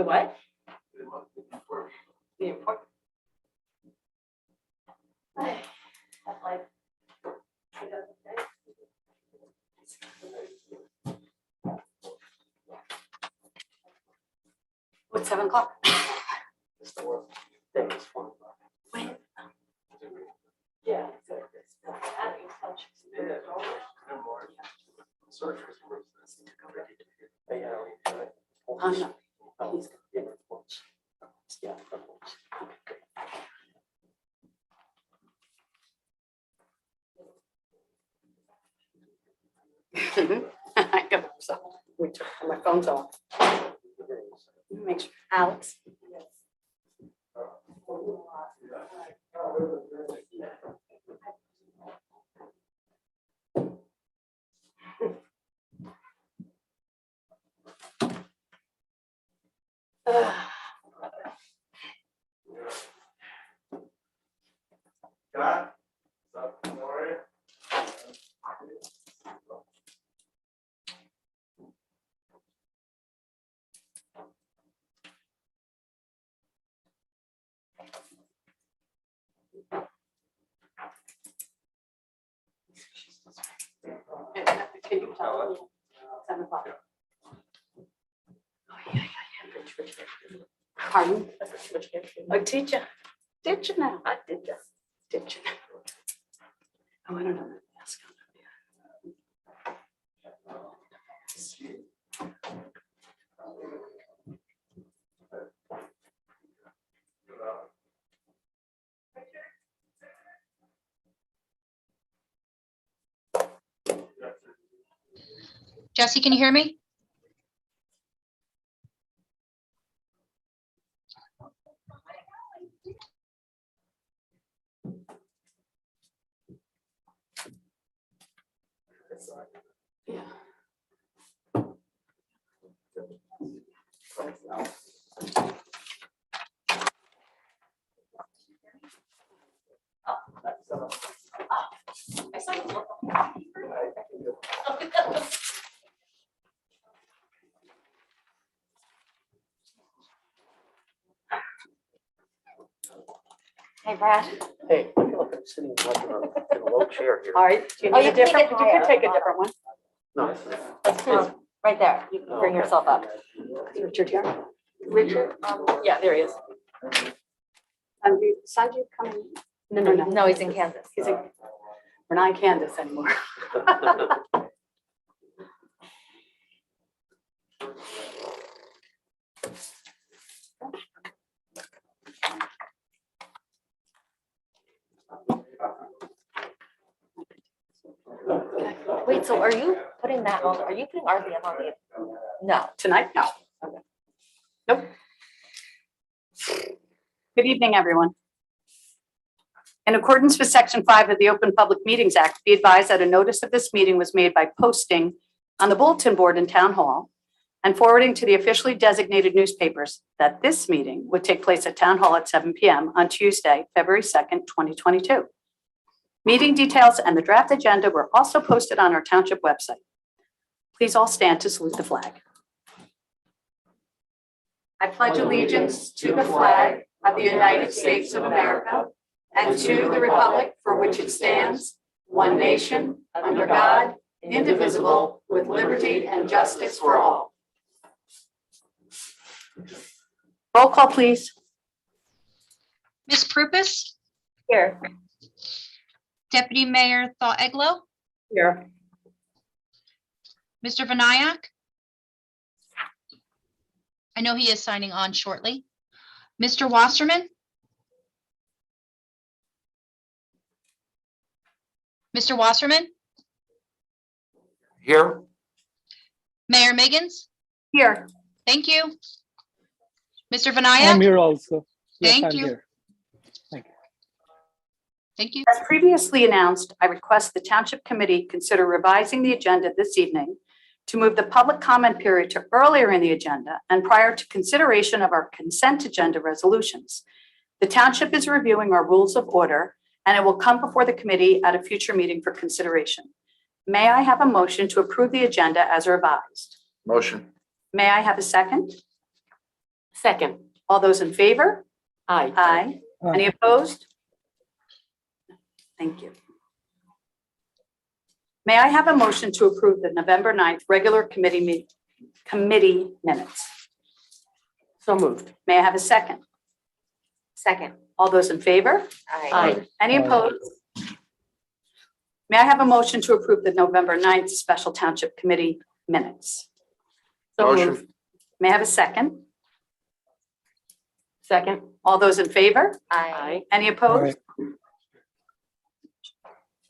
the what? The import. That's like. What's 7 o'clock? When? Yeah. I got so we took my phone's off. Make sure, Alex. Can you tell me? 7 o'clock. Oh, yeah. Pardon? Oh, did you? Did you now? I did you? Did you? Oh, I don't know. Ask him. Jesse, can you hear me? Yeah. I saw you. Hey, Brad. Hey, I feel like I'm sitting like in a low chair here. All right. Do you Oh, need you a can different? take it You can higher. take a different one. No. Right there. You can bring yourself up. Is Richard here? Richard? Yeah, there he is. Sanju coming? No. No, he's in Kansas. We're not in Kansas anymore. Wait, so are you putting that on? Are you putting RVM on the? No. Tonight? No. Nope. Good evening, everyone. In accordance with Section 5 of the Open Public Meetings Act, be advised that a notice of this meeting was made by posting on the bulletin board in Town Hall and forwarding to the officially designated newspapers that this meeting would take place at Town Hall at 7 p.m. on Tuesday, February 2nd, 2022. Meeting details and the draft agenda were also posted on our township website. Please all stand to salute the flag. I pledge allegiance to the flag of the United States of America and to the republic for which it stands, one nation, under God, indivisible, with liberty and justice for all. Roll call, please. Ms. Prupus, Here. Deputy Mayor Thaw-Eglow, Here. Mr. Vinayak. I know he is signing on shortly. Mr. Wasserman. Mr. Wasserman, Here? Mayor Miggins, Here. thank you. Mr. I'm Vinayak, here also. Yes, Thank I'm you. here. Thank you. thank you. As previously announced, I request the Township Committee consider revising the agenda this evening to move the public comment period to earlier in the agenda and prior to consideration of our consent agenda resolutions. The Township is reviewing our rules of order, and it will come before the committee at a future meeting for consideration. May I have a motion to approve the agenda as revised? Motion. May I have a second? Second. All those in favor? Aye. Aye. Any opposed? Thank you. May I have a motion to approve the November 9th regular committee minutes? So moved. May I have a second? Second. All those in favor? Aye. Any Aye. opposed? May I have a motion to approve the November 9th special township committee minutes? So Motion. moved. May I have a second? Second. All those in favor? Aye. Any opposed?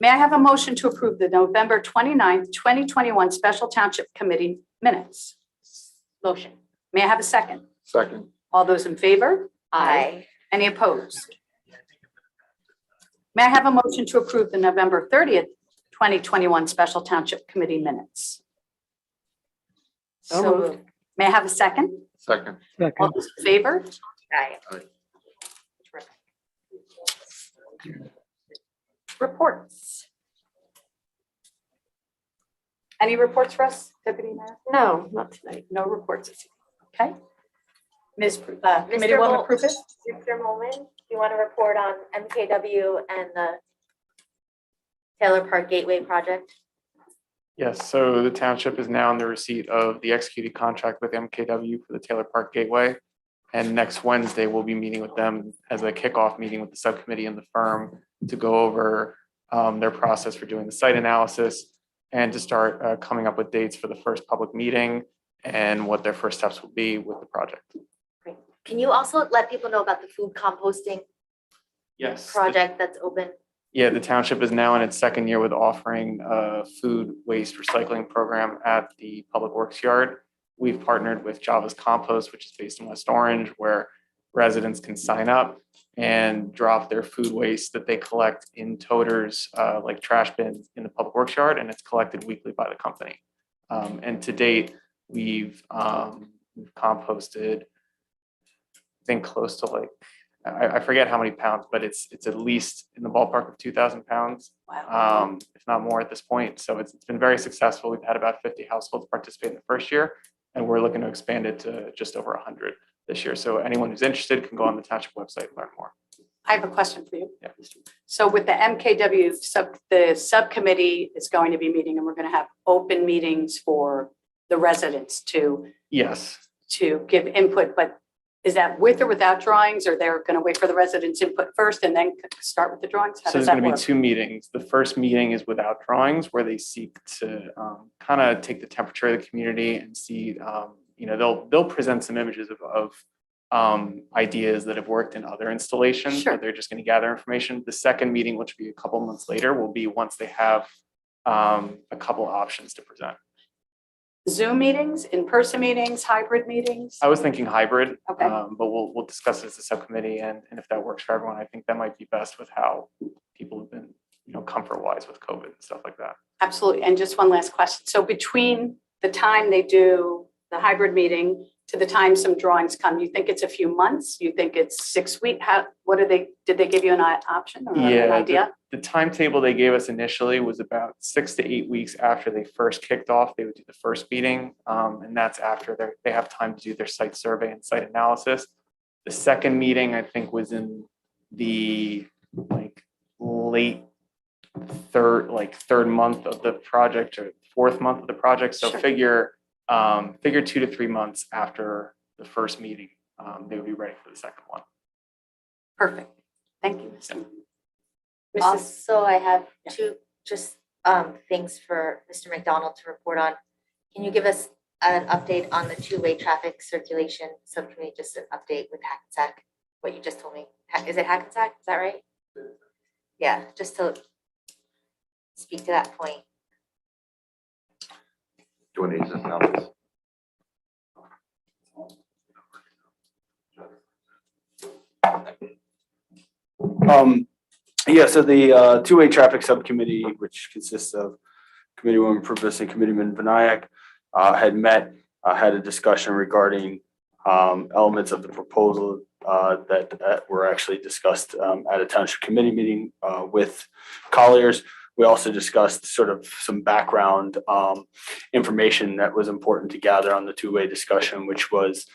May I have a motion to approve the November 29th, 2021 special township committee minutes? Motion. May I have a second? Second. All those in favor? Aye. Any opposed? May I have a motion to approve the November 30th, 2021 special township committee minutes? So moved. May I have a second? Second. All Second. those in favor? Aye. Reports. Any reports for us, Deputy Mayor? No, not tonight. No reports. Okay. Committee Woman Mol- Prupus? Mr. Molman, do you want to report on MKW and the Taylor Park Gateway project? Yes, so the township is now in the receipt of the executed contract with MKW for the Taylor Park Gateway. And next Wednesday, we'll be meeting with them as a kickoff meeting with the subcommittee and the firm to go over their process for doing the site analysis and to start coming up with dates for the first public meeting and what their first steps will be with the project. Can you also let people know about the food composting Yes. project that's open? Yeah, the township is now in its second year with offering a food waste recycling program at the Public Works Yard. We've partnered with Java's Compost, which is based in West Orange, where residents can sign up and drop their food waste that they collect in toters, like trash bins in the Public Works Yard, and it's collected weekly by the company. And to date, we've composted, I think close to like, I forget how many pounds, but it's at least in the ballpark of 2,000 pounds, Wow. if not more at this point. So it's been very successful. We've had about 50 households participate in the first year, and we're looking to expand it to just over 100 this year. So anyone who's interested can go on the township website and learn more. I have a question for you. Yeah. So with the MKW the subcommittee is going to be meeting, and we're going to have open meetings for the residents to Yes. give input, but is that with or without drawings, or they're going to wait for the residents' input first and then start with the drawings? How So does there's that going to be work? two meetings. The first meeting is without drawings, where they seek to kind of take the temperature of the community and see, they'll present some images of ideas that have worked in other installations, Sure. but they're just going to gather information. The second meeting, which will be a couple months later, will be once they have a couple options to present. Zoom meetings, in-person meetings, hybrid meetings? I was thinking hybrid, Okay. but we'll discuss it as a subcommittee, and if that works for everyone, I think that might be best with how people have been, comfort-wise with COVID and stuff like that. Absolutely. And just one last question. So between the time they do the hybrid meeting to the time some drawings come, you think it's a few months? You think it's 6 weeks? Did they give you an option or an Yeah, idea? The timetable they gave us initially was about 6 to 8 weeks after they first kicked off. They would do the first meeting, and that's after they have time to do their site survey and site analysis. The second meeting, I think, was in the late third month of the project or fourth month of the project. So Sure. figure 2 to 3 months after the first meeting, they would be ready for the second one. Perfect. Thank you, Mr. Also, I have Yeah. two things for Mr. McDonald to report on. Can you give us an update on the two-way traffic circulation subcommittee, just an update with Hackensack, what you just told me? Is it Hackensack? Is that right? Yeah, just to speak to that point. Do you want to use this now? Yeah, so the two-way traffic subcommittee, which consists of Committeewoman Purvis and Committeeman Vinayak, had met, had a discussion regarding elements of the proposal that were actually discussed at a township committee meeting with Colliers. We also discussed sort of some background information that was important to gather on the two-way discussion, which was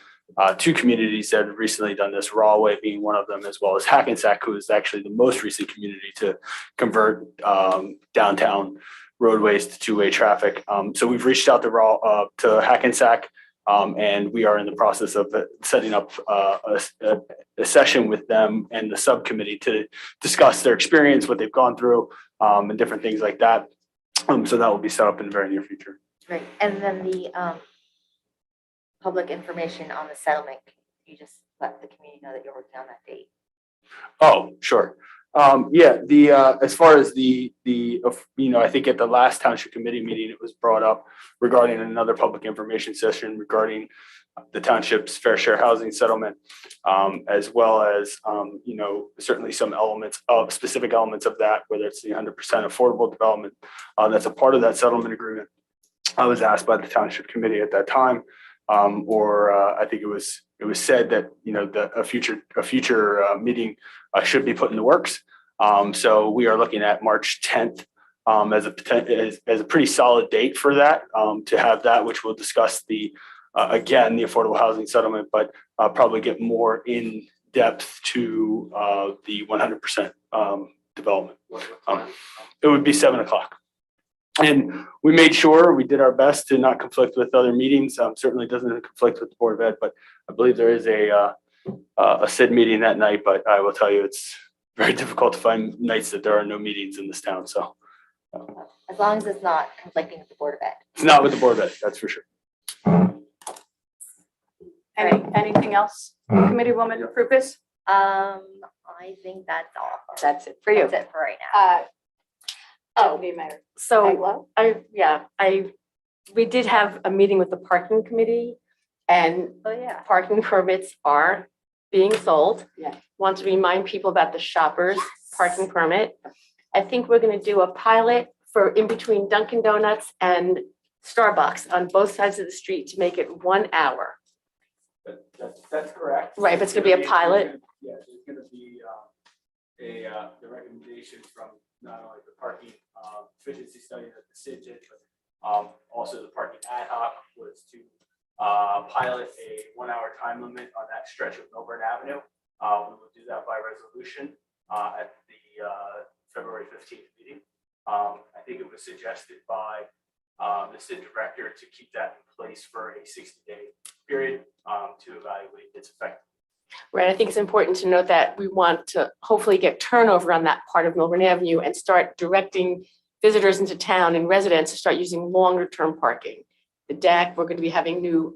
two communities that have recently done this, Rollover being one of them, as well as Hackensack, who is actually the most recent community to convert downtown roadways to two-way traffic. So we've reached out to Hackensack, and we are in the process of setting up a session with them and the subcommittee to discuss their experience, what they've gone through, and different things like that. So that will be set up in the very near future. Right, and then the public information on the settlement, you just let the community know that you're working on that date. Oh, sure. As far as I think at the last township committee meeting, it was brought up regarding another public information session regarding the township's fair share housing settlement, as well as, certainly some specific elements of that, whether it's the 100% affordable development, that's a part of that settlement agreement. I was asked by the township committee at that time, I think it was said that, a future meeting should be put in the works. So we are looking at March 10th as a pretty solid date for that, to have that, which will discuss again, the affordable housing settlement, but probably get more in depth to the 100% development. It would be 7:00. And we made sure we did our best to not conflict with other meetings. Certainly doesn't conflict with the Board of Ed, but I believe there is a SID meeting that night, but I will tell you, it's very difficult to find nights that there are no meetings in this town. So As long as it's not conflicting with the Board of Ed. it's not with the Board of Ed, that's for sure. Anything else? Committeewoman Rupes? I think that's all. That's it for you. That's it for right now. Deputy Mayor. So we did have a meeting with the parking committee, and Oh, yeah. parking permits are being sold. Yeah. Want to remind people about the shopper's parking permit. I think we're going to do a pilot for in between Dunkin' Donuts and Starbucks on both sides of the street to make it 1 hour. That's correct. Right, but it's gonna be a pilot? Yeah, there's gonna be the recommendations from not only the parking efficiency study that the SID did, but also the parking ad hoc was to pilot a 1 hour time limit on that stretch of Milburn Avenue. We will do that by resolution at the February 15th meeting. I think it was suggested by the SID director to keep that in place for a 60-day period to evaluate its effect. Right, I think it's important to note that we want to hopefully get turnover on that part of Milburn Avenue and start directing visitors into town and residents to start using longer term parking. The deck, we're going to be having new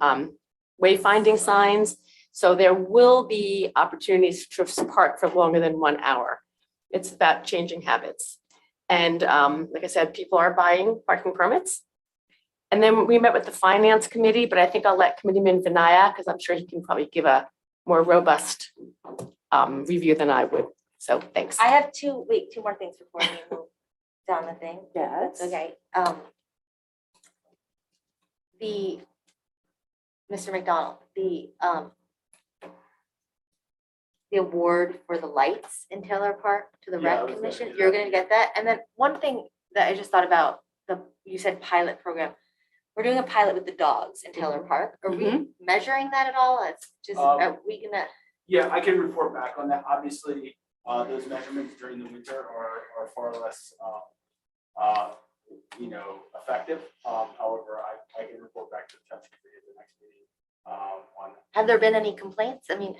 wayfinding signs. So there will be opportunities to park for longer than 1 hour. It's about changing habits. And like I said, people are buying parking permits. And then we met with the finance committee, but I think I'll let Committeeman Vinayak, because I'm sure he can probably give a more robust review than I would. So thanks. I have two more things before we move down the thing. Yes. Okay. Mr. McDonald, the award for the lights in Taylor Park to the Yeah, I rec was gonna commission, do you're that. gonna get that? And then one thing that I just thought about, you said pilot program. We're doing a pilot with the dogs in Taylor Park. Are we measuring that at all? It's just, are we gonna? Yeah, I can report back on that. Obviously, those measurements during the winter are far less, effective. However, I can report back to the township committee at the next meeting on that. Have there been any complaints? I mean,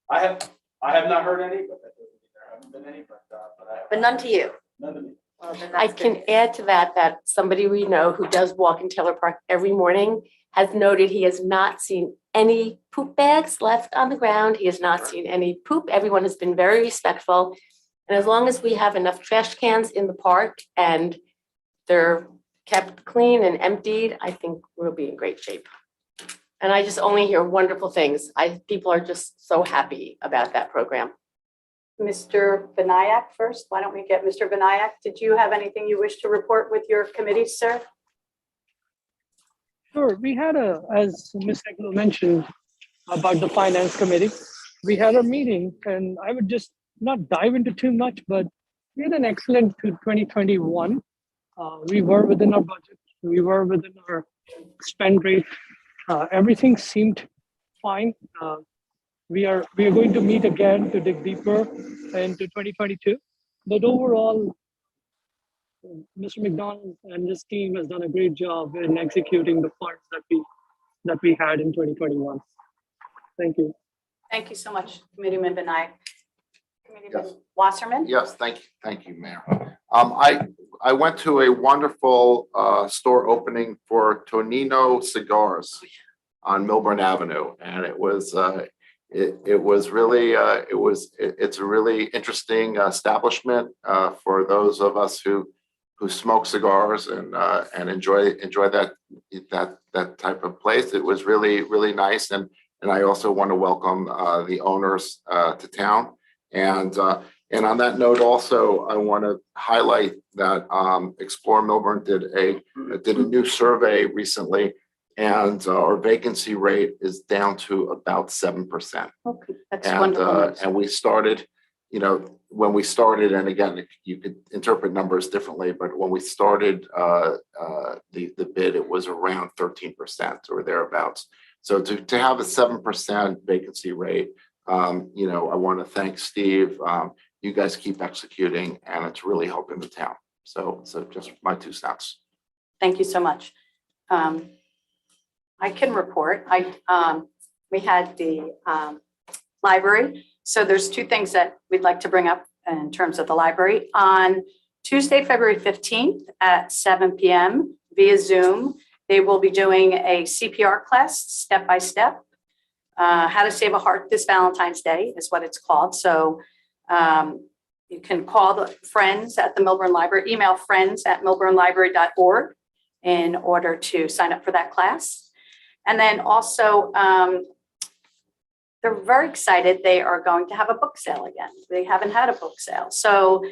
I have not heard any, but that doesn't mean there haven't been any, but I have. but none to you? None to me. Well, then I that's can good. add to that somebody we know who does walk in Taylor Park every morning has noted he has not seen any poop bags left on the ground. He has not seen any poop. Everyone has been very respectful. And as long as we have enough trash cans in the park and they're kept clean and emptied, I think we'll be in great shape. And I just only hear wonderful things. People are just so happy about that program. Mr. Vinayak first. Why don't we get Mr. Vinayak? Did you have anything you wish to report with your committee, sir? Sure, we had as Ms. Eckler mentioned about the finance committee, we had a meeting, and I would just not dive into too much, but we had an excellent 2021. We were within our budget. We were within our spend rate. Everything seemed fine. We are going to meet again to dig deeper into 2022. But overall, Mr. McDonald and his team has done a great job in executing the funds that we had in 2021. Thank you. Thank you so much, Committeeman Benayak. Committeeman Yes. Wasserman? Yes, thank you, Mayor. I went to a wonderful store opening for Tonino Cigars on Milburn Avenue, and it was really it's a really interesting establishment for those of us who smoke cigars and enjoy that type of place. It was really nice, and I also want to welcome the owners to town. And on that note, also, I want to highlight that Explore Milburn did a new survey recently, and our vacancy rate is down to about 7%. Okay, that's wonderful. And we started, when we started, and again, you could interpret numbers differently, but when we started the bid, it was around 13% or thereabouts. So to have a 7% vacancy rate, I want to thank Steve. You guys keep executing, and it's really helping the town. So just my 2 cents. Thank you so much. I can report. We had the library. So there's 2 things that we'd like to bring up in terms of the library. On Tuesday, February 15th at 7 p.m. via Zoom, they will be doing a CPR class, step by step. How to Save a Heart This Valentine's Day is what it's called. So you can call the friends at the Milburn Library, email friends@milburnlibrary.org in order to sign up for that class. And then also, they're very excited. They are going to have a book sale again. They haven't had a book sale. So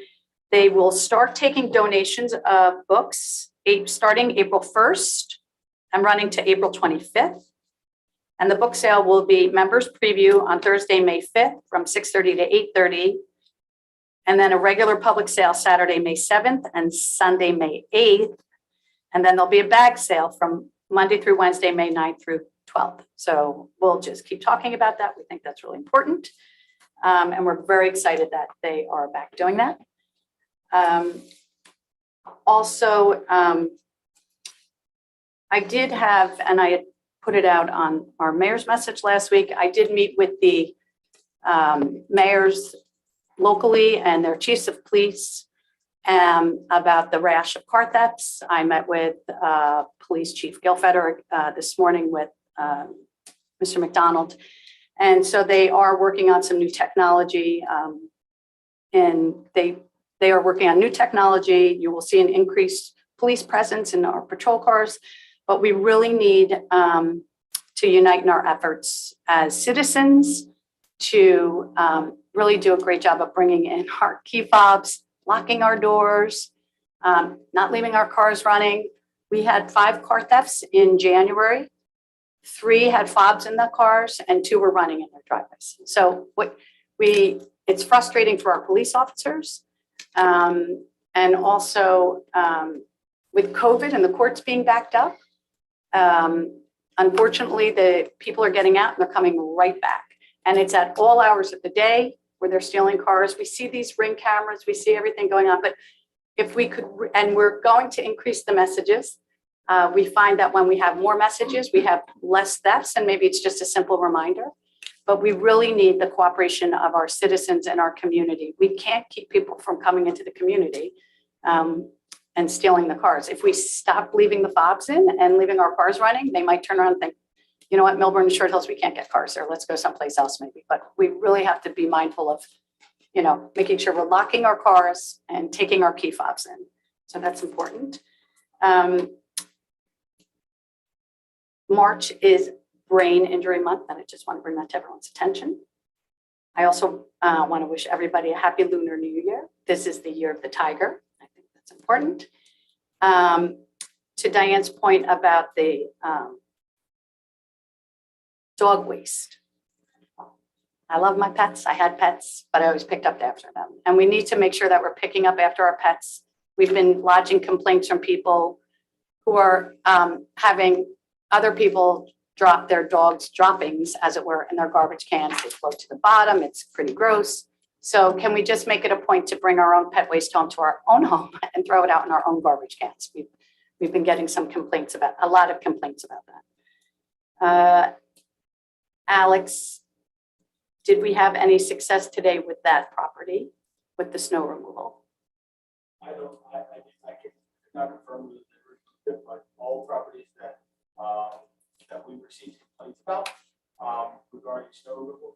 they will start taking donations of books starting April 1st and running to April 25th. And the book sale will be members preview on Thursday, May 5th from 6:30 to 8:30. And then a regular public sale Saturday, May 7th and Sunday, May 8th. And then there'll be a bag sale from Monday through Wednesday, May 9th through 12th. So we'll just keep talking about that. We think that's really important. And we're very excited that they are back doing that. Also, I did have, and I had put it out on our mayor's message last week, I did meet with the mayors locally and their chiefs of police about the rash of car thefts. I met with Police Chief Gilfeder this morning with Mr. McDonald. And so they are working on some new technology, and they are working on new technology. You will see an increased police presence in our patrol cars, but we really need to unite in our efforts as citizens to really do a great job of bringing in our key fobs, locking our doors, not leaving our cars running. We had 5 car thefts in January. 3 had fobs in the cars and 2 were running in their driveways. So it's frustrating for our police officers. And also with COVID and the courts being backed up, unfortunately, the people are getting out and they're coming right back. And it's at all hours of the day where they're stealing cars. We see these ring cameras, we see everything going on, but if we could, and we're going to increase the messages. We find that when we have more messages, we have less thefts, and maybe it's just a simple reminder, but we really need the cooperation of our citizens in our community. We can't keep people from coming into the community and stealing the cars. If we stop leaving the fobs in and leaving our cars running, they might turn around and think, you know what, Milburn and Short Hills, we can't get cars there. Let's go someplace else maybe. But we really have to be mindful of, making sure we're locking our cars and taking our key fobs in. So that's important. March is Brain Injury Month, and I just want to bring that to everyone's attention. I also want to wish everybody a happy Lunar New Year. This is the year of the tiger. I think that's important. To Diane's point about the dog waste. I love my pets. I had pets, but I always picked up after them. And we need to make sure that we're picking up after our pets. We've been lodging complaints from people who are having other people drop their dogs' droppings, as it were, in their garbage cans. They float to the bottom. It's pretty gross. So can we just make it a point to bring our own pet waste home to our own home and throw it out in our own garbage cans? We've been getting some complaints about, a lot of complaints about that. Alex, did we have any success today with that property, with the snow removal? I cannot confirm that but all properties that we received complaints about regarding snow removal,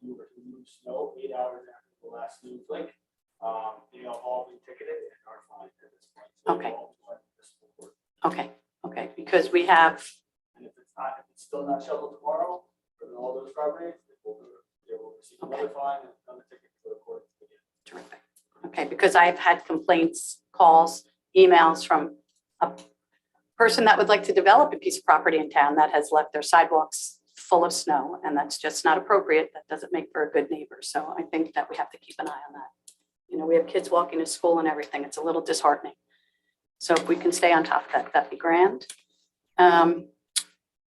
you were to remove snow 8 hours after the last snowflake. They have all been ticketed and are fined at this point. So Okay. all went to this report. Okay, because we have, And if it's still not shoveled tomorrow, for all those properties, they will receive another fine and another ticket for the court again. terrific. Okay, because I've had complaints, calls, emails from a person that would like to develop a piece of property in town that has left their sidewalks full of snow, and that's just not appropriate. That doesn't make for a good neighbor. So I think that we have to keep an eye on that. You know, we have kids walking to school and everything. It's a little disheartening. So if we can stay on top of that, that'd be grand. And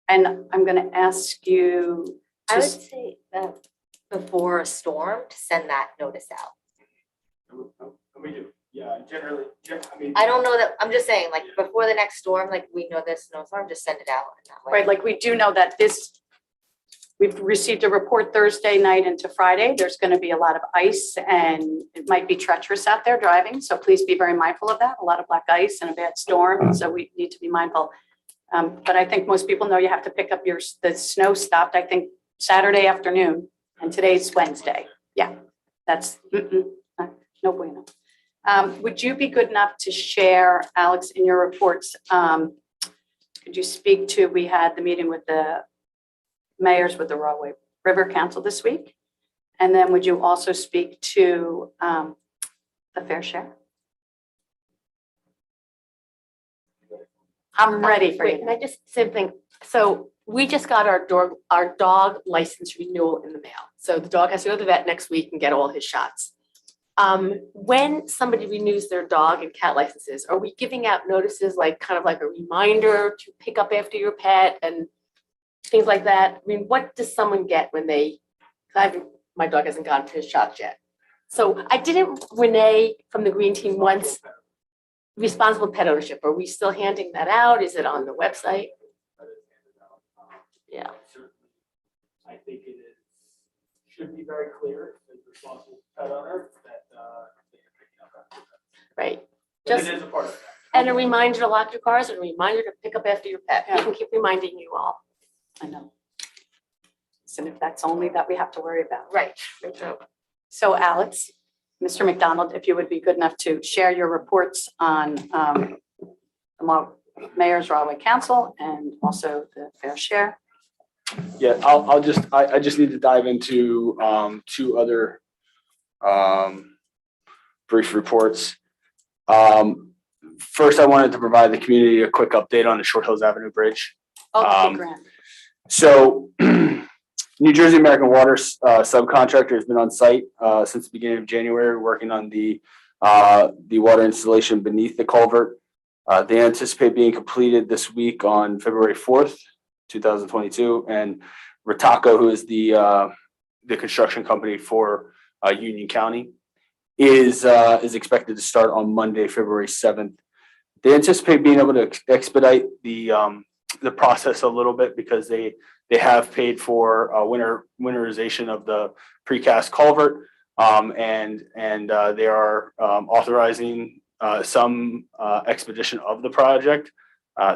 I'm going to ask you I would to, say before a storm to send that notice out. And we do, yeah, generally, I mean. I don't know that, I'm just saying, like, before the next storm, like, we know there's no storm, just send it out in that way. right, like we do know that we've received a report Thursday night into Friday. There's going to be a lot of ice and it might be treacherous out there driving. So please be very mindful of that. A lot of black ice and a bad storm. So we need to be mindful. But I think most people know you have to pick up the snow stopped, I think, Saturday afternoon, and today's Wednesday. Yeah, that's no bueno. Would you be good enough to share, Alex, in your reports? Could you speak to, we had the meeting with the mayors with the Rollover River Council this week. And then would you also speak to the fair share? I'm ready for Wait, you. can I just say something? So we just got our dog license renewal in the mail. So the dog has to go to the vet next week and get all his shots. When somebody renews their dog and cat licenses, are we giving out notices like kind of like a reminder to pick up after your pet and things like that? I mean, what does someone get when my dog hasn't gotten his shots yet. So Renee from the Green Team once, responsible pet ownership, are we still handing that out? Is it on the website? Yeah. Certainly, I think should be very clear as responsible pet owner that they are picking up after that. Right. But Just, it is a part of that. and a reminder to lock your cars and a reminder to pick up after your pet. We can keep reminding you all. I know. And if that's only that we have to worry about. Right. So Alex, Mr. McDonald, if you would be good enough to share your reports on the Mayor's Rollover Council and also the fair share. Yeah, I just need to dive into two other brief reports. First, I wanted to provide the community a quick update on the Short Hills Avenue Bridge. Okay, grand. So New Jersey American Water subcontractor has been on site since the beginning of January, working on the water installation beneath the culvert. They anticipate being completed this week on February 4th, 2022. And Ritako, who is the construction company for Union County, is expected to start on Monday, February 7th. They anticipate being able to expedite the process a little bit because they have paid for winterization of the precast culvert, and they are authorizing some expedition of the project.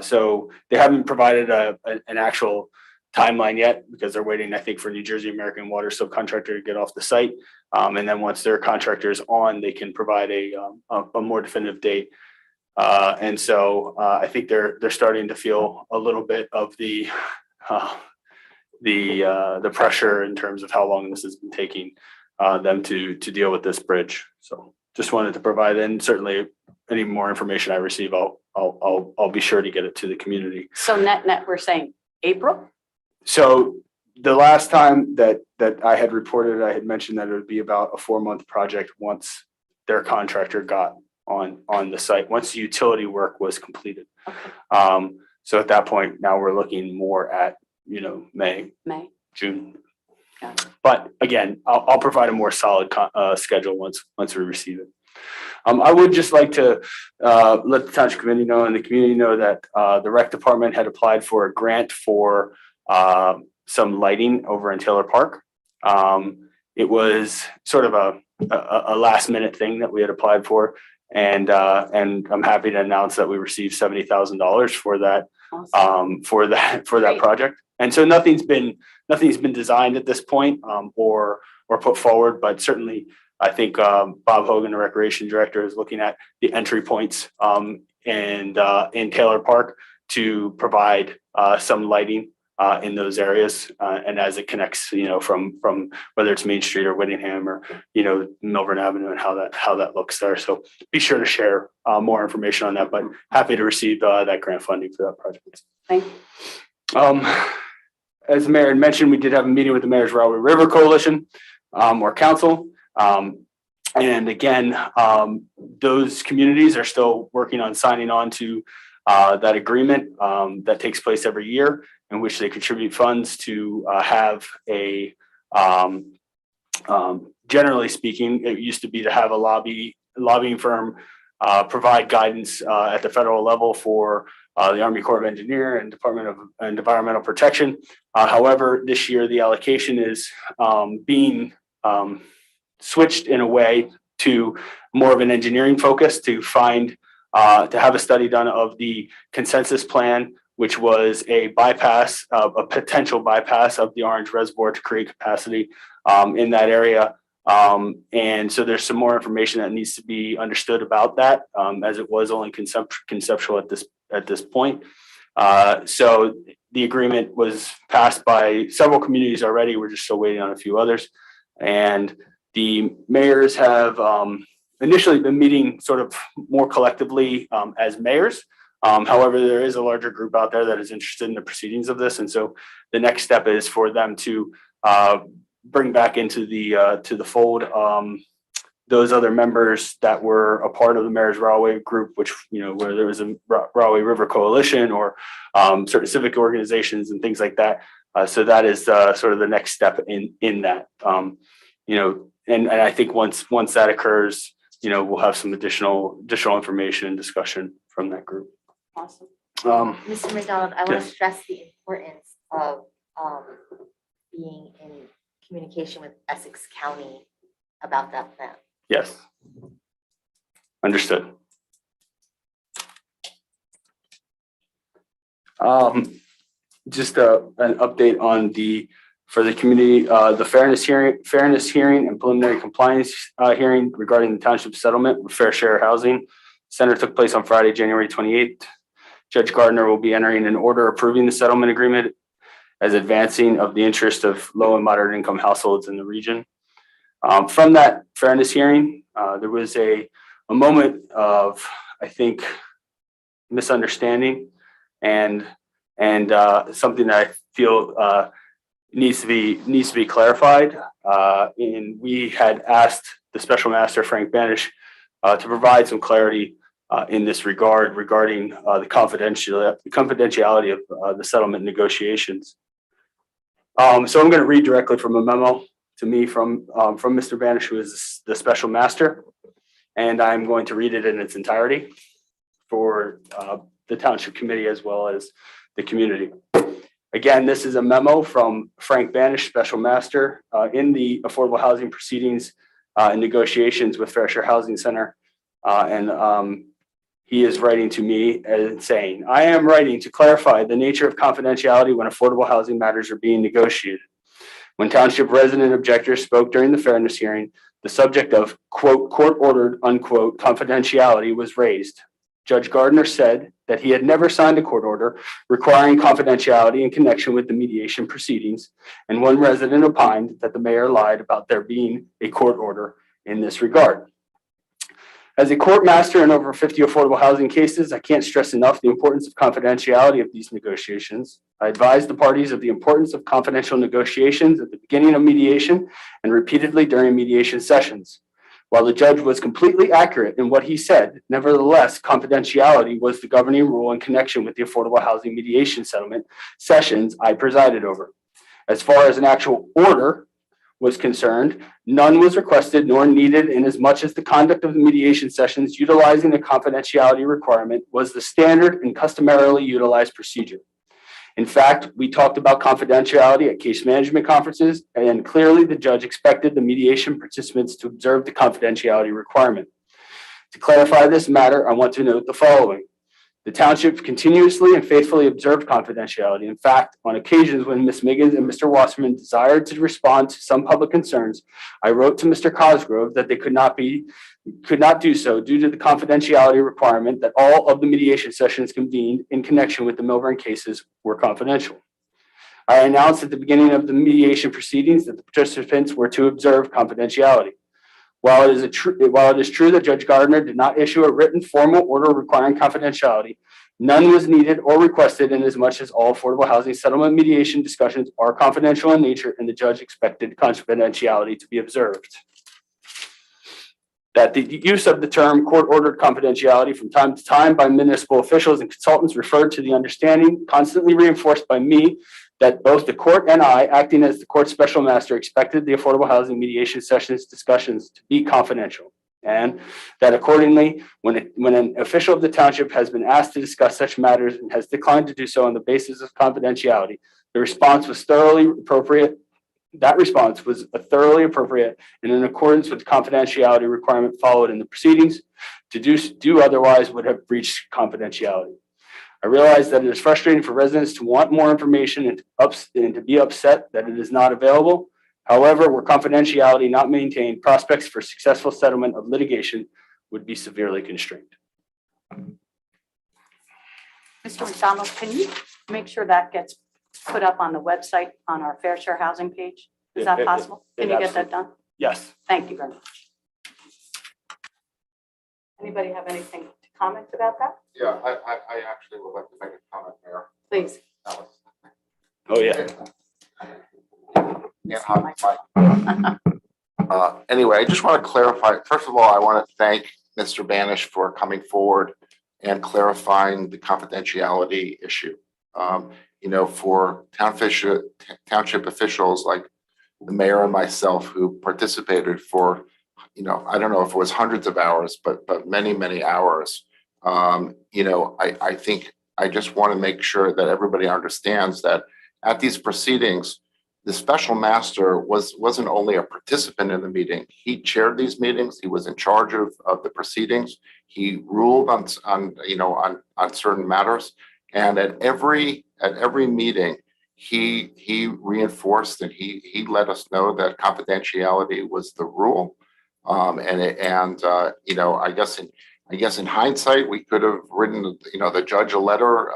So they haven't provided an actual timeline yet because they're waiting, I think, for New Jersey American Water subcontractor to get off the site. And then once their contractor is on, they can provide a more definitive date. And so I think they're starting to feel a little bit of the pressure in terms of how long this has been taking them to deal with this bridge. So just wanted to provide, and certainly any more information I receive, I'll be sure to get it to the community. So net, we're saying April? So the last time that I had reported, I had mentioned that it would be about a 4-month project once their contractor got on the site, once the utility work was completed. Okay. So at that point, now we're looking more at, May, May. June. Got But again, I'll provide a more solid schedule once we receive it. I would just like to let the township committee know and the community know that the rec department had applied for a grant for some lighting over in Taylor Park. It was sort of a last minute thing that we had applied for. And I'm happy to announce that we received $70,000 for that Awesome. for that Great. project. And so nothing's been designed at this point or put forward, but certainly I think Bob Hogan, the recreation director, is looking at the entry points in Taylor Park to provide some lighting in those areas, and as it connects, from whether it's Main Street or Whittingham or Milburn Avenue and how that looks there. So be sure to share more information on that. But happy to receive that grant funding for that project. Thank you. As the mayor had mentioned, we did have a meeting with the Mayor's Rollover River Coalition or Council. And again, those communities are still working on signing on to that agreement that takes place every year, in which they contribute funds to have a, generally speaking, it used to be to have a lobbying firm provide guidance at the federal level for the Army Corps of Engineer and Department of Environmental Protection. However, this year the allocation is being switched in a way to more of an engineering focus to find to have a study done of the consensus plan, which was a potential bypass of the Orange Reservoir to create capacity in that area. And so there's some more information that needs to be understood about that, as it was only conceptual at this point. So the agreement was passed by several communities already. We're just still waiting on a few others. And the mayors have initially been meeting sort of more collectively as mayors. However, there is a larger group out there that is interested in the proceedings of this. And so the next step is for them to bring back into the fold those other members that were a part of the Mayor's Railway group, which, where there was a Railway River Coalition or certain civic organizations and things like that. So that is sort of the next step in that, and I think once that occurs, we'll have some additional information and discussion from that group. Awesome. Mr. McDonald, I want to yes. stress the importance of being in communication with Essex County about that plan. Yes. Understood. Just an update on for the community, the fairness hearing and preliminary compliance hearing regarding the township settlement with Fair Share Housing Center took place on Friday, January 28th. Judge Gardner will be entering an order approving the settlement agreement as advancing of the interest of low and moderate income households in the region. From that fairness hearing, there was a moment of, I think, misunderstanding and something that I feel needs to be clarified. And we had asked the special master, Frank Banish, to provide some clarity in this regard regarding the confidentiality of the settlement negotiations. So I'm going to read directly from a memo to me from Mr. Banish, who is the special master, and I'm going to read it in its entirety for the township committee as well as the community. Again, this is a memo from Frank Banish, special master, in the affordable housing proceedings and negotiations with Fair Share Housing Center, and he is writing to me and saying, I am writing to clarify the nature of confidentiality when affordable housing matters are being negotiated. When township resident objectors spoke during the fairness hearing, the subject of, quote, court-ordered, unquote, confidentiality was raised. Judge Gardner said that he had never signed a court order requiring confidentiality in connection with the mediation proceedings, and one resident opined that the mayor lied about there being a court order in this regard. As a court master in over 50 affordable housing cases, I can't stress enough the importance of confidentiality of these negotiations. I advise the parties of the importance of confidential negotiations at the beginning of mediation and repeatedly during mediation sessions. While the judge was completely accurate in what he said, nevertheless, confidentiality was the governing rule in connection with the affordable housing mediation settlement sessions I presided over. As far as an actual order was concerned, none was requested nor needed, inasmuch as the conduct of the mediation sessions utilizing the confidentiality requirement was the standard and customarily utilized procedure. In fact, we talked about confidentiality at case management conferences, and clearly the judge expected the mediation participants to observe the confidentiality requirement. To clarify this matter, I want to note the following. The township continuously and faithfully observed confidentiality. In fact, on occasions when Ms. Miggins and Mr. Wasserman desired to respond to some public concerns, I wrote to Mr. Cosgrove that they could not do so due to the confidentiality requirement that all of the mediation sessions convened in connection with the Milburn cases were confidential. I announced at the beginning of the mediation proceedings that the participants were to observe confidentiality. While it is true that Judge Gardner did not issue a written formal order requiring confidentiality, none was needed or requested, inasmuch as all affordable housing settlement mediation discussions are confidential in nature and the judge expected confidentiality to be observed. That the use of the term court-ordered confidentiality from time to time by municipal officials and consultants referred to the understanding constantly reinforced by me that both the court and I, acting as the court special master, expected the affordable housing mediation sessions discussions to be confidential. And that accordingly, when an official of the township has been asked to discuss such matters and has declined to do so on the basis of confidentiality, the response was thoroughly appropriate. That response was thoroughly appropriate and in accordance with the confidentiality requirement followed in the proceedings. To do otherwise would have breached confidentiality. I realize that it is frustrating for residents to want more information and to be upset that it is not available. However, were confidentiality not maintained, prospects for successful settlement of litigation would be severely constrained. Mr. McDonald, can you make sure that gets put up on the website on our Fair Share Housing page? Is that possible? Can you get that done? Yes. Thank you very much. Anybody have anything to comment about that? Yeah, I actually would like to make a comment there. Please. Alice. Oh, yeah. Yeah, anyway, I just want to clarify. First of all, I want to thank Mr. Banish for coming forward and clarifying the confidentiality issue. For township officials like the mayor and myself who participated for, I don't know if it was hundreds of hours, but many, many hours. I think I just want to make sure that everybody understands that at these proceedings, the special master wasn't only a participant in the meeting. He chaired these meetings. He was in charge of the proceedings. He ruled on certain matters. And at every meeting, he reinforced and he let us know that confidentiality was the rule. I guess in hindsight, we could have written, the judge a letter,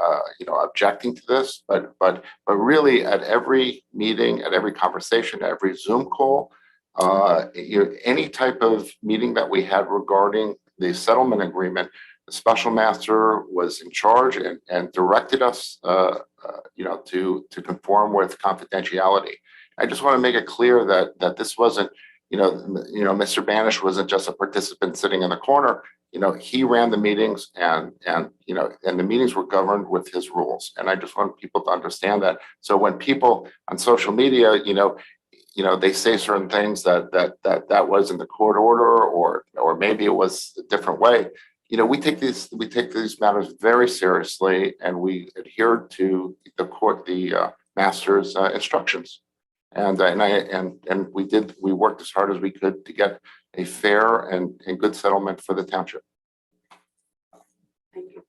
objecting to this, but really at every meeting, at every conversation, at every Zoom call, any type of meeting that we had regarding the settlement agreement, the special master was in charge and directed us, to conform with confidentiality. I just want to make it clear that this wasn't, Mr. Banish wasn't just a participant sitting in the corner. He ran the meetings and the meetings were governed with his rules. And I just want people to understand that. So when people on social media, they say certain things that wasn't the court order or maybe it was a different way. We take these matters very seriously and we adhere to the master's instructions. And we worked as hard as we could to get a fair and good settlement for the township. Thank you.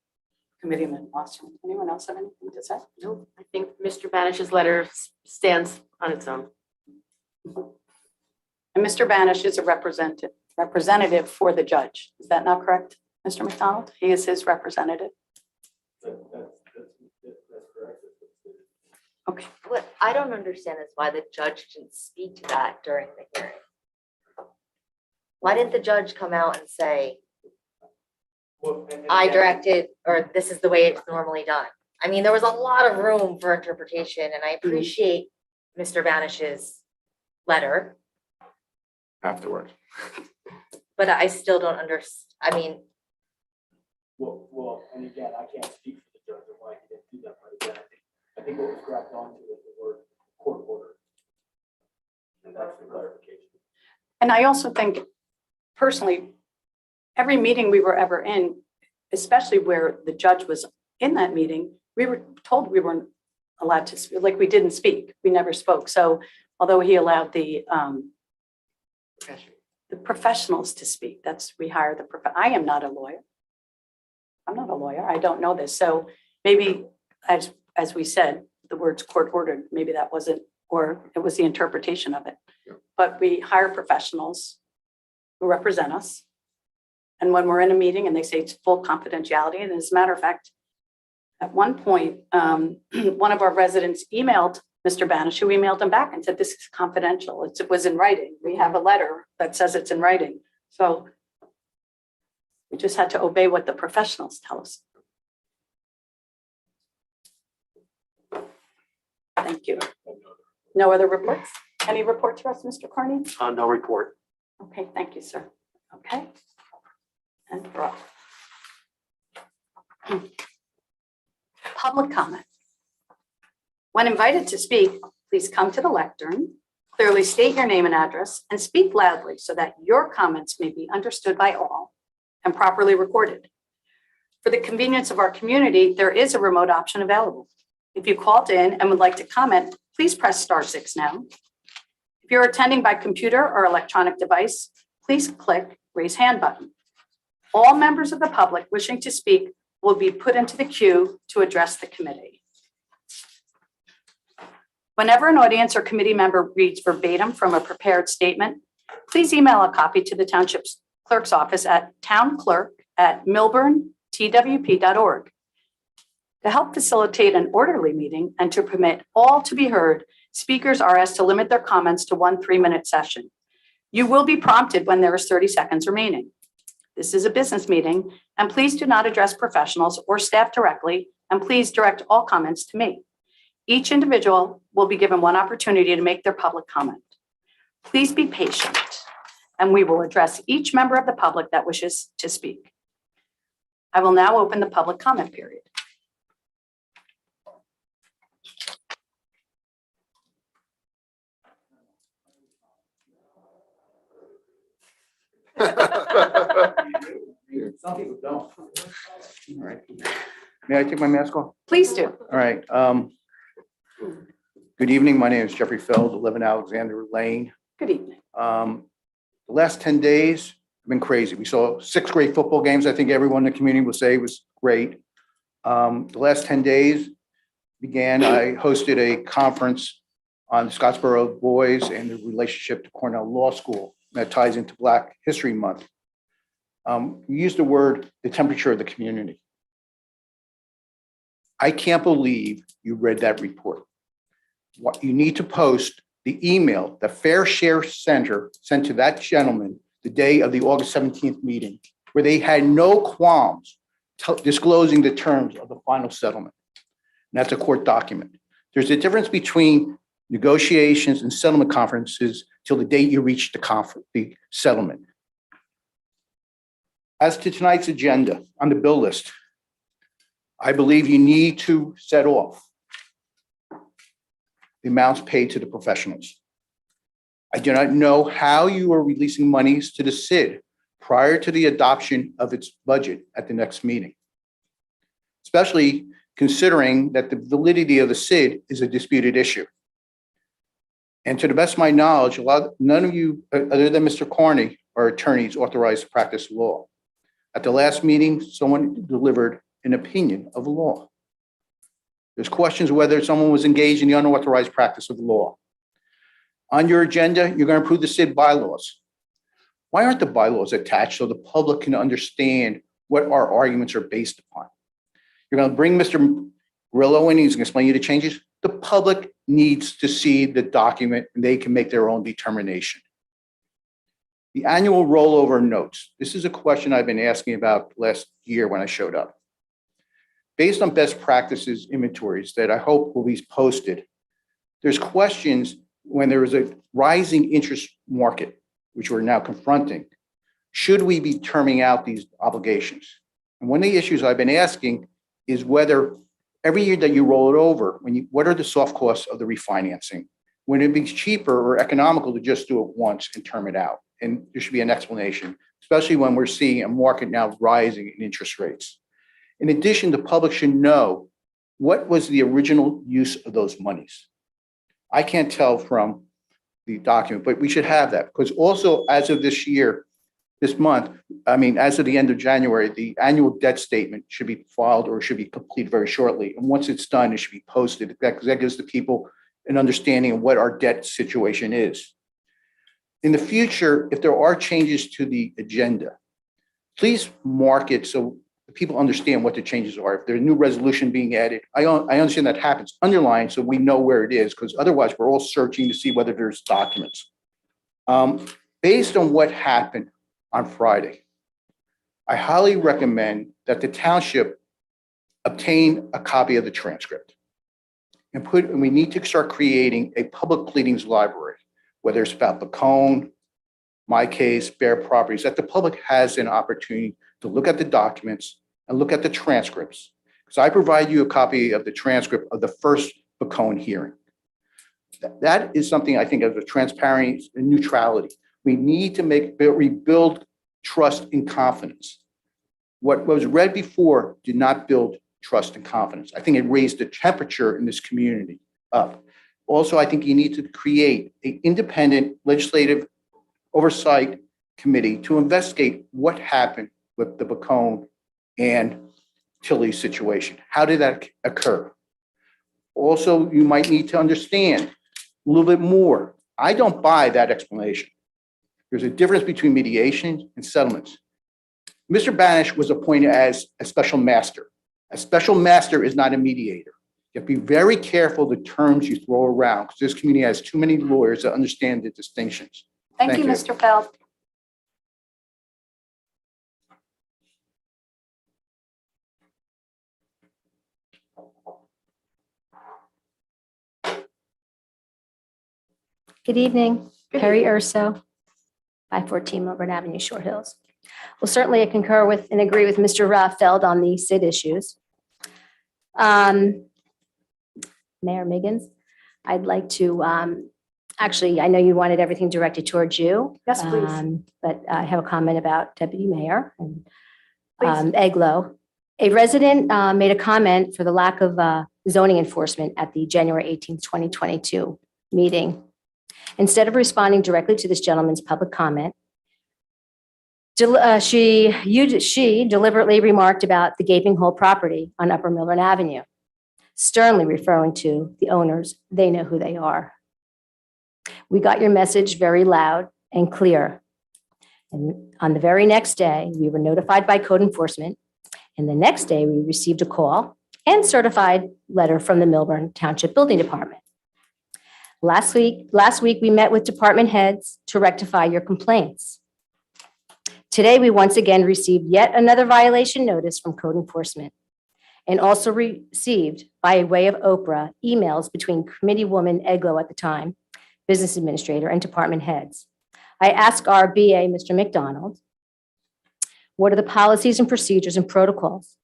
Committeeman Wasserman. Anyone else have anything to say? No, I think Mr. Banish's letter stands on its own. And Mr. Banish is a representative for the judge. Is that not correct, Mr. McDonald? He is his representative. Okay. What I don't understand is why the judge didn't speak to that during the hearing. Why didn't the judge come out and say, I directed, or this is the way it's normally done? I mean, there was a lot of room for interpretation, and I appreciate Mr. Banish's letter. Afterwards. but I still don't I mean, Well, and again, I can't speak for the judge or why he didn't do that, but again, I think what was grabbed onto is the word court order. And that's the clarification. And I also think personally, every meeting we were ever in, especially where the judge was in that meeting, we were told we weren't allowed to speak, like we didn't speak. We never spoke. So although he allowed the professionals to speak, we hire I am not a lawyer. I'm not a lawyer. I don't know this. So maybe as we said, the words court ordered, maybe that wasn't, or it was the interpretation of it. Yeah. But we hire professionals who represent us. And when we're in a meeting and they say it's full confidentiality, and as a matter of fact, at one point, one of our residents emailed Mr. Banish, who emailed him back and said, this is confidential. It was in writing. We have a letter that says it's in writing. So we just had to obey what the professionals tell us. Thank you. No other reports? Any reports for us, Mr. Carney? No report. Okay, thank you, sir. Okay. And Rob. Public comment. When invited to speak, please come to the lectern, clearly state your name and address, and speak loudly so that your comments may be understood by all and properly recorded. For the convenience of our community, there is a remote option available. If you called in and would like to comment, please press *6 now. If you're attending by computer or electronic device, please click raise hand button. All members of the public wishing to speak will be put into the queue to address the committee. Whenever an audience or committee member reads verbatim from a prepared statement, please email a copy to the Township's clerk's office at townclerk@milburntwp.org. To help facilitate an orderly meeting and to permit all to be heard, speakers are asked to limit their comments to 1 3-minute session. You will be prompted when there is 30 seconds remaining. This is a business meeting, and please do not address professionals or staff directly, and please direct all comments to me. Each individual will be given one opportunity to make their public comment. Please be patient, and we will address each member of the public that wishes to speak. I will now open the public comment period. Some people don't. All right. May I take my mask off? Please do. All right. Good evening. My name is Jeffrey Feld, I live in Alexander Lane. Good evening. The last 10 days have been crazy. We saw 6 great football games. I think everyone in the community will say was great. The last 10 days began, I hosted a conference on Scottsboro boys and the relationship to Cornell Law School. That ties into Black History Month. We used the word, the temperature of the community. I can't believe you read that report. What you need to post the email that Fair Share Center sent to that gentleman the day of the August 17th meeting, where they had no qualms disclosing the terms of the final settlement. And that's a court document. There's a difference between negotiations and settlement conferences till the date you reach the settlement. As to tonight's agenda on the bill list, I believe you need to set off the amounts paid to the professionals. I do not know how you are releasing monies to the SID prior to the adoption of its budget at the next meeting, especially considering that the validity of the SID is a disputed issue. And to the best of my knowledge, none of you, other than Mr. Carney, are attorneys authorized to practice law. At the last meeting, someone delivered an opinion of law. There's questions whether someone was engaged in the unauthorized practice of law. On your agenda, you're going to approve the SID bylaws. Why aren't the bylaws attached so the public can understand what our arguments are based upon? You're going to bring Mr. Grillo in, he's going to explain you the changes. The public needs to see the document and they can make their own determination. The annual rollover notes. This is a question I've been asking about last year when I showed up. Based on best practices inventories that I hope will be posted, there's questions when there is a rising interest market, which we're now confronting. should we be terming out these obligations? And one of the issues I've been asking is whether every year that you roll it over, what are the soft costs of the refinancing? When it be cheaper or economical to just do it once and term it out? And there should be an explanation, especially when we're seeing a market now rising in interest rates. In addition, the public should know what was the original use of those monies. I can't tell from the document, but we should have that, because also as of this year, this month, as of the end of January, the annual debt statement should be filed or should be completed very shortly. And once it's done, it should be posted, because that gives the people an understanding of what our debt situation is. In the future, if there are changes to the agenda, please mark it so people understand what the changes are. If there's a new resolution being added, I understand that happens. Underline so we know where it is, because otherwise we're all searching to see whether there's documents. Based on what happened on Friday, I highly recommend that the township obtain a copy of the transcript and we need to start creating a public pleadings library, whether it's about Bacone, my case, Bear Properties, that the public has an opportunity to look at the documents and look at the transcripts. Because I provide you a copy of the transcript of the first Bacone hearing. That is something I think of as transparency and neutrality. We need to rebuild trust and confidence. What was read before did not build trust and confidence. I think it raised the temperature in this community up. Also, I think you need to create an independent legislative oversight committee to investigate what happened with the Bacone and Tilly situation. How did that occur? Also, you might need to understand a little bit more. I don't buy that explanation. There's a difference between mediation and settlements. Mr. Banish was appointed as a special master. A special master is not a mediator. You have to be very careful the terms you throw around, because this community has too many lawyers that understand the distinctions. Thank you, Mr. Feld. Good evening, Good Perry Urso, 514 Milburn Avenue, Short Hills. Well, certainly I concur with and agree with Mr. Feld on the SID issues. Mayor Miggins, I'd like to, actually, I know you wanted everything directed towards you. Yes, please. But I have a comment about Deputy Mayor and Please. Eglo. A resident made a comment for the lack of zoning enforcement at the January 18th, 2022 meeting. Instead of responding directly to this gentleman's public comment, she deliberately remarked about the gaping hole property on Upper Milburn Avenue, sternly referring to the owners. They know who they are. We got your message very loud and clear. And on the very next day, we were notified by code enforcement. And the next day, we received a call and certified letter from the Millburn Township Building Department. Last week, we met with department heads to rectify your complaints. Today, we once again received yet another violation notice from code enforcement, and also received, by way of Oprah, emails between Committeewoman Eglo at the time, business administrator, and department heads. I asked our BA, Mr. McDonald, what are the policies and procedures and protocols?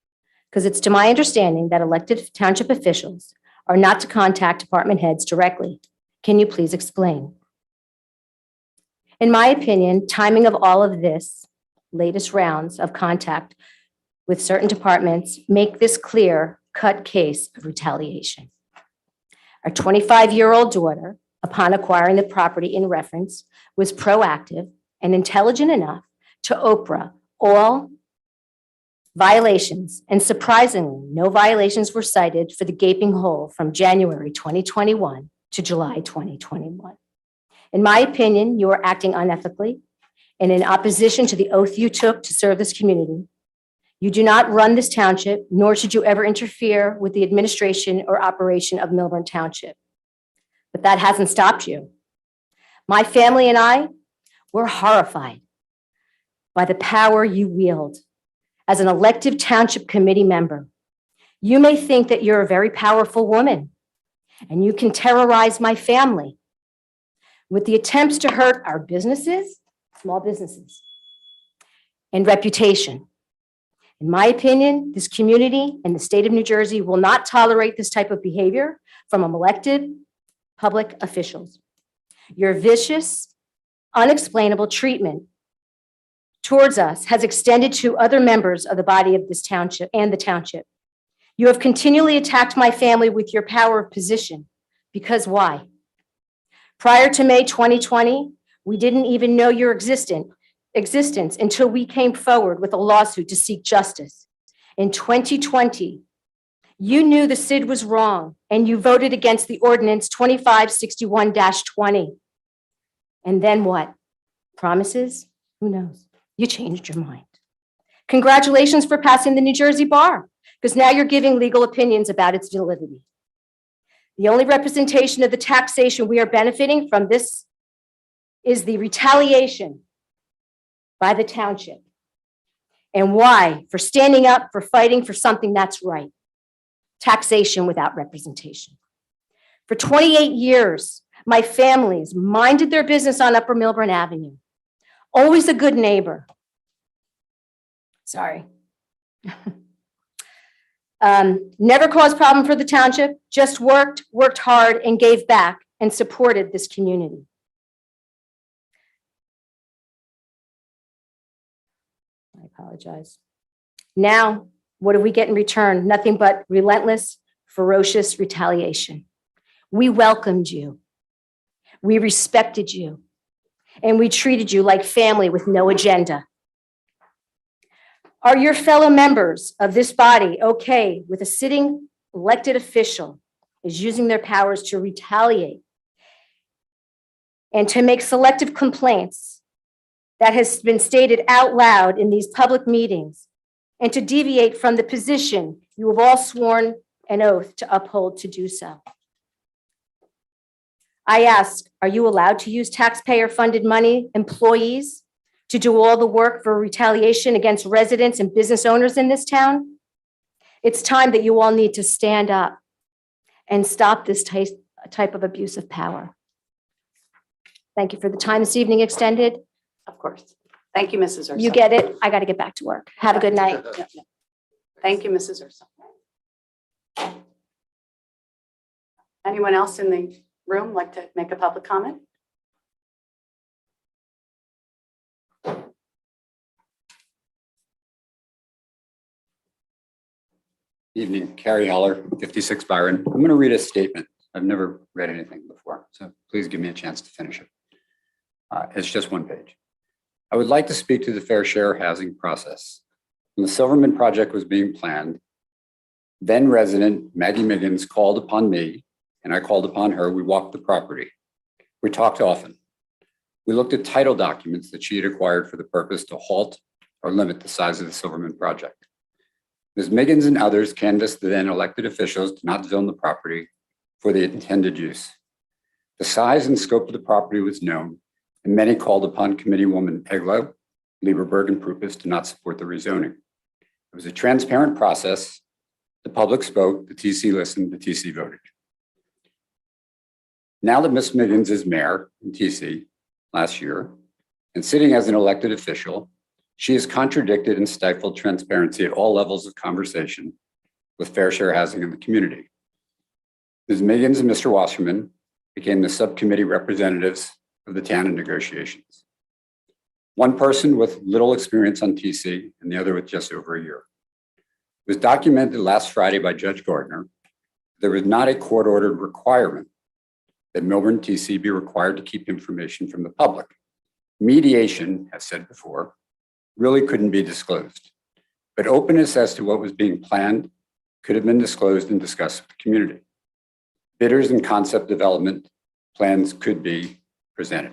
Because it's to my understanding that elected township officials are not to contact department heads directly. Can you please explain? In my opinion, timing of all of this, latest rounds of contact with certain departments make this clear-cut case of retaliation. Our 25-year-old daughter, upon acquiring the property in reference, was proactive and intelligent enough to Oprah all violations, and surprisingly, no violations were cited for the gaping hole from January 2021 to July 2021. In my opinion, you are acting unethically and in opposition to the oath you took to serve this community. You do not run this township, nor should you ever interfere with the administration or operation of Millburn Township. But that hasn't stopped you. My family and I were horrified by the power you wield as an elected township committee member. You may think that you're a very powerful woman and you can terrorize my family with the attempts to hurt our businesses, small businesses. and reputation. In my opinion, this community and the state of New Jersey will not tolerate this type of behavior from elected public officials. Your vicious, unexplainable treatment towards us has extended to other members of the body of this township and the township. You have continually attacked my family with your power of position. Because why? Prior to May 2020, we didn't even know your existence until we came forward with a lawsuit to seek justice. In 2020, you knew the SID was wrong and you voted against the ordinance 2561-20. And then what? Promises? Who knows? You changed your mind. Congratulations for passing the New Jersey bar, because now you're giving legal opinions about its validity. The only representation of the taxation we are benefiting from this is the retaliation by the township. And why? For standing up, for fighting for something that's right. Taxation without representation. For 28 years, my families minded their business on Upper Milburn Avenue. Always a good neighbor. Sorry. Never caused problem for the township, just worked hard and gave back and supported this community. I apologize. Now, what do we get in return? Nothing but relentless, ferocious retaliation. We welcomed you. We respected you. And we treated you like family with no agenda. Are your fellow members of this body okay with a sitting elected official is using their powers to retaliate and to make selective complaints that has been stated out loud in these public meetings and to deviate from the position you have all sworn an oath to uphold to do so? I ask, are you allowed to use taxpayer-funded money, employees, to do all the work for retaliation against residents and business owners in this town? It's time that you all need to stand up and stop this type of abuse of power. Thank you for the time this evening extended. Of course. Thank you, Mrs. Urso. You get it. I got to get back to work. Have a good night. Yep, yep. Thank you, Mrs. Urso. Anyone else in the room like to make a public comment? Evening, Carrie Heller, 56 Byron. I'm going to read a statement. I've never read anything before, so please give me a chance to finish it. It's just one page. I would like to speak to the fair share housing process. When the Silverman project was being planned, then resident Maggie Miggins called upon me and I called upon her. We walked the property. We talked often. We looked at title documents that she had acquired for the purpose to halt or limit the size of the Silverman project. Ms. Miggins and others canvassed the then elected officials to not zone the property for the intended use. The size and scope of the property was known, and many called upon Committeewoman Eglo, Lieberberg, and Prupus to not support the rezoning. It was a transparent process. The public spoke, the TC listened, the TC voted. Now that Ms. Miggins is mayor in TC last year and sitting as an elected official, she has contradicted and stifled transparency at all levels of conversation with fair share housing in the community. Ms. Miggins and Mr. Wasserman became the subcommittee representatives of the town in negotiations. One person with little experience on TC and the other with just over a year. It was documented last Friday by Judge Gardner. There was not a court-ordered requirement that Milburn TC be required to keep information from the public. Mediation, as said before, really couldn't be disclosed, but openness as to what was being planned could have been disclosed and discussed with the community. Bidders and concept development plans could be presented.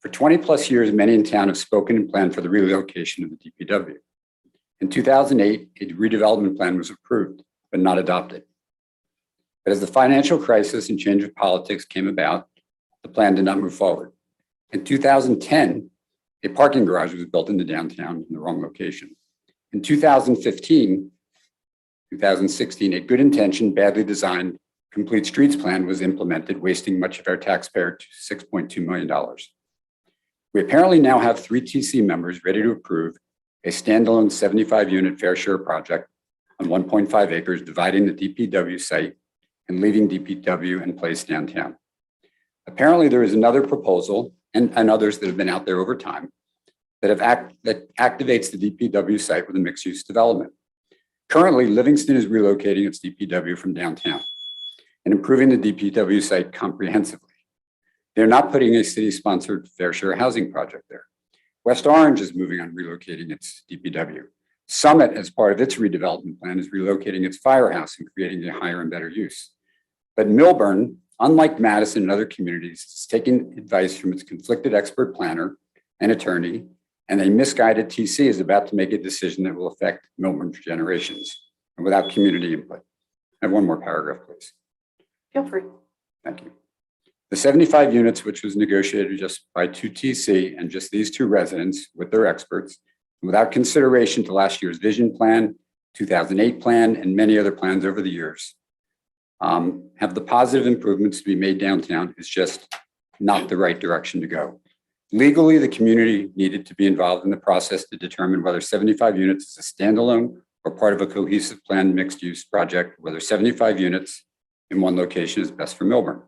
For 20 plus years, many in town have spoken and planned for the relocation of the DPW. In 2008, a redevelopment plan was approved, but not adopted. But as the financial crisis and change of politics came about, the plan did not move forward. In 2010, a parking garage was built in the downtown in the wrong location. In 2016, a good intention, badly designed, complete streets plan was implemented, wasting much of our taxpayer $6.2 million. We apparently now have 3 TC members ready to approve a standalone 75-unit fair share project on 1.5 acres, dividing the DPW site and leaving DPW in place downtown. Apparently, there is another proposal and others that have been out there over time that activates the DPW site with a mixed-use development. Currently, Livingston is relocating its DPW from downtown and improving the DPW site comprehensively. They're not putting a city-sponsored fair share housing project there. West Orange is moving on relocating its DPW. Summit, as part of its redevelopment plan, is relocating its firehouse and creating a higher and better use. But Milburn, unlike Madison and other communities, is taking advice from its conflicted expert planner and attorney, and a misguided TC is about to make a decision that will affect Milburn for generations and without community input. I have one more paragraph, please. Feel free. Thank you. The 75 units, which was negotiated just by 2 TC and just these 2 residents with their experts, without consideration to last year's vision plan, 2008 plan, and many other plans over the years, have the positive improvements to be made downtown is just not the right direction to go. Legally, the community needed to be involved in the process to determine whether 75 units is a standalone or part of a cohesive planned mixed-use project, whether 75 units in one location is best for Milburn.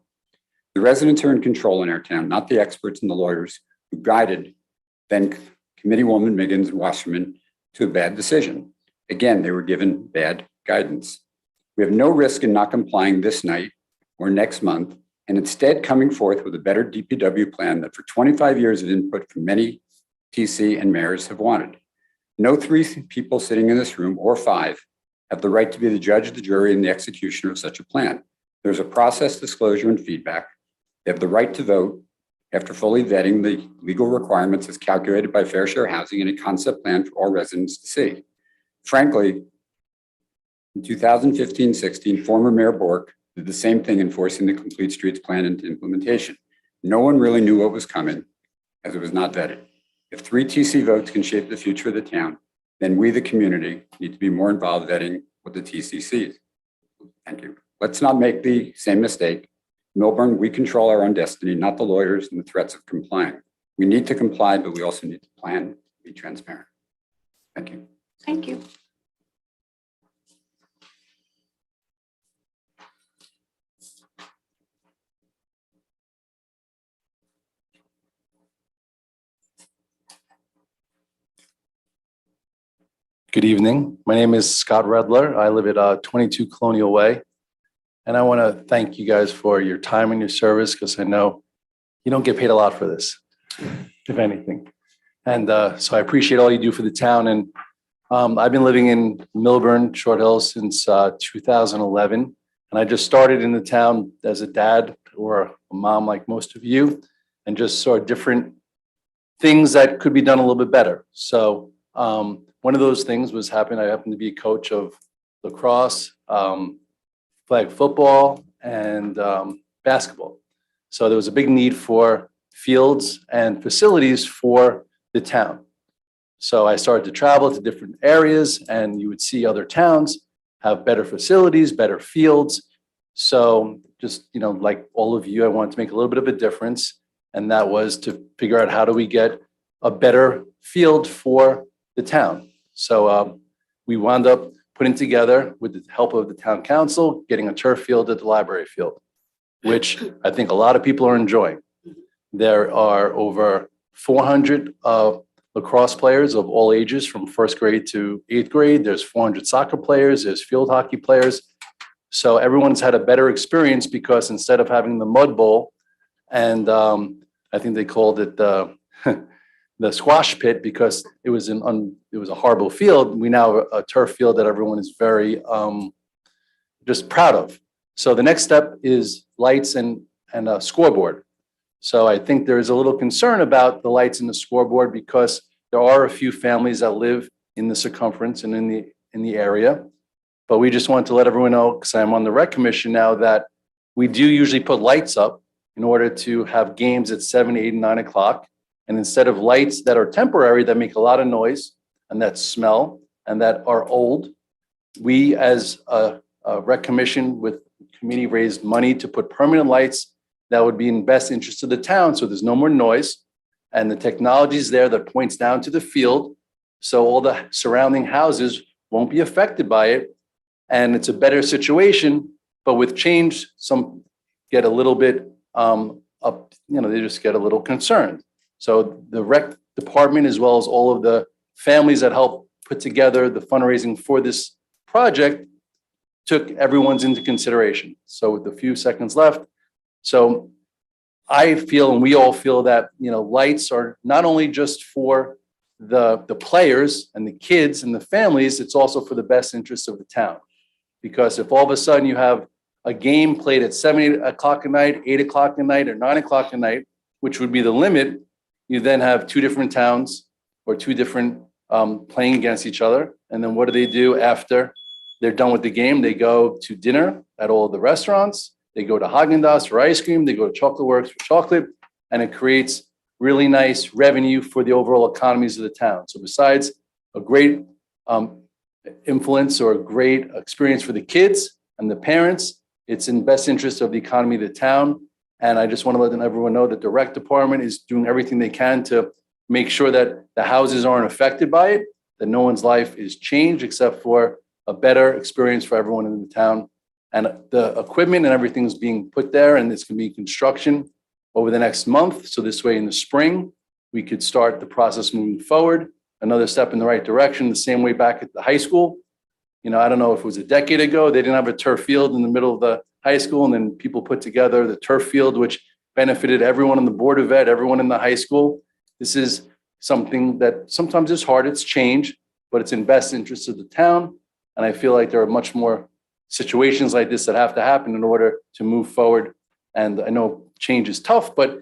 The residents are in control in our town, not the experts and the lawyers who guided then Committeewoman Miggins and Wasserman to a bad decision. Again, they were given bad guidance. We have no risk in not complying this night or next month, and instead coming forth with a better DPW plan that for 25 years of input from many TC and mayors have wanted. No 3 people sitting in this room, or 5, have the right to be the judge, the jury, and the executioner of such a plan. There's a process, disclosure, and feedback. They have the right to vote after fully vetting the legal requirements as calculated by Fair Share Housing and a concept plan for all residents to see. Frankly, in 2015-16, former Mayor Bork did the same thing, enforcing the Complete Streets plan into implementation. No one really knew what was coming as it was not vetted. If 3 TC votes can shape the future of the town, then we, the community, need to be more involved vetting what the TC sees. Thank you. Let's not make the same mistake. Milburn, we control our own destiny, not the lawyers and the threats of complying. We need to comply, but we also need to plan, be transparent. Thank you. Thank you. Good evening. My name is Scott Redler. I live at 22 Colonial Way. And I want to thank you guys for your time and your service, because I know you don't get paid a lot for this, if anything. And so I appreciate all you do for the town. And I've been living in Milburn, Short Hills since 2011. And I just started in the town as a dad or a mom like most of you, and just saw different things that could be done a little bit better. So one of those things was I happened to be a coach of lacrosse, flag football, and basketball. So there was a big need for fields and facilities for the town. So I started to travel to different areas, and you would see other towns have better facilities, better fields. So just, like all of you, I wanted to make a little bit of a difference. And that was to figure out, how do we get a better field for the town? So we wound up putting together, with the help of the town council, getting a turf field at the library field, which I think a lot of people are enjoying. There are over 400 lacrosse players of all ages, from 1st grade to 8th grade. There's 400 soccer players, there's field hockey players. So everyone's had a better experience, because instead of having the mud bowl, and I think they called it the squash pit, because it was a horrible field, we now have a turf field that everyone is very just proud of. So the next step is lights and a scoreboard. So I think there is a little concern about the lights and the scoreboard, because there are a few families that live in the circumference and in the area. But we just want to let everyone know, because I'm on the rec commission now, that we do usually put lights up in order to have games at 7, 8, and 9 o'clock. And instead of lights that are temporary, that make a lot of noise and that smell and that are old, we as a rec commission with committee raised money to put permanent lights that would be in best interest of the town. So there's no more noise, and the technology is there that points down to the field. So all the surrounding houses won't be affected by it. And it's a better situation, but with change, some get a little bit up, they just get a little concerned. So the rec department, as well as all of the families that help put together the fundraising for this project, took everyone's into consideration. So with the few seconds left, so I feel, and we all feel that, lights are not only just for the players and the kids and the families, it's also for the best interest of the town. Because if all of a sudden you have a game played at 7 o'clock at night, 8 o'clock at night, or 9 o'clock at night, which would be the limit, you then have two different towns or two different playing against each other. And then what do they do after they're done with the game? They go to dinner at all the restaurants. They go to Haagen-Dazs for ice cream. They go to Chocolate Works for chocolate. And it creates really nice revenue for the overall economies of the town. So besides a great influence or a great experience for the kids and the parents, it's in best interest of the economy of the town. And I just want to let everyone know that the rec department is doing everything they can to make sure that the houses aren't affected by it, that no one's life is changed except for a better experience for everyone in the town. And the equipment and everything is being put there, and it's going to be construction over the next month. So this way in the spring, we could start the process moving forward. Another step in the right direction, the same way back at the high school. I don't know if it was a decade ago, they didn't have a turf field in the middle of the high school, and then people put together the turf field, which benefited everyone on the Board of Ed, everyone in the high school. This is something that sometimes is hard, it's change, but it's in best interest of the town. And I feel like there are much more situations like this that have to happen in order to move forward. And I know change is tough, but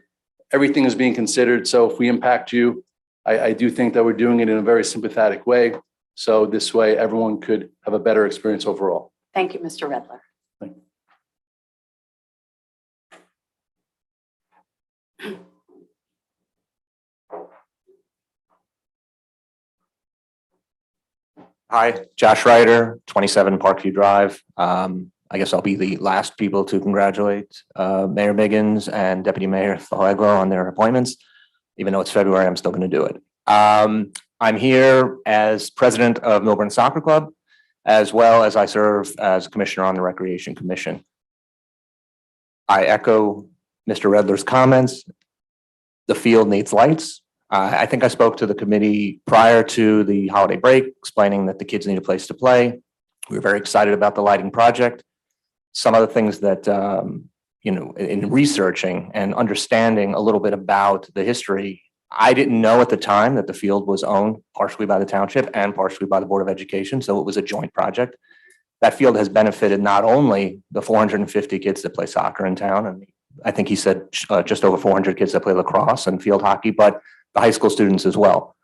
everything is being considered. So if we impact you, I do think that we're doing it in a very sympathetic way. So this way, everyone could have a better experience overall. Thank you, Mr. Redler. Thank you. Hi, Josh Ryder, 27 Parkview Drive. I guess I'll be the last people to congratulate Mayor Biggins and Deputy Mayor Faleglo on their appointments. Even though it's February, I'm still going to do it. I'm here as president of Milburn Soccer Club, as well as I serve as commissioner on the Recreation Commission. I echo Mr. Redler's comments. The field needs lights. I think I spoke to the committee prior to the holiday break, explaining that the kids need a place to play. We were very excited about the lighting project. Some of the things that, in researching and understanding a little bit about the history, I didn't know at the time that the field was owned partially by the township and partially by the Board of Education. So it was a joint project. That field has benefited not only the 450 kids that play soccer in town, and I think he said just over 400 kids that play lacrosse and field hockey, but the high school students as well.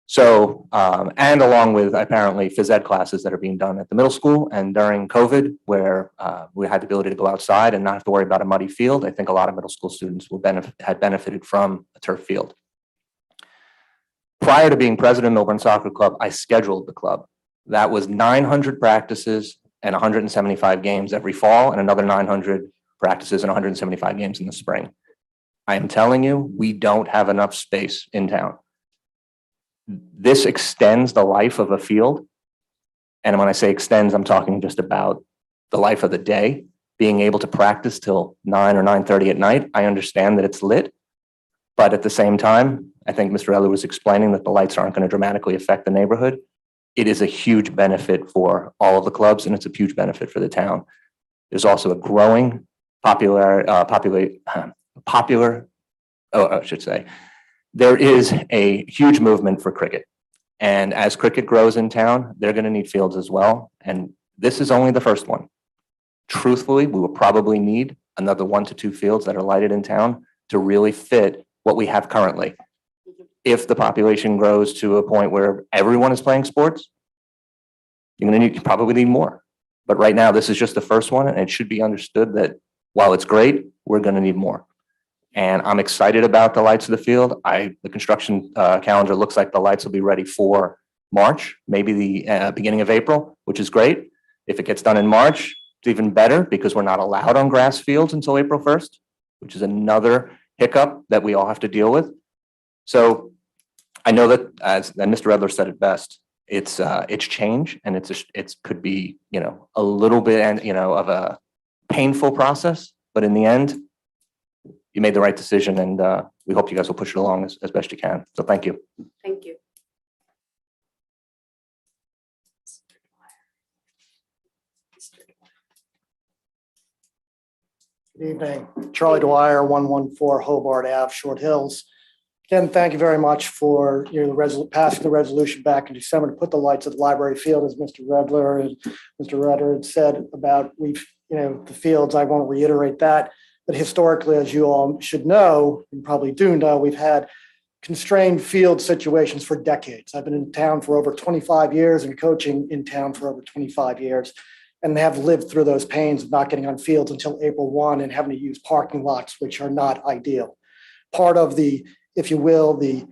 So, and along with apparently phys ed classes that are being done at the middle school, and during COVID, where we had the ability to go outside and not have to worry about a muddy field, I think a lot of middle school students had benefited from a turf field. Prior to being president of Millburn Soccer Club, I scheduled the club. That was 900 practices and 175 games every fall, and another 900 practices and 175 games in the spring. I am telling you, we don't have enough space in town. This extends the life of a field. And when I say extends, I'm talking just about the life of the day, being able to practice till 9 or 9:30 at night. I understand that it's lit, but at the same time, I think Mr. Eller was explaining that the lights aren't going to dramatically affect the neighborhood. It is a huge benefit for all of the clubs, and it's a huge benefit for the town. There's also a growing there is a huge movement for cricket. And as cricket grows in town, they're going to need fields as well. And this is only the first one. Truthfully, we will probably need another 1 to 2 fields that are lighted in town to really fit what we have currently. If the population grows to a point where everyone is playing sports, you're going to probably need more. But right now, this is just the first one, and it should be understood that while it's great, we're going to need more. And I'm excited about the lights of the field. The construction calendar looks like the lights will be ready for March, maybe the beginning of April, which is great. If it gets done in March, it's even better because we're not allowed on grass fields until April 1st, which is another hiccup that we all have to deal with. So I know that and Mr. Redler said it best, it's change and it could be, a little bit of a painful process, but in the end, you made the right decision and we hope you guys will push it along as best you can. So thank you. Thank you. Good evening. Charlie Dwyer, 114 Hobart Ave, Short Hills. Again, thank you very much for passing the resolution back in December to put the lights at the library field, as Mr. Redler and Mr. Rutter had said about the fields. I won't reiterate that. But historically, as you all should know, and probably do know, we've had constrained field situations for decades. I've been in town for over 25 years and coaching in town for over 25 years. And have lived through those pains of not getting on fields until April 1 and having to use parking lots, which are not ideal. Part of the, if you will, the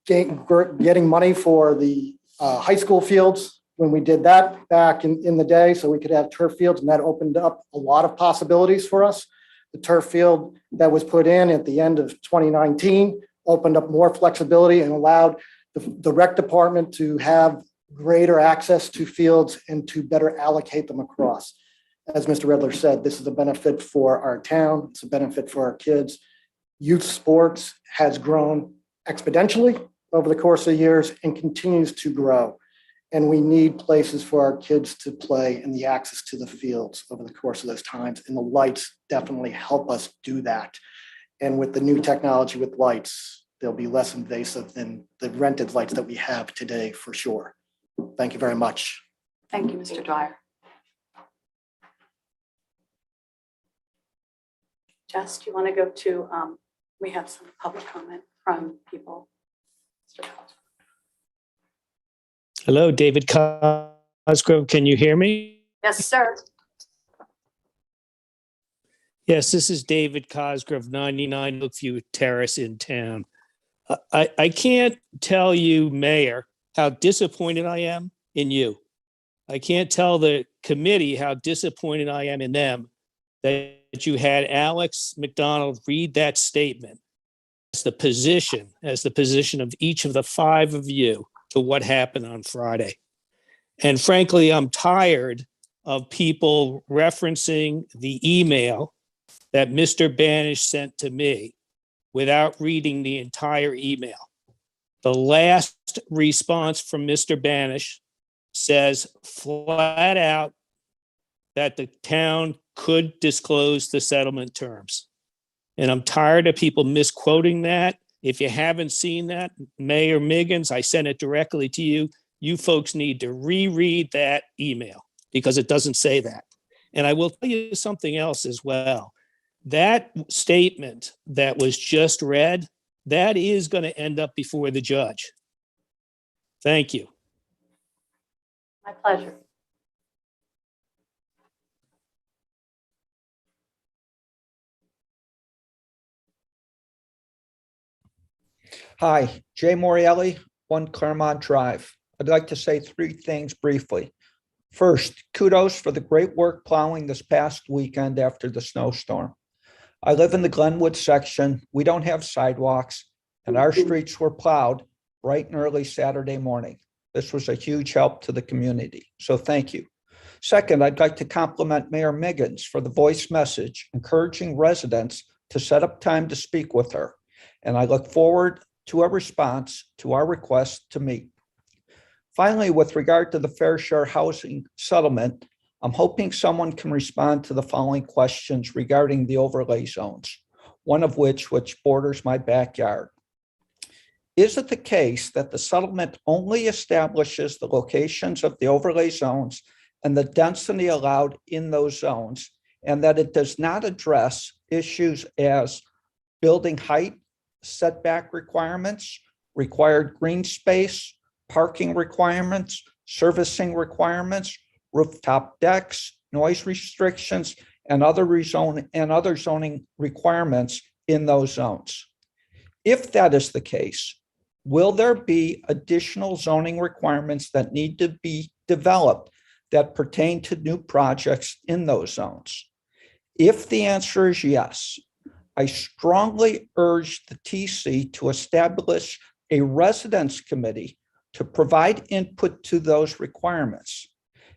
getting money for the high school fields, when we did that back in the day, so we could have turf fields, and that opened up a lot of possibilities for us. The turf field that was put in at the end of 2019 opened up more flexibility and allowed the rec department to have greater access to fields and to better allocate them across. As Mr. Redler said, this is a benefit for our town. It's a benefit for our kids. Youth sports has grown exponentially over the course of years and continues to grow. And we need places for our kids to play and the access to the fields over the course of those times. And the lights definitely help us do that. And with the new technology with lights, they'll be less invasive than the rented lights that we have today for sure. Thank you very much. Thank you, Mr. Dwyer. Jess, do you want to go to, we have some public comment from people. Mr. Collins. Hello, David Cosgrove. Can you hear me? Yes, sir. Yes, this is David Cosgrove, 99 Oakview Terrace in town. I can't tell you, Mayor, how disappointed I am in you. I can't tell the committee how disappointed I am in them that you had Alex McDonald read that statement as the position of each of the five of you to what happened on Friday. And frankly, I'm tired of people referencing the email that Mr. Banish sent to me without reading the entire email. The last response from Mr. Banish says flat out that the town could disclose the settlement terms. And I'm tired of people misquoting that. If you haven't seen that, Mayor Miggins, I sent it directly to you. You folks need to reread that email because it doesn't say that. And I will tell you something else as well. That statement that was just read, that is going to end up before the judge. Thank you. My pleasure. Hi, Jay Morielli, 1 Claremont Drive. I'd like to say 3 things briefly. First, kudos for the great work plowing this past weekend after the snowstorm. I live in the Glenwood section. We don't have sidewalks, and our streets were plowed bright and early Saturday morning. This was a huge help to the community, so thank you. Second, I'd like to compliment Mayor Miggins for the voice message encouraging residents to set up time to speak with her, and I look forward to a response to our request to meet. Finally, with regard to the fair share housing settlement, I'm hoping someone can respond to the following questions regarding the overlay zones, one of which borders my backyard. Is it the case that the settlement only establishes the locations of the overlay zones and the density allowed in those zones, and that it does not address issues as building height, setback requirements, required green space, parking requirements, servicing requirements, rooftop decks, noise restrictions, and other zoning requirements in those zones? If that is the case, will there be additional zoning requirements that need to be developed that pertain to new projects in those zones? If the answer is yes, I strongly urge the TC to establish a residence committee to provide input to those requirements.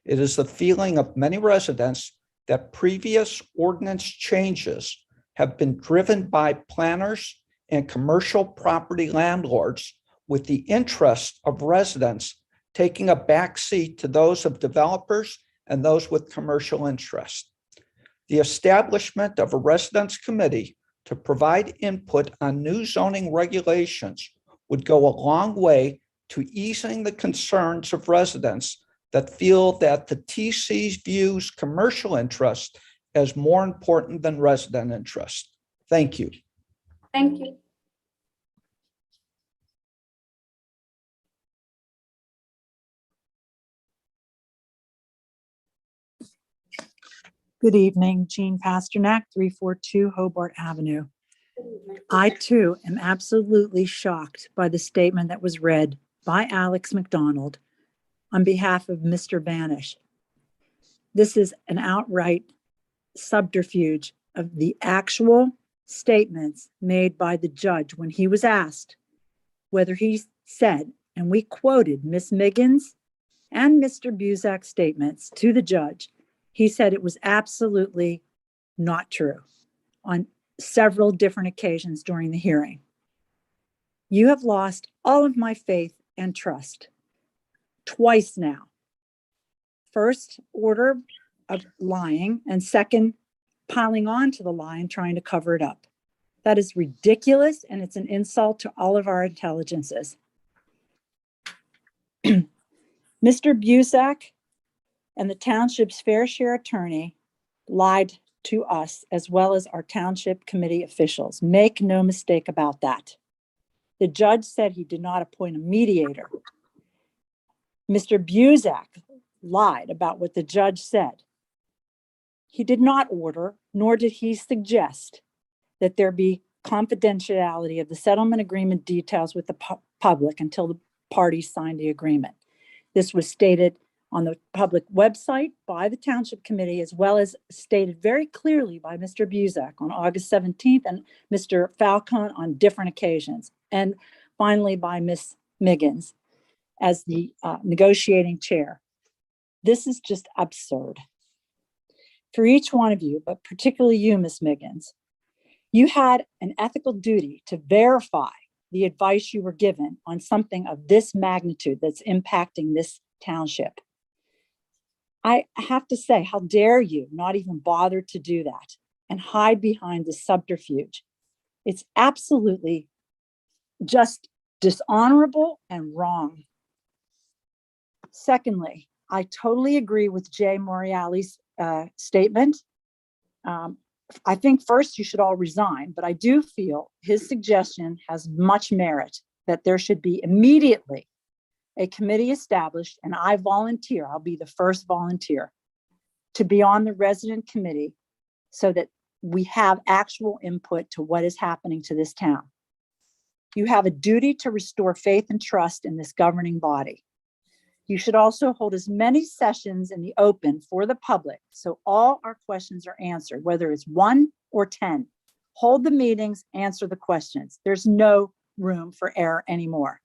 It is the feeling of many residents that previous ordinance changes have been driven by planners and commercial property landlords, with the interest of residents taking a backseat to those of developers and those with commercial interest. The establishment of a residence committee to provide input on new zoning regulations would go a long way to easing the concerns of residents that feel that the TC views commercial interest as more important than resident interest. Thank you. Thank you. Good evening, Jean Pasternak, 342 Hobart Avenue. I too am absolutely shocked by the statement that was read by Alex McDonald on behalf of Mr. Banish. This is an outright subterfuge of the actual statements made by the judge when he was asked whether he said, and we quoted Ms. Miggins and Mr. Buzak's statements to the judge. He said it was absolutely not true on several different occasions during the hearing. You have lost all of my faith and trust twice now. First, order of lying, and second, piling on to the lie and trying to cover it up. That is ridiculous, and it's an insult to all of our intelligences. Mr. Buzak and the township's fair share attorney lied to us as well as our township committee officials. Make no mistake about that. The judge said he did not appoint a mediator. Mr. Buzak lied about what the judge said. He did not order, nor did he suggest that there be confidentiality of the settlement agreement details with the public until the parties signed the agreement. This was stated on the public website by the Township Committee, as well as stated very clearly by Mr. Buzak on August 17th and Mr. Falcone on different occasions, and finally by Ms. Miggins as the negotiating chair. This is just absurd. For each one of you, but particularly you, Ms. Miggins, you had an ethical duty to verify the advice you were given on something of this magnitude that's impacting this township. I have to say, how dare you not even bother to do that and hide behind the subterfuge? It's absolutely just dishonorable and wrong. Secondly, I totally agree with Jay Moriali's statement. I think first you should all resign, but I do feel his suggestion has much merit, that there should be immediately a committee established, and I volunteer, I'll be the first volunteer, to be on the resident committee so that we have actual input to what is happening to this town. You have a duty to restore faith and trust in this governing body. You should also hold as many sessions in the open for the public so all our questions are answered, whether it's 1 or 10. Hold the meetings, answer the questions. There's no room for error anymore.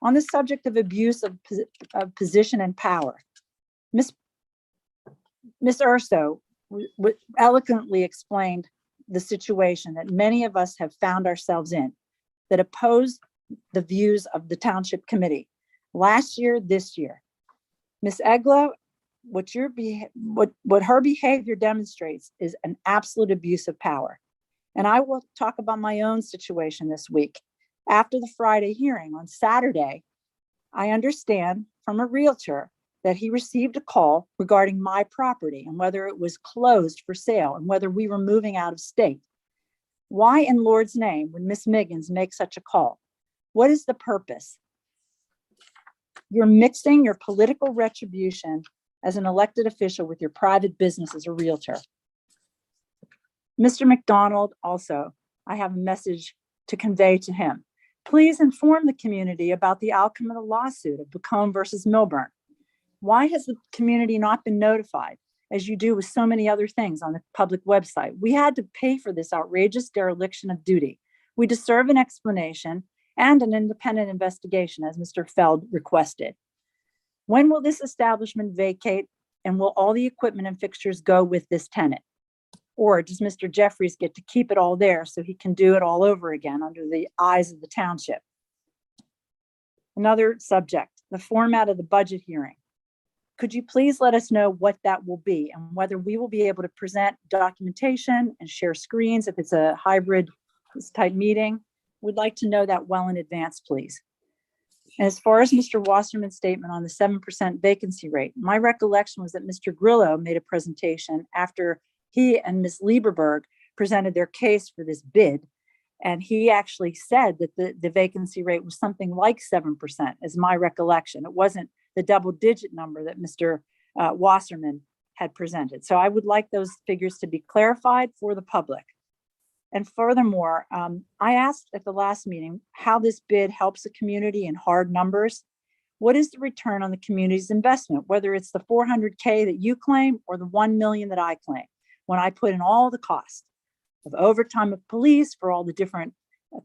On the subject of abuse of position and power, Ms. Urso eloquently explained the situation that many of us have found ourselves in that oppose the views of the Township Committee. Last year, this year, Ms. Eglo, what her behavior demonstrates is an absolute abuse of power. And I will talk about my own situation this week. After the Friday hearing on Saturday, I understand from a realtor that he received a call regarding my property and whether it was closed for sale and whether we were moving out of state. Why in Lord's name would Ms. Miggins make such a call? What is the purpose? You're mixing your political retribution as an elected official with your private business as a realtor. Mr. McDonald, also, I have a message to convey to him. Please inform the community about the outcome of the lawsuit of Bacone versus Milburn. Why has the community not been notified? as you do with so many other things on the public website. We had to pay for this outrageous dereliction of duty. We deserve an explanation and an independent investigation, as Mr. Feld requested. When will this establishment vacate, and will all the equipment and fixtures go with this tenant? Or does Mr. Jeffries get to keep it all there so he can do it all over again under the eyes of the township? Another subject, the format of the budget hearing. Could you please let us know what that will be and whether we will be able to present documentation and share screens if it's a hybrid type meeting? We'd like to know that well in advance, please. As far as Mr. Wasserman's statement on the 7% vacancy rate, my recollection was that Mr. Grillo made a presentation after he and Ms. Lieberberg presented their case for this bid. And he actually said that the vacancy rate was something like 7%, is my recollection. It wasn't the double-digit number that Mr. Wasserman had presented. So I would like those figures to be clarified for the public. And furthermore, I asked at the last meeting how this bid helps the community in hard numbers. What is the return on the community's investment, whether it's the 400K that you claim or the 1 million that I claim, when I put in all the costs of overtime of police for all the different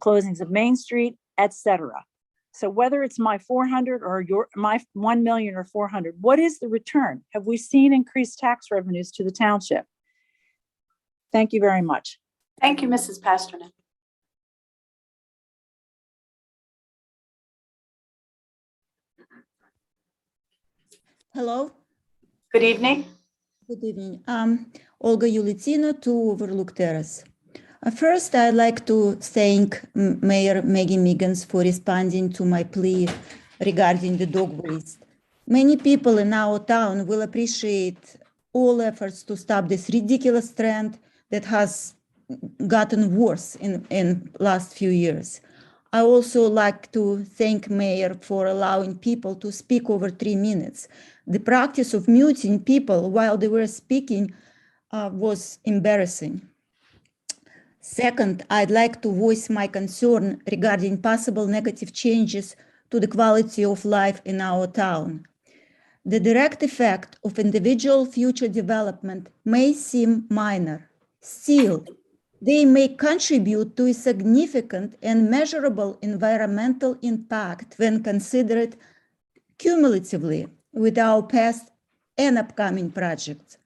closings of Main Street, etc. So whether it's my 400 or my 1 million or 400, what is the return? Have we seen increased tax revenues to the township? Thank you very much. Thank you, Mrs. Pasternak. Hello. Good evening. Good evening. Olga Yulitina, 2 Overlook Terrace. First, I'd like to thank Mayor Maggie Miggins for responding to my plea regarding the dog waste. Many people in our town will appreciate all efforts to stop this ridiculous trend that has gotten worse in last few years. I also like to thank Mayor for allowing people to speak over 3 minutes. The practice of muting people while they were speaking was embarrassing. Second, I'd like to voice my concern regarding possible negative changes to the quality of life in our town. The direct effect of individual future development may seem minor. Still, they may contribute to a significant and measurable environmental impact when considered cumulatively with our past and upcoming projects.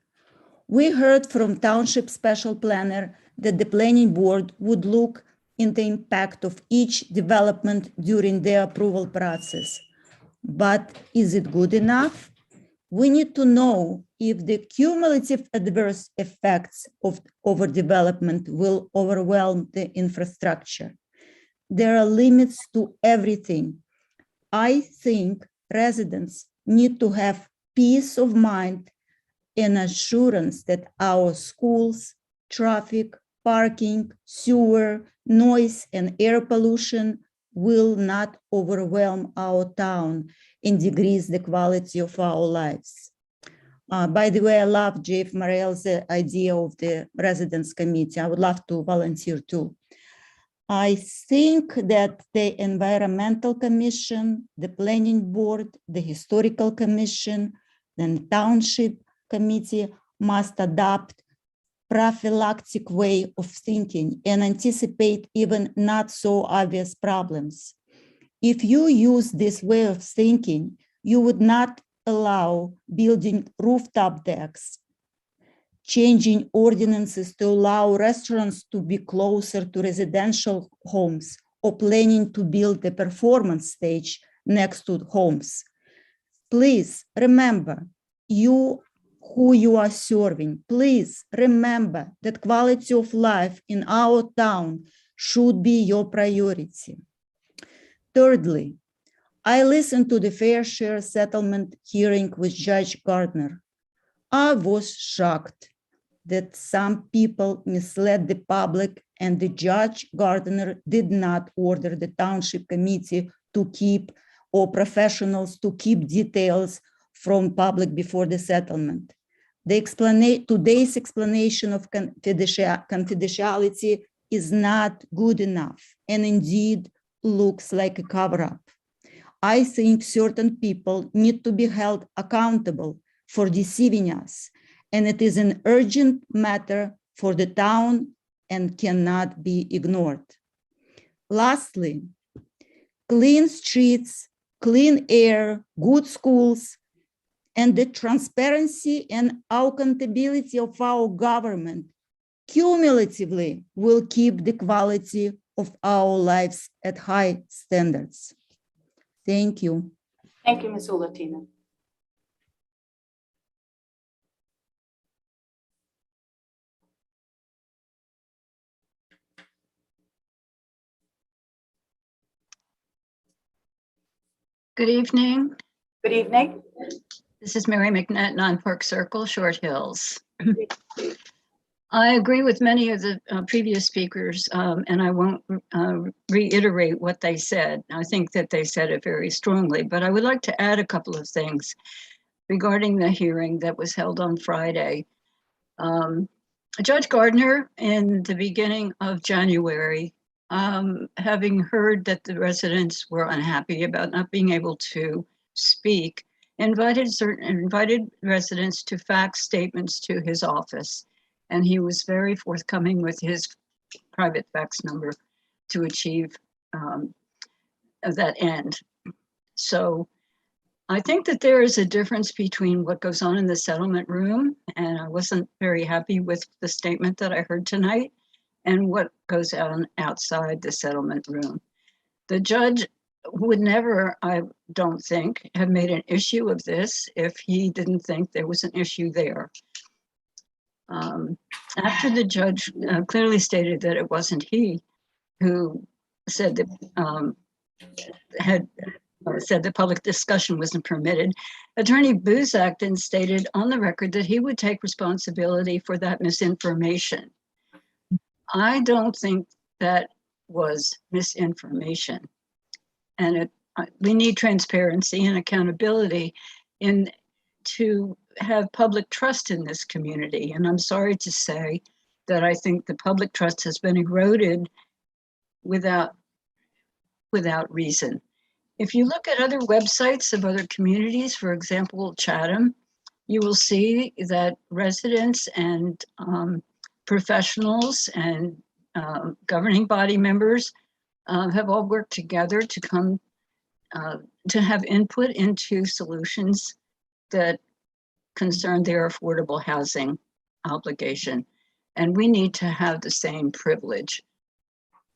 We heard from Township Special Planner that the Planning Board would look into the impact of each development during the approval process. But is it good enough? We need to know if the cumulative adverse effects of overdevelopment will overwhelm the infrastructure. There are limits to everything. I think residents need to have peace of mind and assurance that our schools, traffic, parking, sewer, noise, and air pollution will not overwhelm our town and decrease the quality of our lives. By the way, I love Jeff Morel's idea of the residents committee. I would love to volunteer too. I think that the Environmental Commission, the Planning Board, the Historical Commission, and Township Committee must adopt prophylactic way of thinking and anticipate even not so obvious problems. If you use this way of thinking, you would not allow building rooftop decks, changing ordinances to allow restaurants to be closer to residential homes, or planning to build a performance stage next to homes. Please remember, who you are serving. Please remember that quality of life in our town should be your priority. Thirdly, I listened to the fair share settlement hearing with Judge Gardner. I was shocked that some people misled the public and the Judge Gardner did not order the Township Committee to keep, or professionals to keep details from public before the settlement. Today's explanation of confidentiality is not good enough and indeed looks like a cover-up. I think certain people need to be held accountable for deceiving us and it is an urgent matter for the town and cannot be ignored. Lastly, clean streets, clean air, good schools, and the transparency and accountability of our government cumulatively will keep the quality of our lives at high standards. Thank you. Thank you, Ms. Ulatina. Good evening. Good evening. This is Mary McNett, 9 Park Circle, Short Hills. I agree with many of the previous speakers, and I won't reiterate what they said. I think that they said it very strongly, but I would like to add a couple of things regarding the hearing that was held on Friday. Judge Gardner, in the beginning of January, having heard that the residents were unhappy about not being able to speak, invited residents to fax statements to his office. And he was very forthcoming with his private fax number to achieve that end. So I think that there is a difference between what goes on in the settlement room, and I wasn't very happy with the statement that I heard tonight, and what goes on outside the settlement room. The judge would never, I don't think, have made an issue of this if he didn't think there was an issue there. After the judge clearly stated that it wasn't he who said that said that public discussion wasn't permitted, Attorney Buzak then stated on the record that he would take responsibility for that misinformation. I don't think that was misinformation. And we need transparency and accountability to have public trust in this community. And I'm sorry to say that I think the public trust has been eroded without reason. If you look at other websites of other communities, for example, Chatham, you will see that residents and professionals and governing body members have all worked together to come to have input into solutions that concern their affordable housing obligation. And we need to have the same privilege.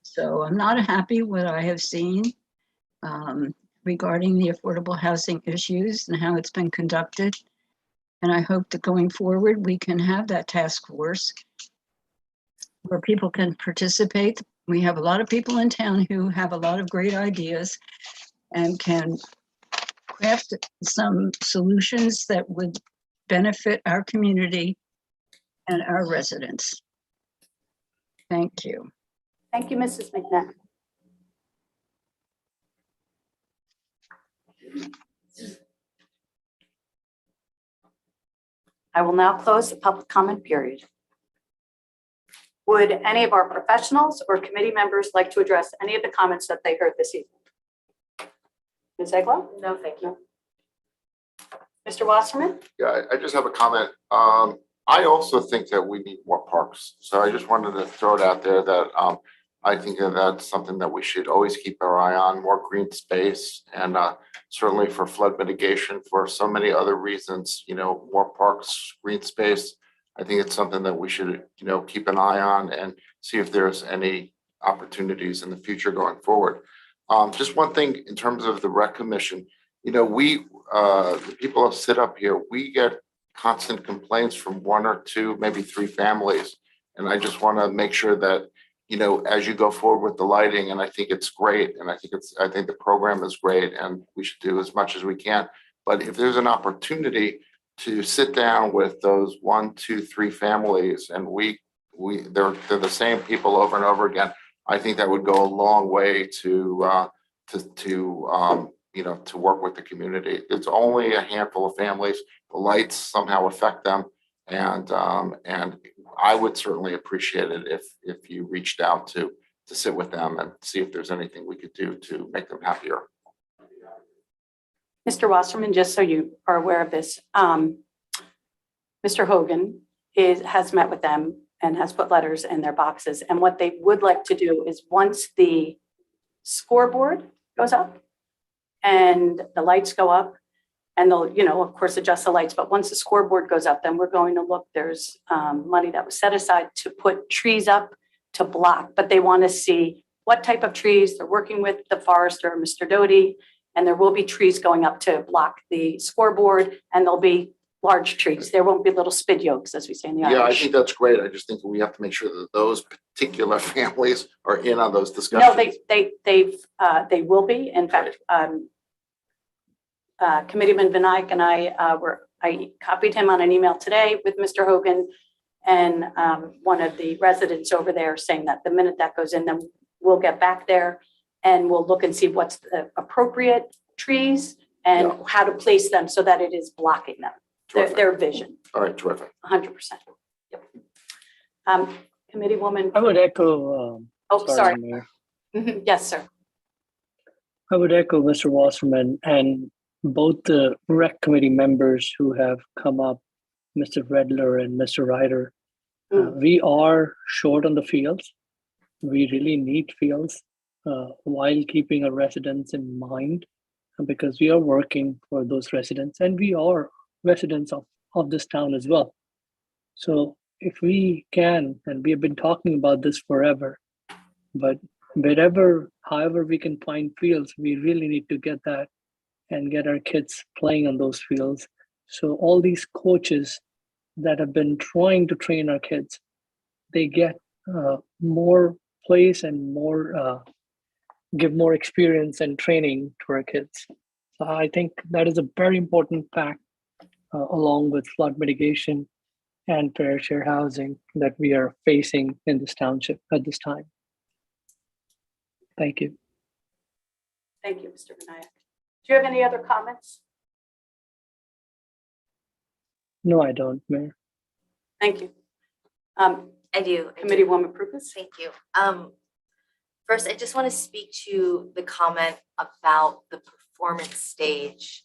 So I'm not happy what I have seen regarding the affordable housing issues and how it's been conducted. And I hope that going forward, we can have that task force where people can participate. We have a lot of people in town who have a lot of great ideas and can craft some solutions that would benefit our community and our residents. Thank you. Thank you, Mrs. McNabb. I will now close the public comment period. Would any of our professionals or committee members like to address any of the comments that they heard this evening? Ms. Eglow? No, thank you. Mr. Wasserman? Yeah, I just have a comment. I also think that we need more parks. So I just wanted to throw it out there that I think that that's something that we should always keep our eye on, more green space, and certainly for flood mitigation, for so many other reasons, more parks, green space. I think it's something that we should, keep an eye on and see if there's any opportunities in the future going forward. Just one thing in terms of the rec commission, the people that sit up here, we get constant complaints from 1 or 2, maybe 3 families. And I just want to make sure that, as you go forward with the lighting, and I think it's great, and I think the program is great, and we should do as much as we can. But if there's an opportunity to sit down with those 1, 2, 3 families, and they're the same people over and over again, I think that would go a long way to work with the community. It's only a handful of families. The lights somehow affect them, and I would certainly appreciate it if you reached out to sit with them and see if there's anything we could do to make them happier. Mr. Wasserman, just so you are aware of this, Mr. Hogan has met with them and has put letters in their boxes. And what they would like to do is once the scoreboard goes up and the lights go up, and they'll, of course, adjust the lights. But once the scoreboard goes up, then we're going to look, there's money that was set aside to put trees up to block, but they want to see what type of trees. They're working with the forester, Mr. Doty, and there will be trees going up to block the scoreboard, and there'll be large trees. There won't be little spid yokes, as we say in the Yeah, I Irish. think that's great. I just think we have to make sure that those particular families are in on those discussions. No, they will be. In fact, Committeeman Vinayak and I copied him on an email today with Mr. Hogan and one of the residents over there saying that the minute that goes in, then we'll get back there and we'll look and see what's the appropriate trees and how to place them so that it is blocking them, their vision. All right, terrific. 100%. Yep. Committeewoman. I would echo. Sorry. Mayor. Yes, sir. I would echo Mr. Wasserman and both the rec committee members who have come up, Mr. Redler and Mr. Ryder. We are short on the fields. We really need fields while keeping our residents in mind, because we are working for those residents and we are residents of this town as well. So if we can, and we have been talking about this forever, but however we can find fields, we really need to get that and get our kids playing on those fields. So all these coaches that have been trying to train our kids, they get more place and give more experience and training to our kids. So I think that is a very important fact, along with flood mitigation and fair share housing that we are facing in this township at this time. Thank you. Thank you, Mr. Vinayak. Do you have any other comments? No, I don't, Mayor. Thank you. I do. Committeewoman Prukas. Thank you. First, I just want to speak to the comment about the performance stage.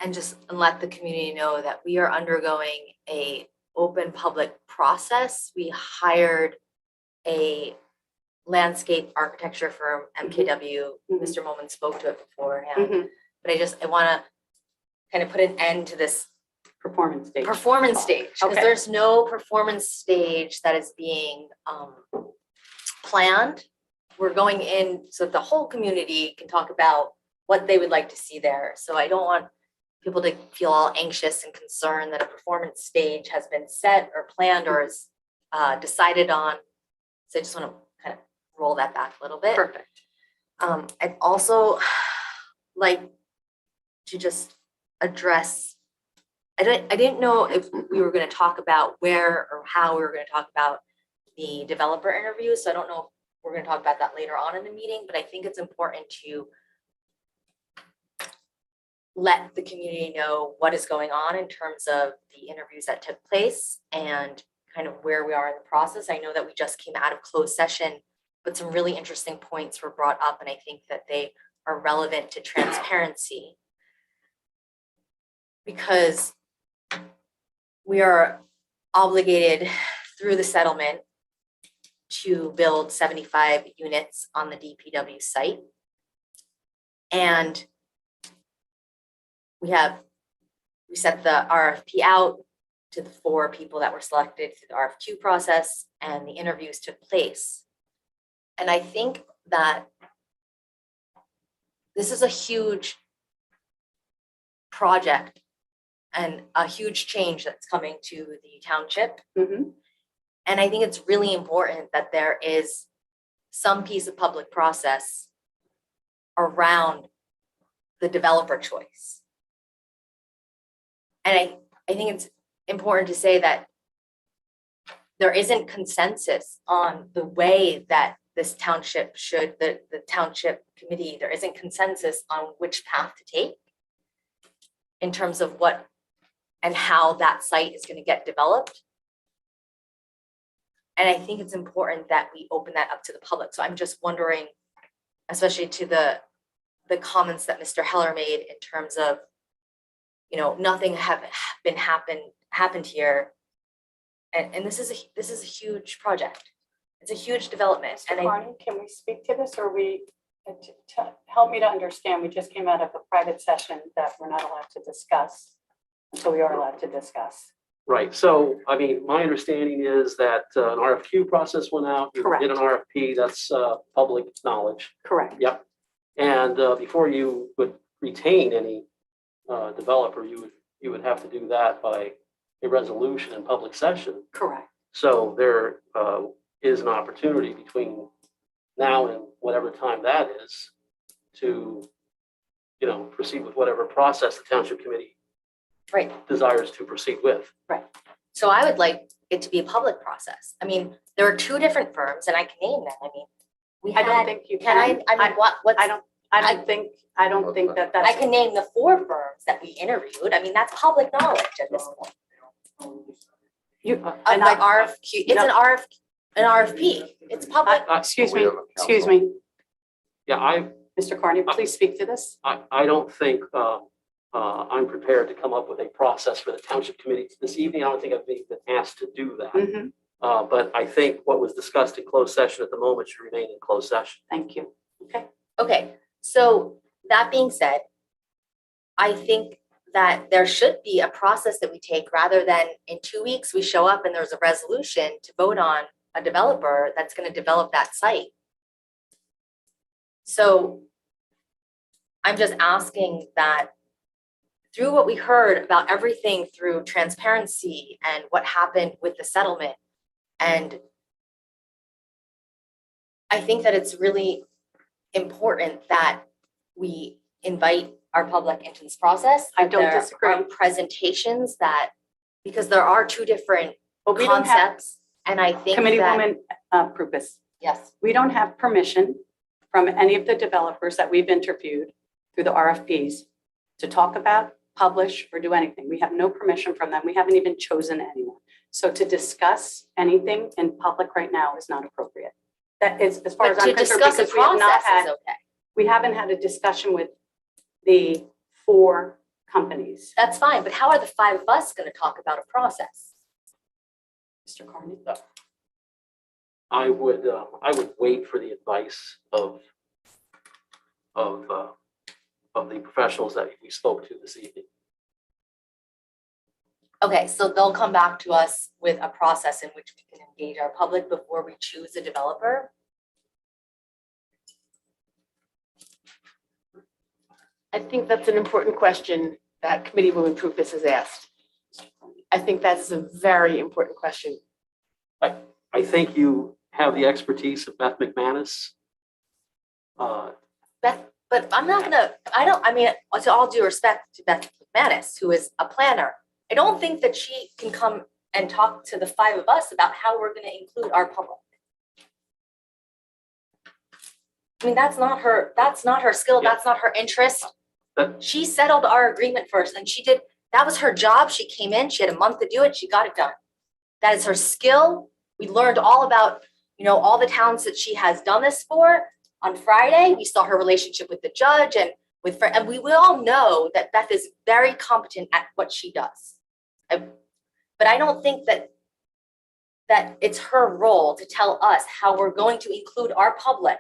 And just let the community know that we are undergoing a open public process. We hired a landscape architecture firm, MKW. Mr. Moman spoke to it beforehand, but I want to kind of put an end to this performance stage, because there's no performance stage that is being planned. We're going in so that the whole community can talk about what they would like to see there. So I don't want people to feel all anxious and concerned that a performance stage has been set or planned or is decided on. So I just want to kind of roll that back a little bit. Perfect. I'd also like to just address, I didn't know if we were going to talk about where or how we were going to talk about the developer interviews. So I don't know if we're going to talk about that later on in the meeting, but I think it's important to let the community know what is going on in terms of the interviews that took place and kind of where we are in the process. I know that we just came out of closed session, but some really interesting points were brought up, and I think that they are relevant to transparency, because we are obligated through the settlement to build 75 units on the DPW site. And we sent the RFP out to the 4 people that were selected through the RFQ process, and the interviews took place. And I think that this is a huge project and a huge change that's coming to the township. And I think it's really important that there is some piece of public process around the developer choice. And I think it's important to say that there isn't consensus on the way that this township should, the township committee, there isn't consensus on which path to take in terms of what and how that site is going to get developed. And I think it's important that we open that up to the public. So I'm just wondering, especially to the comments that Mr. Heller made in terms of nothing happened here. And this is a huge project. It's a huge development. Mr. Carney, can we speak to this, or help me to understand, we just came out of a private session that we're not allowed to discuss, so we are allowed to discuss. Right, so, I mean, my understanding is that an RFQ process went out. You Correct. did an RFP, that's public knowledge. Correct. Yep. And before you would retain any developer, you would have to do that by a resolution in public session. Correct. So there is an opportunity between now and whatever time that is to, proceed with whatever process the township committee Right. desires to proceed with. Right. So I would like it to be a public process. I mean, there are two different firms, and I can name them. I mean, I don't think you can. I mean, what's? I don't think that that's. I can name the 4 firms that we interviewed. I mean, that's public knowledge at this point. You, Like RFQ, it's an RFP. It's public. Excuse me. Yeah, Mr. Carney, please speak to this. I don't think I'm prepared to come up with a process for the township committee this evening. I don't think I've been asked to do that. Mhm. But I think what was discussed in closed session at the moment should remain in closed session. Thank you. Okay, so that being said, I think that there should be a process that we take rather than in 2 weeks, we show up and there's a resolution to vote on a developer that's going to develop that site. So I'm just asking that through what we heard about everything through transparency and what happened with the settlement, and I think that it's really important that we invite our public into this process. I don't There disagree. are presentations that, because there are 2 different But we don't have, concepts, and I think that. Committeewoman Prupus, Yes, we don't have permission from any of the developers that we've interviewed through the RFPs to talk about, publish, or do anything. We have no permission from them. We haven't even chosen anyone. So to discuss anything in public right now is not appropriate. That is, as far but as to I'm concerned, discuss a because we have not process is had, okay. we haven't had a discussion with the 4 companies. That's fine, but how are the 5 of us going to talk about a process? Mr. Carney? I would wait for the advice of the professionals that we spoke to this evening. Okay, so they'll come back to us with a process in which we can engage our public before we choose a developer. I think that's an important question that Committeewoman Prupus has asked. I think that's a very important question. I think you have the expertise of Beth McManus. But I'm not gonna, I mean, to all due respect to Beth McManus, who is a planner, I don't think that she can come and talk to the 5 of us about how we're gonna include our public. I mean, that's not her skill, Yeah. that's not her interest. That- She settled our agreement first, and that was her job. She came in, she had a month to do it, she got it done. That is her skill. We learned all about, all the towns that she has done this for. On Friday, we saw her relationship with the judge and and we all know that Beth is very competent at what she does. But I don't think that it's her role to tell us how we're going to include our public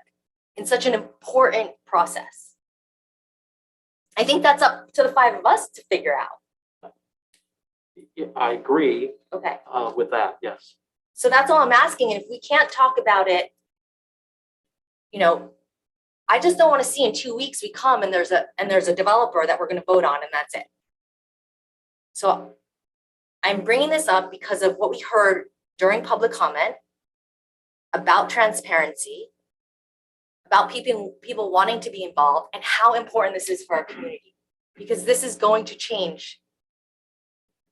in such an important process. I think that's up to the 5 of us to figure out. Yeah, I agree Okay, with that, yes. so that's all I'm asking. And if we can't talk about it, I just don't want to see in 2 weeks we come and there's a developer that we're going to vote on and that's it. So I'm bringing this up because of what we heard during public comment about transparency, about people wanting to be involved, and how important this is for our community, because this is going to change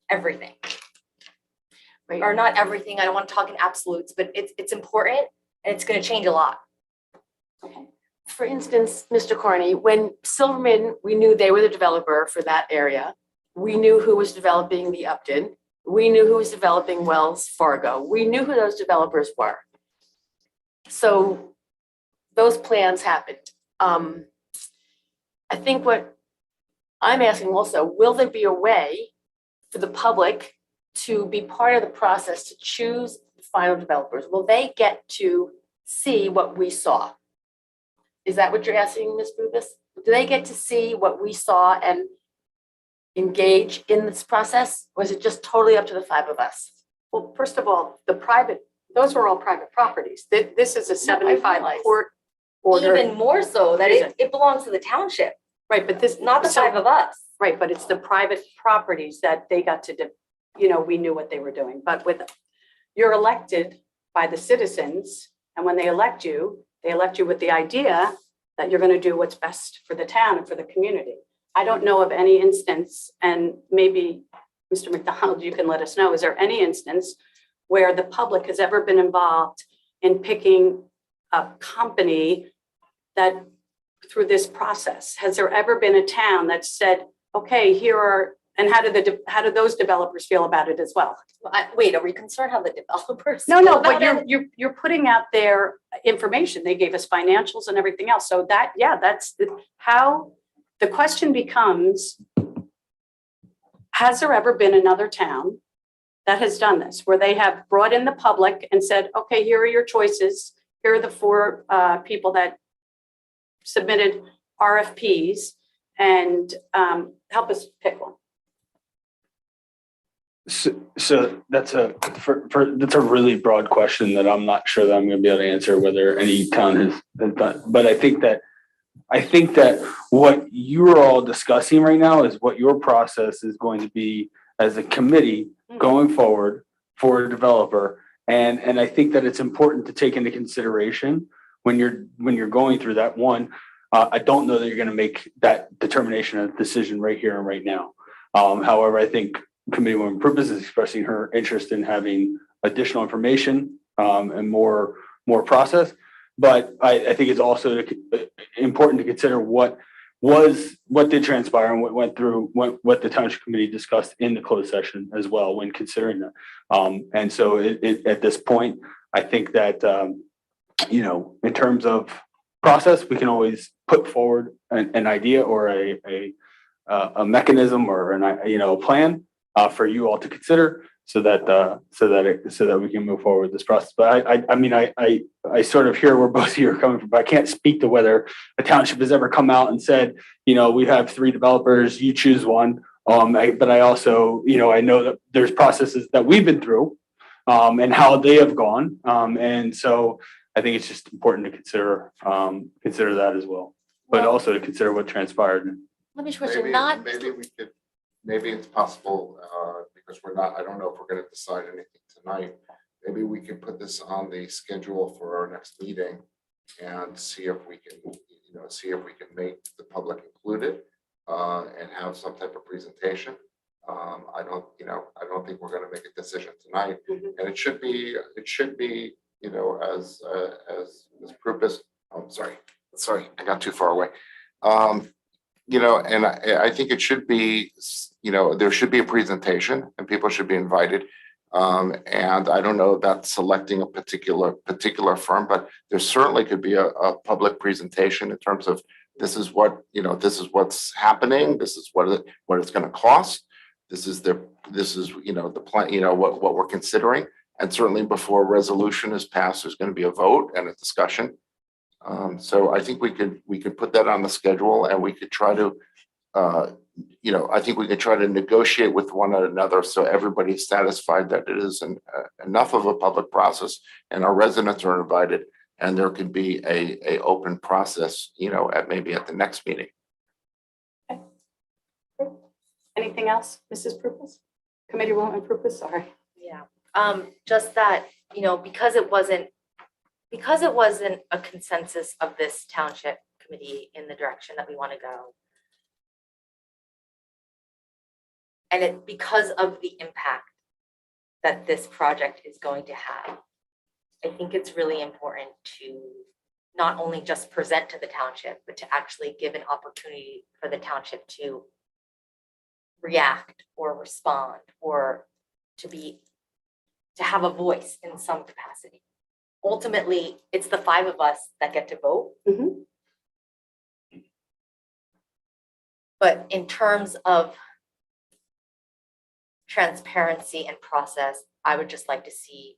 everything. Right. Or not everything, I don't want to talk in absolutes, but it's important and it's going to change a lot. Okay. For instance, Mr. Carney, when Silverman, we knew they were the developer for that area. We knew who was developing the Upton. We knew who was developing Wells Fargo. We knew who those developers were. So those plans happened. I think what I'm asking also, will there be a way for the public to be part of the process to choose the final developers? Will they get to see what we saw? Is that what you're asking, Ms. Rubus? Do they get to see what we saw and engage in this process? Or is it just totally up to the five of us? Well, first of all, those were all private properties. This is a No, I 75 realize. court order. Even more so that it belongs to the township, Right, but this. not the so- five of us. Right, but it's the private properties that they got to, we knew what they were doing. But you're elected by the citizens, and when they elect you with the idea that you're going to do what's best for the town and for the community. I don't know of any instance, and maybe Mr. McDonald, you can let us know, is there any instance where the public has ever been involved in picking a company that through this process? Has there ever been a town that said, okay, and how do those developers feel about it as well? Wait, are we concerned how the developers? No, feel but about it? you're putting out their information. They gave us financials and everything else. So that's how the question becomes, has there ever been another town that has done this, where they have brought in the public and said, okay, here are your choices. Here are the four people that submitted RFPs, and help us pick one. So that's that's a really broad question that I'm not sure that I'm going to be able to answer whether any town has done. But I think that what you're all discussing right now is what your process is going to be as a committee going forward for a developer. And I think that it's important to take into consideration when you're going through that one. I don't know that you're going to make that determination and decision right here and right now. However, I think Committeewoman Purpose is expressing her interest in having additional information and more process. But I think it's also important to consider what did transpire and what went through what the Township Committee discussed in the closed session as well when considering that. And so at this point, I think that in terms of process, we can always put forward an idea or a mechanism or a plan for you all to consider so that we can move forward with this process. But I sort of hear where both of you are coming from, but I can't speak to whether a township has ever come out and said, we have 3 developers, you choose one. But I also, I know that there's processes that we've been through and how they have gone. And so I think it's just important to consider that as well, but also to consider what transpired. Let me question, not. Maybe it's possible, because I don't know if we're gonna decide anything tonight. Maybe we can put this on the schedule for our next meeting and see if we can, make the public included and have some type of presentation. I don't think we're gonna make a decision tonight. And it should be, as Ms. Prupus, sorry, I got too far away. And I think it should be, there should be a presentation and people should be invited. And I don't know about selecting a particular firm, but there certainly could be a public presentation in terms of this is what's happening. This is what it's going to cost. This is the plan, what we're considering. And certainly before a resolution is passed, there's going to be a vote and a discussion. So I think we could put that on the schedule and we could try to, I think we could try to negotiate with one another so everybody's satisfied that it is enough of a public process and our residents are invited and there could be a open process, maybe at the next meeting. Anything else, Mrs. Prupus? Committeewoman Prupus, sorry. Yeah, just that, because it wasn't a consensus of this township committee in the direction that we want to go. And because of the impact that this project is going to have, I think it's really important to not only just present to the township, but to actually give an opportunity for the township to react or respond or to have a voice in some capacity. Ultimately, it's the 5 of us that get to vote. But in terms of transparency and process, I would just like to see,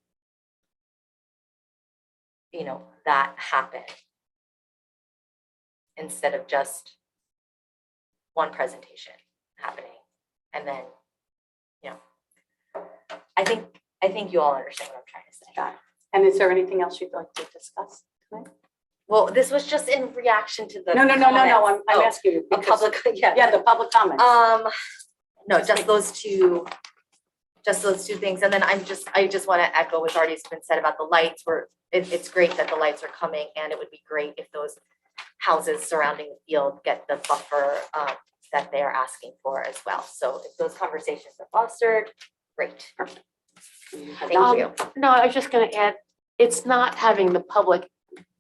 that happen instead of just one presentation happening. And then, I think you all understand what I'm trying to say. Got it. And is there anything else you'd like to discuss tonight? Well, this was just in reaction to the. No. comments. I'm asking you. A because- public, yeah. Yeah, the public comments. No, just those two things. And then I just want to echo what's already been said about the lights. It's great that the lights are coming, and it would be great if those houses surrounding the field get the buffer that they are asking for as well. So if those conversations are fostered, great. Thank you. No, I was just gonna add, it's not having the public,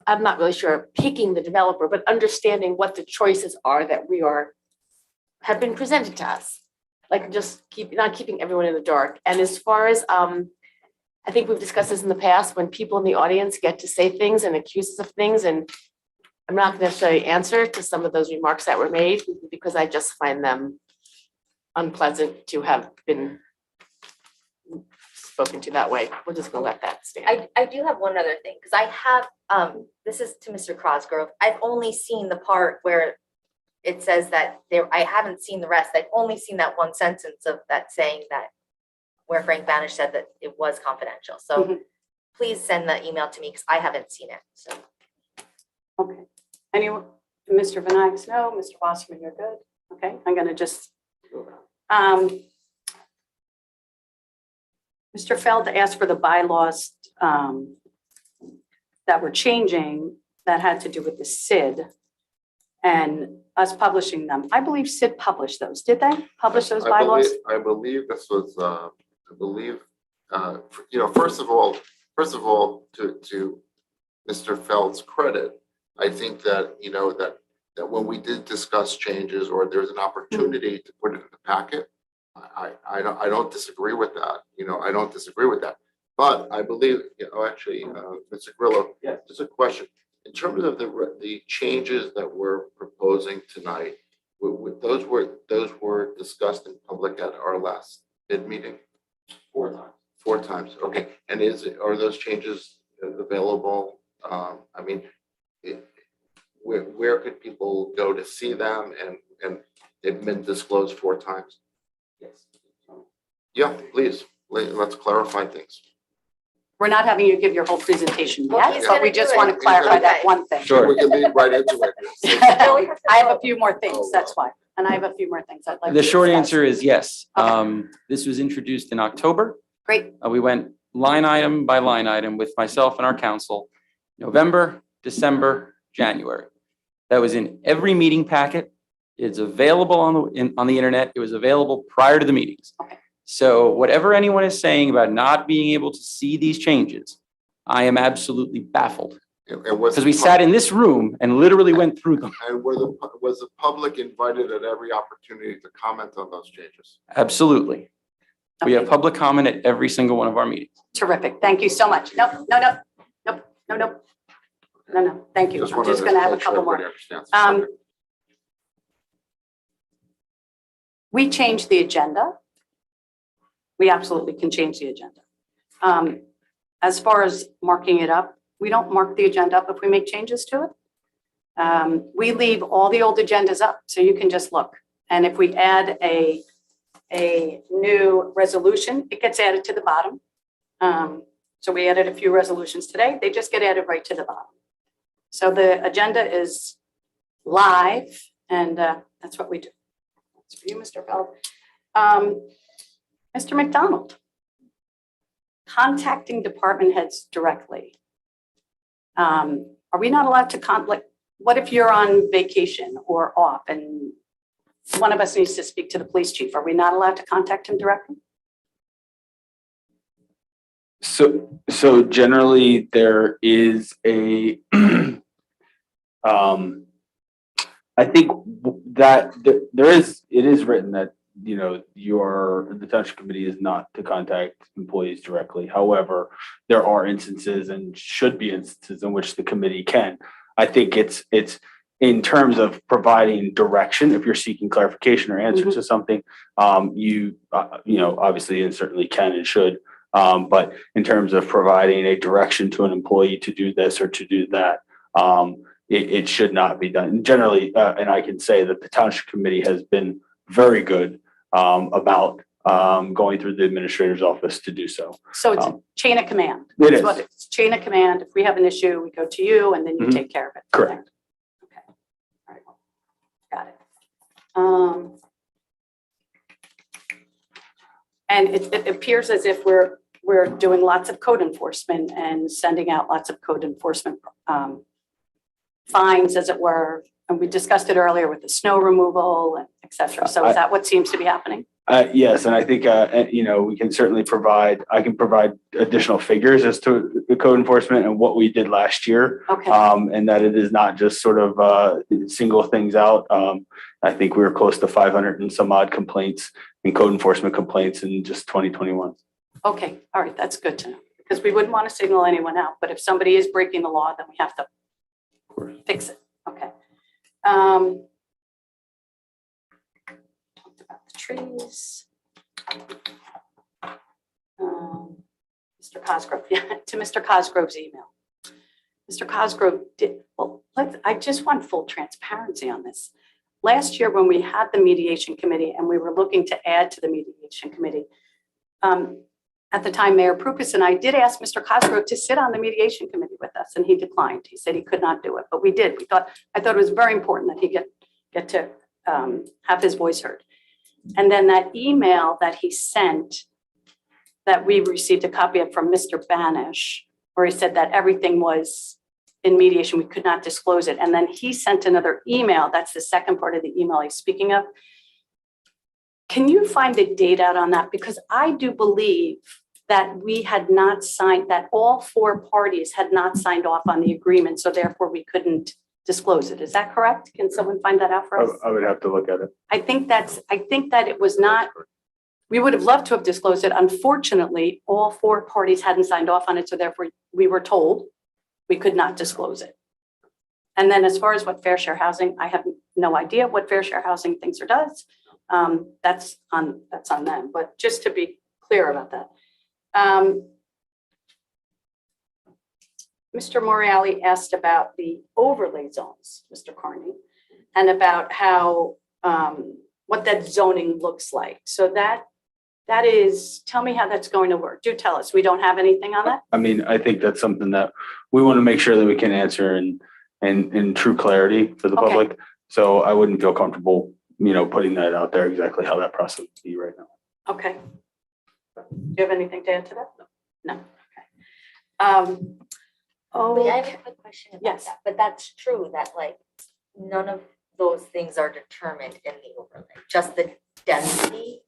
I'm not really sure, picking the developer, but understanding what the choices are that have been presented to us. Like just not keeping everyone in the dark. And as far as, I think we've discussed this in the past, when people in the audience get to say things and accuse us of things, and I'm not gonna necessarily answer to some of those remarks that were made because I just find them unpleasant to have been spoken to that way. We're just gonna let that stand. I do have one other thing, because I have, this is to Mr. Cosgrove. I've only seen the part where it says that I haven't seen the rest. I've only seen that one sentence of that saying that where Frank Banish said that it was confidential. So please send the email to me because I haven't seen it. So. Okay. Anyone, Mr. Vinayak, no, Mr. Wasserman, you're good. Okay, I'm gonna just, Mr. Feld asked for the bylaws that were changing that had to do with the SID and us publishing them. I believe SID published those. Did they publish those bylaws? I believe this was, first of all, to Mr. Feld's credit, I think that, that when we did discuss changes or there's an opportunity to put it in the packet, I don't disagree with that. I don't disagree with that. But I believe, actually, Mr. Grillo, just a question. In terms of the changes that we're proposing tonight, those were discussed in public at our last bid meeting? 4 times. 4 times, okay. And are those changes available? Where could people go to see them, and they've been disclosed 4 times? Yes. Yeah, please, let's clarify things. We're not having you give your whole presentation Well, yet, he's but gonna we do just it. want to clarify that Okay. one thing. Sure. We can lead right into it. I have a few more things, that's why. And I have a few more things I'd like to The short discuss. answer is yes. Okay. This was introduced in October. Great. We went line item by line item with myself and our council, November, December, January. That was in every meeting packet. It's available on the internet. It was available prior to the meetings. Okay. So whatever anyone is saying about not being able to see these changes, I am absolutely baffled. Because we sat in this room and literally went through them. And was the public invited at every opportunity to comment on those changes? Absolutely. We have public comment at every single one of our meetings. Terrific, thank you so much. No. Thank you. I'm wanted just to gonna have a make sure couple more. everybody understands the subject. We changed the agenda. We absolutely can change the agenda. As far as marking it up, we don't mark the agenda up if we make changes to it. We leave all the old agendas up so you can just look. And if we add a new resolution, it gets added to the bottom. So we added a few resolutions today. They just get added right to the bottom. So the agenda is live, and that's what we do. That's for you, Mr. Feld. Mr. McDonald, contacting department heads directly. Are we not allowed to what if you're on vacation or off and one of us needs to speak to the police chief? Are we not allowed to contact him directly? So generally there is a, I think that it is written that, the township committee is not to contact employees directly. However, there are instances and should be instances in which the committee can. I think it's in terms of providing direction, if you're seeking clarification or answers to something, you know, obviously and certainly can and should. But in terms of providing a direction to an employee to do this or to do that, it should not be done. And generally, and I can say that the township committee has been very good about going through the administrator's office to do so. So it's a chain of command. It That's is. what it's chain of command. If we have an issue, we go to you and then you take care of it. Correct. Okay. All right. Got it. And it appears as if we're doing lots of code enforcement and sending out lots of code enforcement fines, as it were. And we discussed it earlier with the snow removal and et cetera. So is that what seems to be happening? Yes, and I think, you know, we can certainly I can provide additional figures as to the code enforcement and what we did last year. Okay. And that it is not just sort of single things out. I think we were close to 500 and some odd complaints and code enforcement complaints in just 2021. Okay. All right. That's good to know, because we wouldn't want to signal anyone out. But if somebody is breaking the law, then we have to fix it. Okay. Talked about the trees. Mr. Cosgrove, to Mr. Cosgrove's email. Mr. Cosgrove did, well, I just want full transparency on this. Last year, when we had the mediation committee and we were looking to add to the mediation committee, at the time, Mayor Prukas and I did ask Mr. Cosgrove to sit on the mediation committee with us, and he declined. He said he could not do it, but we did. I thought it was very important that he get to have his voice heard. And then that email that he sent, that we received a copy of from Mr. Banish, where he said that everything was in mediation, we could not disclose it. And then he sent another email. That's the second part of the email he's speaking of. Can you find the date out on that? Because I do believe that we had not signed, that all four parties had not signed off on the agreement, so therefore we couldn't disclose it. Is that correct? Can someone find that out for us? I would have to look at it. I think that it was not, we would have loved to have disclosed it. Unfortunately, all four parties hadn't signed off on it, so therefore we were told we could not disclose it. And then as far as what fair share housing, I have no idea what fair share housing thinks or does. That's on them, but just to be clear about that. Mr. Morreale asked about the overlay zones, Mr. Carney, and about how, what that zoning looks like. So that is, tell me how that's going to work. Do tell us. We don't have anything on that? I mean, I think that's something that we want to make sure that we can answer in true clarity for the Okay. public. So I wouldn't feel comfortable, you know, putting that out there exactly how that process would be right now. Okay. Do you have anything to add to that? No. Okay. Wait, I have a quick question about Yes. that, but that's true that like none of those things are determined in the overlay, just the density.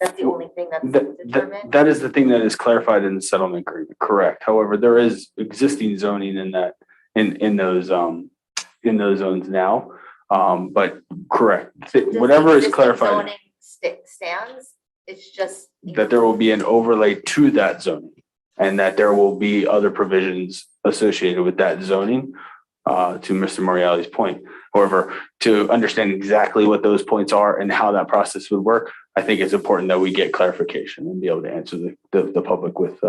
That's the only thing that's determined. That is the thing that is clarified in the settlement agreement, correct. However, there is existing zoning in that, in those zones now. But correct, whatever is clarified, Zoning stands, it's just. that there will be an overlay to that zoning and that there will be other provisions associated with that zoning, to Mr. Morreale's point. However, to understand exactly what those points are and how that process would work, I think it's important that we get clarification and be able to answer the public with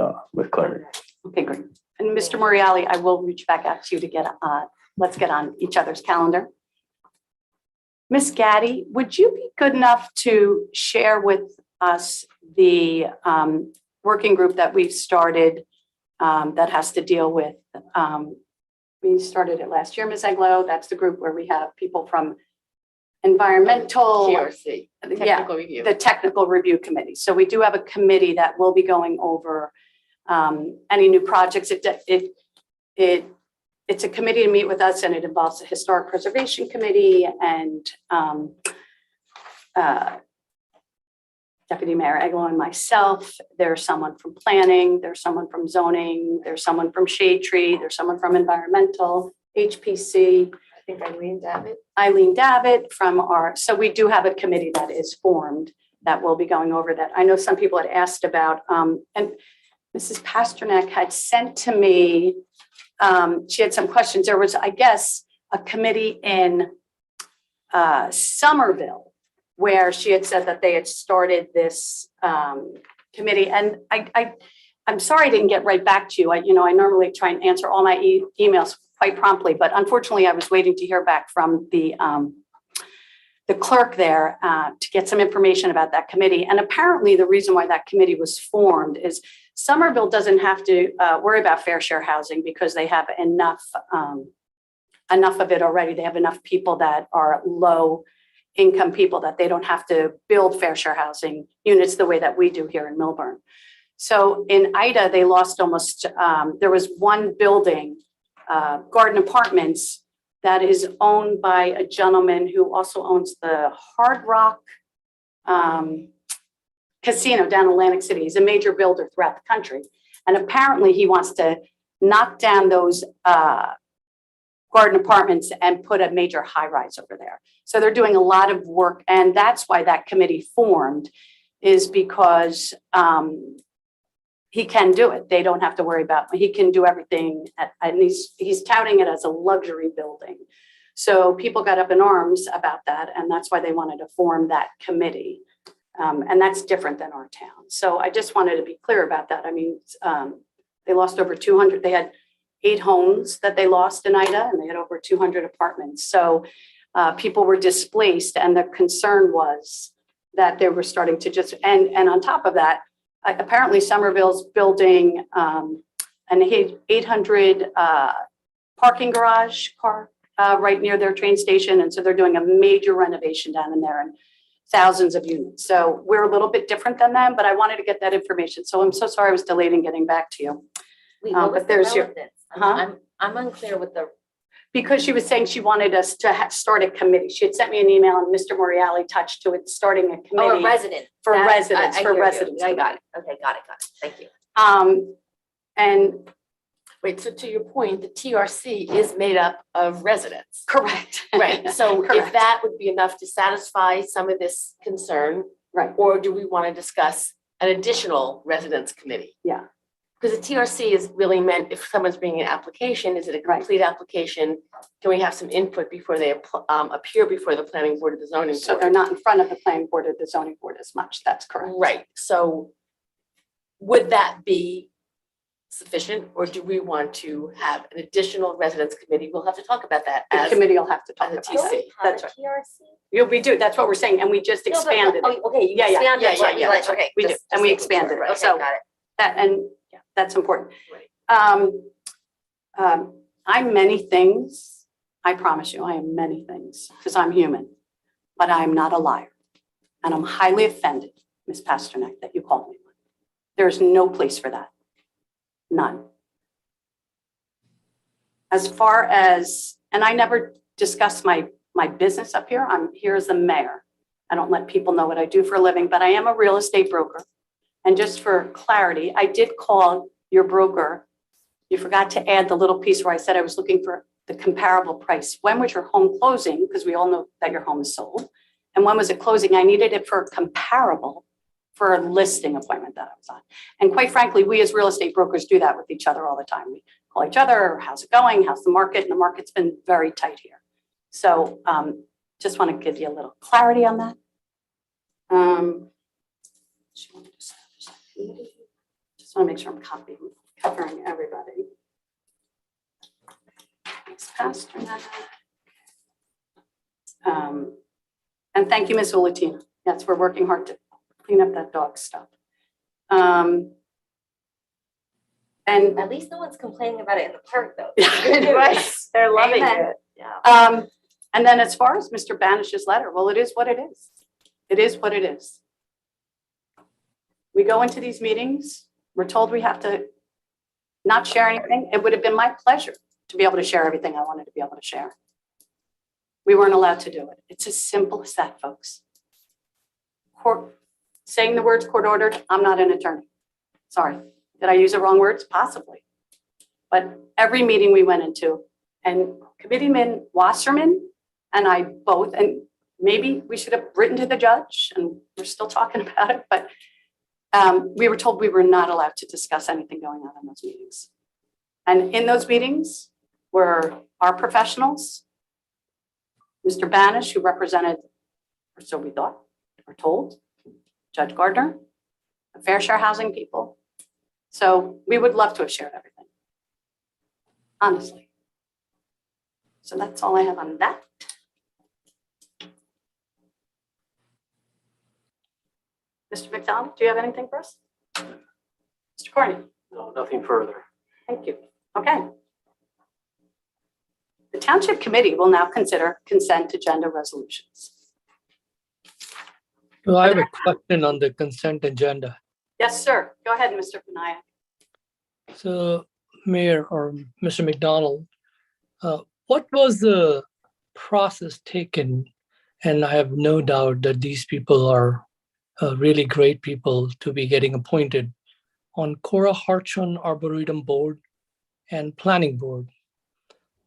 clarity. Okay, great. And Mr. Morreale, I will reach back out to you to get, let's get on each other's calendar. Ms. Gaddy, would you be good enough to share with us the working group that we've started that has to deal with, we started it last year, Ms. Englo. That's the group where we have people from environmental. TRC, the technical review. The technical review committee. So we do have a committee that will be going over any new projects. It's a committee to meet with us, and it involves the Historic Preservation Committee and Deputy Mayor Eglo and myself. There's someone from planning, there's someone from zoning, there's someone from Shade Tree, there's someone from environmental, HPC. I think Eileen Davitt from so we do have a committee that is formed that will be going over that. I know some people had asked about, and Mrs. Pasternak had sent to me, she had some questions. There was, I guess, a committee in Somerville, where she had said that they had started this committee. And I'm sorry I didn't get right back to you. I normally try and answer all my emails quite promptly, but unfortunately I was waiting to hear back from the clerk there to get some information about that committee. And apparently the reason why that committee was formed is Somerville doesn't have to worry about fair share housing because they have enough of it already. They have enough people that are low income people that they don't have to build fair share housing units the way that we do here in Milburn. So in Ida, they lost almost, there was one building, Garden Apartments, that is owned by a gentleman who also owns the Hard Rock Casino down in Atlantic City. He's a major builder throughout the country. And apparently he wants to knock down those Garden Apartments and put a major high rise over there. So they're doing a lot of work. And that's why that committee formed, is because he can do it. They don't have to worry about, he can do everything. And he's touting it as a luxury building. So people got up in arms about that. And that's why they wanted to form that committee. And that's different than our town. So I just wanted to be clear about that. I mean, they lost over 200, they had 8 homes that they lost in Ida, and they had over 200 apartments. So people were displaced, and the concern was that they were starting to just, and on top of that, apparently Somerville's building an 800 parking garage right near their train station. And so they're doing a major renovation down in there and thousands of units. So we're a little bit different than them, but I wanted to get that information. So I'm so sorry I was delayed in getting back to you. Wait, what was But the there's your, relevance? huh? I'm unclear with the, Because she was saying she wanted us to start a committee. She had sent me an email and Mr. Morreale touched to it, starting a committee. a resident. For That- residents, I for hear you. residents. I got it. Okay, got it. Thank you. And Wait, so to your point, the TRC is made up of residents. correct. Right, so if Correct. that would be enough to satisfy some of this concern, Right. or do we want to discuss an additional residents committee? Yeah. Because the TRC is really meant, if someone's bringing an application, is it a complete application? Can we have some input before they appear before the planning board or the zoning So board? they're not in front of the planning board or the zoning board as much. That's correct. Right, so would that be sufficient, or do we want to have an additional residents committee? We'll have to talk about that The as committee will have to talk as a about TC. that. That's right. TRC? Yeah, we do. That's what we're saying. And we just expanded it. Okay, you Yeah, yeah, expanded. yeah, what we yeah, like, that's right. okay. We do. just And we making sure, expanded it. right, okay, So- got it. That, and yeah, that's important. Right. I'm many things. I promise you, I am many things because I'm human, but I'm not a liar. And I'm highly offended, Ms. Pasternak, that you called me one. There's no place for that. None. As far as, and I never discuss my business up here. I'm here as the mayor. I don't let people know what I do for a living, but I am a real estate broker. And just for clarity, I did call your broker. You forgot to add the little piece where I said I was looking for the comparable price. When was your home closing? Because we all know that your home is sold. And when was it closing? I needed it for comparable for a listing appointment that I was on. And quite frankly, we as real estate brokers do that with each other all the time. We call each other, how's it going? How's the market? And the market's been very tight here. So just want to give you a little clarity on that. Just want to make sure I'm covering everybody. Thanks, Pastor. And thank you, Ms. Ulatina. Yes, we're working hard to clean up that dog stuff. And At least no one's complaining about it in the park, though. Right, they're loving Amen. it. Yeah. and then as far as Mr. Banish's letter, well, it is what it is. It is what it is. We go into these meetings, we're told we have to not share anything. It would have been my pleasure to be able to share everything I wanted to be able to share. We weren't allowed to do it. It's as simple as that, folks. Saying the words court ordered, I'm not an attorney. Sorry. Did I use the wrong words? Possibly. But every meeting we went into, and Committeeman Wasserman and I both, and maybe we should have written to the judge, and we're still talking about it, but we were told we were not allowed to discuss anything going on in those meetings. And in those meetings were our professionals, Mr. Banish, who represented, or so we thought, or told, Judge Gardner, the Fair Share Housing people. So we would love to have shared everything, honestly. So that's all I have on that. Mr. McDonald, do you have anything for us? Mr. Carney? No, nothing further. Thank you. Okay. The Township Committee will now consider consent agenda resolutions. Well, I have a question on the consent agenda. Yes, sir. Go ahead, Mr. Benayak. So, Mayor or Mr. McDonald, what was the process taken? And I have no doubt that these people are really great people to be getting appointed on Cora Hartshorn Arboretum Board and Planning Board.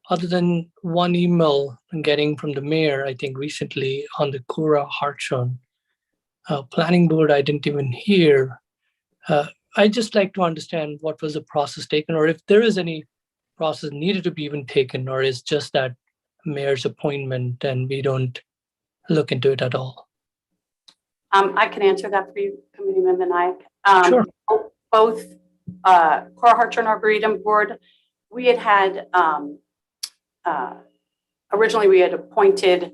Other than one email I'm getting from the mayor, I think recently on the Cora Hartshorn Planning Board, I didn't even hear. I'd just like to understand what was the process taken, or if there is any process needed to be even taken, or is just that mayor's appointment and we don't look into it at all. I can answer that for you, Committeeman Benayak. Sure. Both Cora Hartshorn Arboretum Board, we had originally we had appointed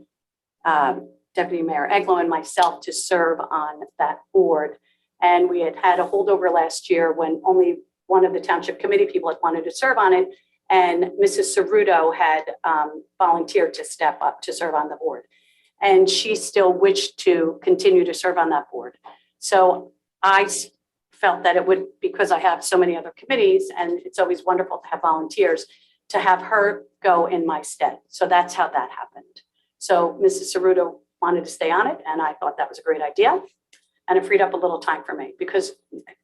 Deputy Mayor Eglo and myself to serve on that board. And we had a holdover last year when only one of the Township Committee people had wanted to serve on it. And Mrs. Cerruto had volunteered to step up to serve on the board. And she still wished to continue to serve on that board. So I felt that it would, because I have so many other committees and it's always wonderful to have volunteers, to have her go in my stead. So that's how that happened. So Mrs. Cerruto wanted to stay on it and I thought that was a great idea. And it freed up a little time for me because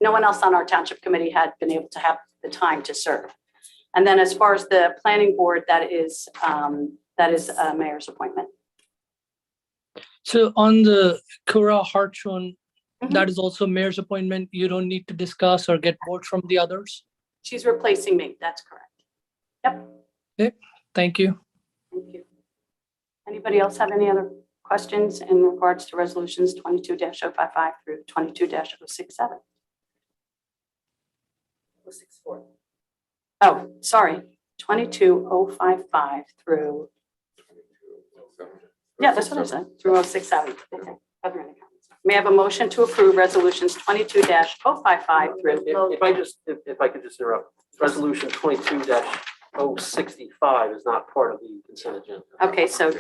no one else on our Township Committee had been able to have the time to serve. And then as far as the Planning Board, that is a mayor's appointment. So on the Cora Hartshorn, that is also mayor's appointment. You don't need to discuss or get vote from the others? She's replacing me. That's correct. Yep. Okay. Thank you. Thank you. Anybody else have any other questions in regards to resolutions 22-055 through 22-067? 064. Oh, sorry, 22055 through. Yeah, that's what I said, through 067. Okay. Other any comments? May I have a motion to approve resolutions 22-055 through. If I could just interrupt, resolution 22-065 is not part of the consent agenda. Okay, so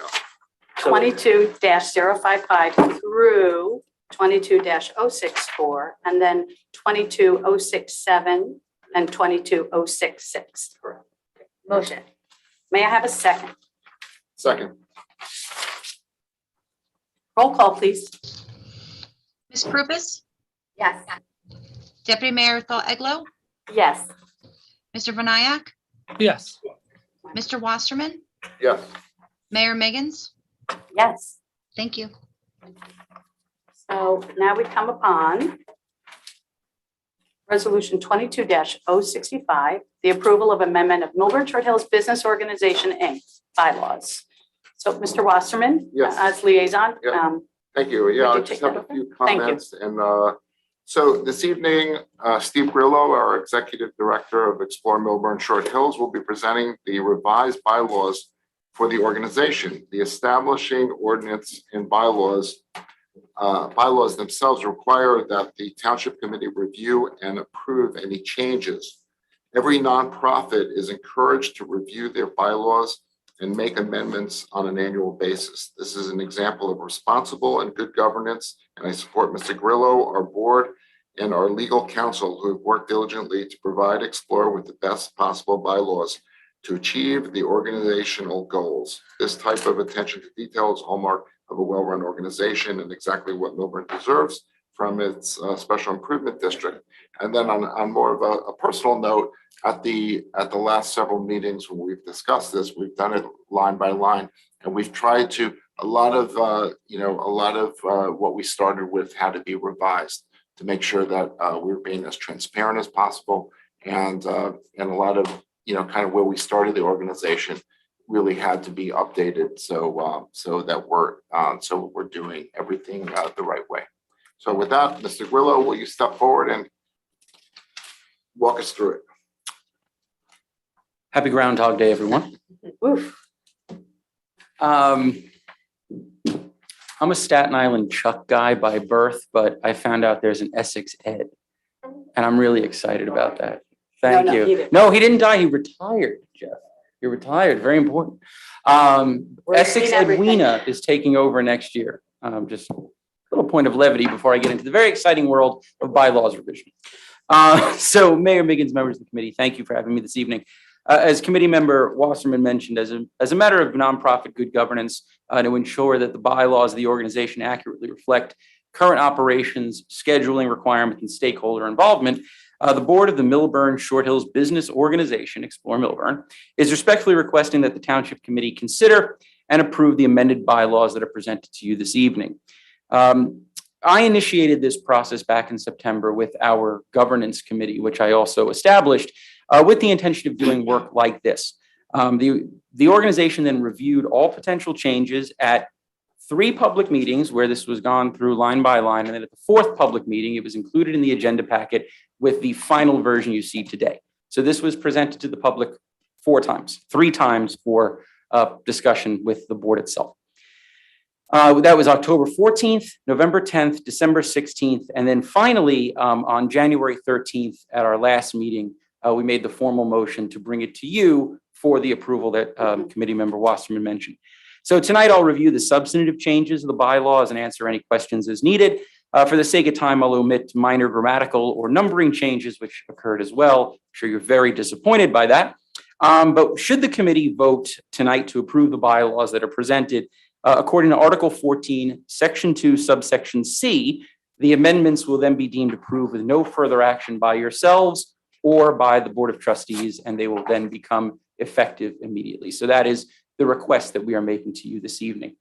22-055 through 22-064, and then 22-067 and 22-066. Correct. Motion. May I have a second? Second. Roll call, please. Ms. Prupus? Yes. Deputy Mayor Eglo? Yes. Mr. Vinayak? Yes. Mr. Wasserman? Yes. Mayor Miggins? Yes. Thank you. So now we come upon resolution 22-065, the approval of amendment of Milburn Short Hills Business Organization, Inc. bylaws. So Mr. Wasserman, Yes. as liaison. Yeah. Thank you. Yeah, Would I you just take have that a few over? Thank you. comments. And so this evening, Steve Grillo, our Executive Director of Explore Milburn Short Hills, will be presenting the revised bylaws for the organization. The establishing ordinance and bylaws themselves require that the Township Committee review and approve any changes. Every nonprofit is encouraged to review their bylaws and make amendments on an annual basis. This is an example of responsible and good governance, and I support Mr. Grillo, our board, and our legal counsel who have worked diligently to provide Explore with the best possible bylaws to achieve the organizational goals. This type of attention to detail is hallmark of a well-run organization and exactly what Milburn deserves from its special improvement district. And then on more of a personal note, at the last several meetings when we've discussed this, we've done it line by line, and we've tried to a lot of what we started with had to be revised to make sure that we're being as transparent as possible, and a lot of kind of where we started the organization really had to be updated. So that we're doing everything the right way. So with that, Mr. Grillo, will you step forward and walk us through it? Happy Groundhog Day, everyone. I'm a Staten Island Chuck guy by birth, but I found out there's an Essex Ed, and I'm really excited about that. Thank No, you. he didn't. No, he didn't die. He retired, Jeff. He retired. Very important. Essex Edwina is taking over next year. Just a little point of levity before I get into the very exciting world of bylaws revision. So Mayor Miggins, members of the committee, thank you for having me this evening. As committee member Wasserman mentioned, as a matter of nonprofit good governance, to ensure that the bylaws of the organization accurately reflect current operations, scheduling requirements, and stakeholder involvement, the board of the Milburn Short Hills Business Organization, Explore Milburn, is respectfully requesting that the Township Committee consider and approve the amended bylaws that are presented to you this evening. I initiated this process back in September with our governance committee, which I also established with the intention of doing work like this. The organization then reviewed all potential changes at 3 public meetings where this was gone through line by line. And then at the 4th public meeting, it was included in the agenda packet with the final version you see today. So this was presented to the public 3 times for discussion with the board itself. That was October 14th, November 10th, December 16th, and then finally on January 13th at our last meeting, we made the formal motion to bring it to you for the approval that committee member Wasserman mentioned. So tonight I'll review the substantive changes of the bylaws and answer any questions as needed. For the sake of time, I'll omit minor grammatical or numbering changes which occurred as well. I'm sure you're very disappointed by that. But should the committee vote tonight to approve the bylaws that are presented, according to Article 14, Section 2, subsection C, the amendments will then be deemed approved with no further action by yourselves or by the Board of Trustees, and they will then become effective immediately. So that is the request that we are making to you this evening.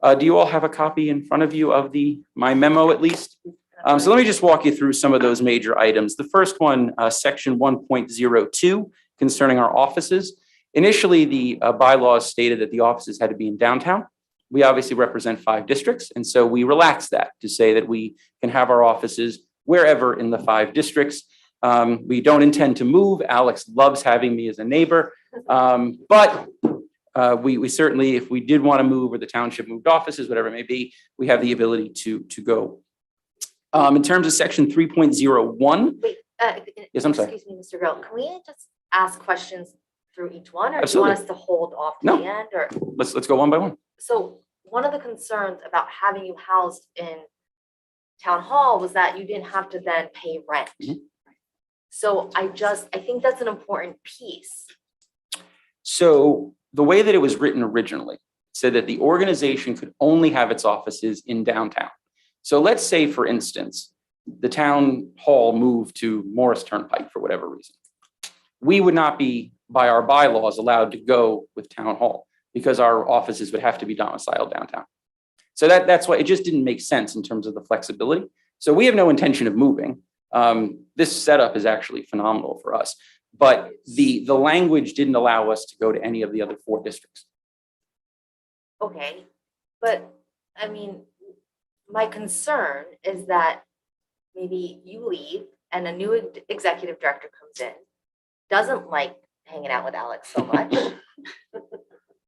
Do you all have a copy in front of you of my memo at least? So let me just walk you through some of those major items. The first one, Section 1.02, concerning our offices. Initially, the bylaws stated that the offices had to be in downtown. We obviously represent 5 districts, and so we relaxed that to say that we can have our offices wherever in the 5 districts. We don't intend to move. Alex loves having me as a neighbor, but we certainly, if we did want to move or the township moved offices, whatever it may be, we have the ability to go. In terms of Section 3.01. Wait, yes, I'm sorry. Excuse me, Mr. Grill, can we just ask questions through each one, or Absolutely. do you want us to hold off to No. the end, or? Let's go one by one. So one of the concerns about having you housed in town hall was that you didn't have to then pay rent. Mhm. So I think that's an important piece. So the way that it was written originally said that the organization could only have its offices in downtown. So let's say, for instance, the town hall moved to Morris Turnpike for whatever reason. We would not be, by our bylaws, allowed to go with town hall because our offices would have to be domiciled downtown. So that's why it just didn't make sense in terms of the flexibility. So we have no intention of moving. This setup is actually phenomenal for us, but the language didn't allow us to go to any of the other 4 districts. Okay, but I mean, my concern is that maybe you leave and a new executive director comes in, doesn't like hanging out with Alex so much.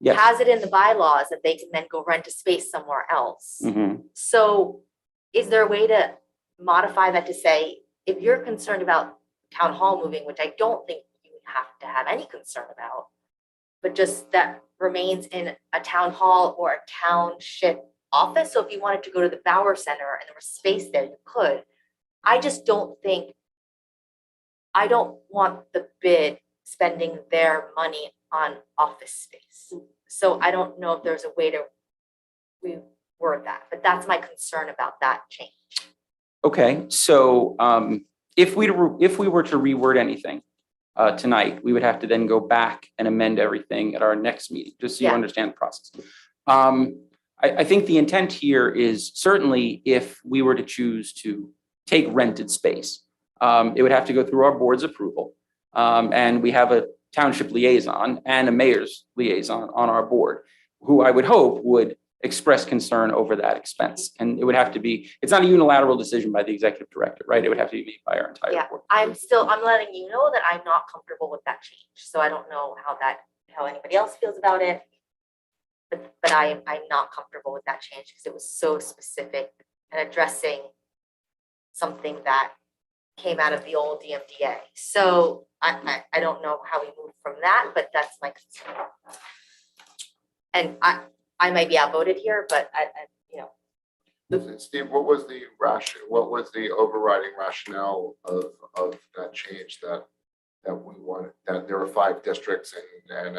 Yes. Has it in the bylaws that they can then go rent a space somewhere else. Mhm. So is there a way to modify that to say, if you're concerned about town hall moving, which I don't think you have to have any concern about, but just that remains in a town hall or a township office. So if you wanted to go to the Bauer Center and there was space there, you could. I just don't want the bid spending their money on office space. So I don't know if there's a way to reword that, but that's my concern about that change. Okay, so if we were to reword anything tonight, we would have to then go back and amend everything at our next meeting, just so you understand the process. I think the intent here is certainly if we were to choose to take rented space, it would have to go through our board's approval. And we have township liaison and a mayor's liaison on our board, who I would hope would express concern over that expense. And it would have to be, it's not a unilateral decision by the executive director, right? It would have to be made by our entire Yeah, board. I'm letting you know that I'm not comfortable with that change. So I don't know how anybody else feels about it. But I'm not comfortable with that change because it was so specific and addressing something that came out of the old DMDA. So I don't know how we move from that, but that's my concern. And I might be outvoted here, but Steve, what was the overriding rationale of that change that we wanted, that there were 5 districts and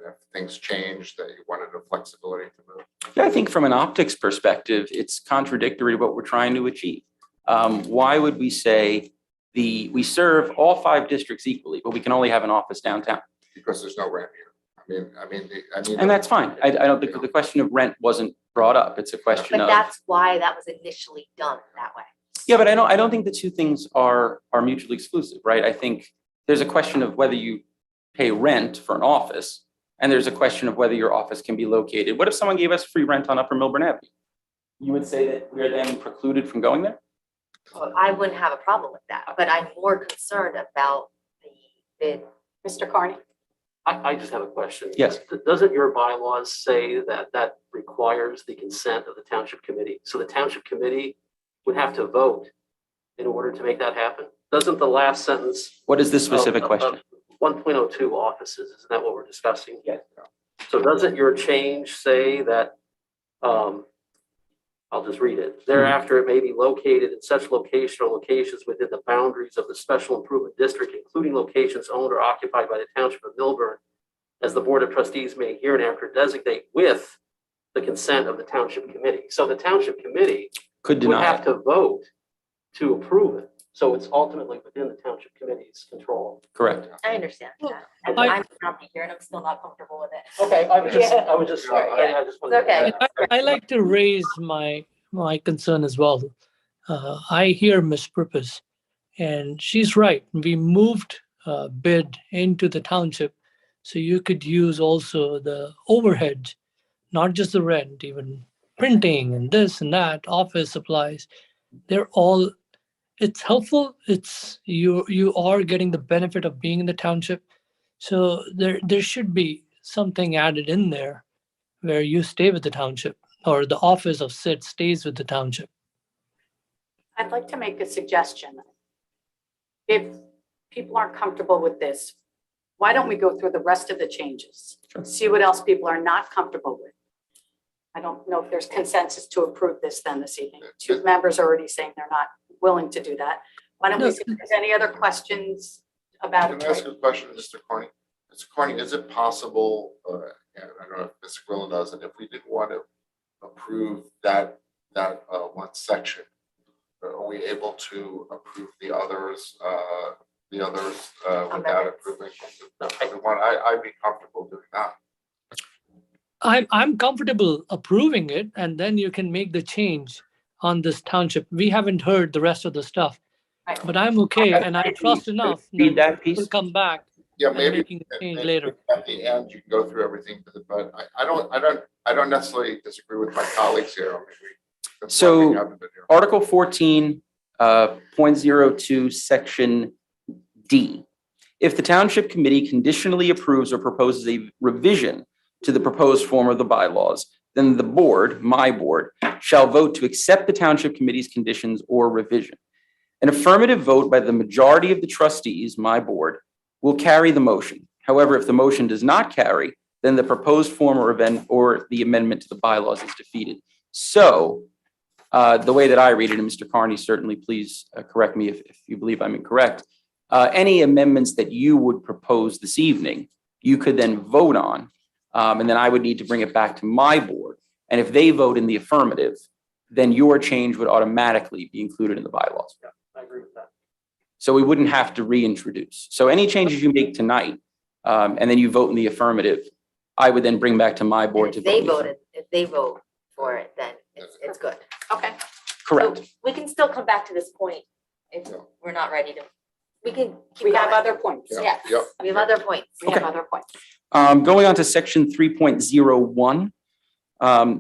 if things changed, that you wanted the flexibility to move? Yeah, I think from an optics perspective, it's contradictory to what we're trying to achieve. Why would we say we serve all 5 districts equally, but we can only have an office downtown? Because there's no rent here. I mean. And that's fine. I don't think the question of rent wasn't brought up. It's a question but of. that's why that was initially done that way. Yeah, but I don't think the two things are mutually exclusive, right? I think there's a question of whether you pay rent for an office, and there's a question of whether your office can be located. What if someone gave us free rent on Upper Milburn Avenue? You would say that we are then precluded from going there? I wouldn't have a problem with that, but I'm more concerned about the bid. Mr. Carney? I just have a question. Yes. Doesn't your bylaws say that requires the consent of the township committee? So the township committee would have to vote in order to make that happen? Doesn't the last sentence? What is this specific question? 1.02 offices, isn't that what we're discussing? Yes. So doesn't your change say that, I'll just read it. Thereafter, it may be located in such location or locations within the boundaries of the special improvement district, including locations owned or occupied by the township of Milburn, as the board of trustees may hereinafter designate with the consent of the township committee. So the township committee Could would deny have it. to vote to approve it. So it's ultimately within the township committee's control. Correct. I understand that. And I- I'm happy here and I'm still not comfortable with it. Okay, I was just Sorry, yeah. I just wanted It's okay. I like to raise my concern as well. I hear Ms. Purpose, and she's right. We moved bid into the township, so you could use also the overhead, not just the rent, even printing and this and that, office supplies. They're all, it's helpful. It's you are getting the benefit of being in the township. So there should be something added in there where you stay with the township, or the office of SID stays with the township. I'd like to make a suggestion. If people aren't comfortable with this, why don't we go through the rest of the changes? Sure. See what else people are not comfortable with. I don't know if there's consensus to approve this then this evening. 2 members are already saying they're not willing to do that. Why don't we see if there's any other questions about Can it? I ask a question, Mr. Carney? Mr. Carney, is it possible, and I don't know if Mr. Grillo does, and if we didn't want to approve that one section, are we able to approve the others without approving the one? I'd be comfortable doing that. I'm comfortable approving it, and then you can make the change on this township. We haven't heard the rest of the stuff, but I'm okay, and I trust enough Read that that piece. we'll come back Yeah, and maybe making the change later. at the end, you can go through everything, but I don't necessarily disagree with my colleagues here. I mean, that's why we So haven't been here. Article 14, 0.02, Section D. If the township committee conditionally approves or proposes a revision to the proposed form of the bylaws, then the board, my board, shall vote to accept the township committee's conditions or revision. An affirmative vote by the majority of the trustees, my board, will carry the motion. However, if the motion does not carry, then the proposed form or event or the amendment to the bylaws is defeated. So the way that I read it, and Mr. Carney, certainly please correct me if you believe I'm incorrect, any amendments that you would propose this evening, you could then vote on, and then I would need to bring it back to my board. And if they vote in the affirmative, then your change would automatically be included in the bylaws. Yeah, I agree with that. So we wouldn't have to reintroduce. So any changes you make tonight, and then you vote in the affirmative, I would then bring back to my board to vote. If they vote for it, then it's good. Okay. Correct. So we can still come back to this point if we're not ready to We can keep We have going. other points. Yes, Yep. we have other points. We have other points. Going on to section 3.01.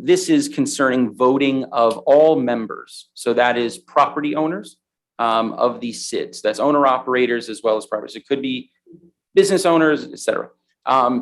This is concerning voting of all members. So that is property owners of these SIDs. That's owner operators as well as properties. It could be business owners, et cetera.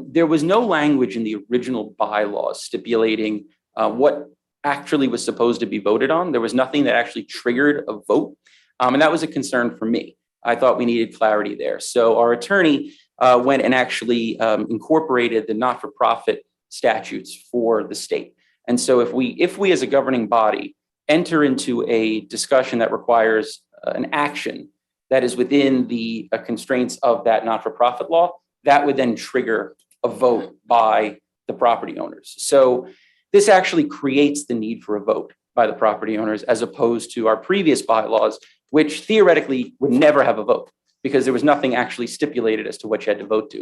There was no language in the original bylaws stipulating what actually was supposed to be voted on. There was nothing that actually triggered a vote. And that was a concern for me. I thought we needed clarity there. So our attorney went and actually incorporated the not-for-profit statutes for the state. And so if we as a governing body enter into a discussion that requires an action that is within the constraints of that not-for-profit law, that would then trigger a vote by the property owners. So this actually creates the need for a vote by the property owners as opposed to our previous bylaws, which theoretically would never have a vote because there was nothing actually stipulated as to what you had to vote to.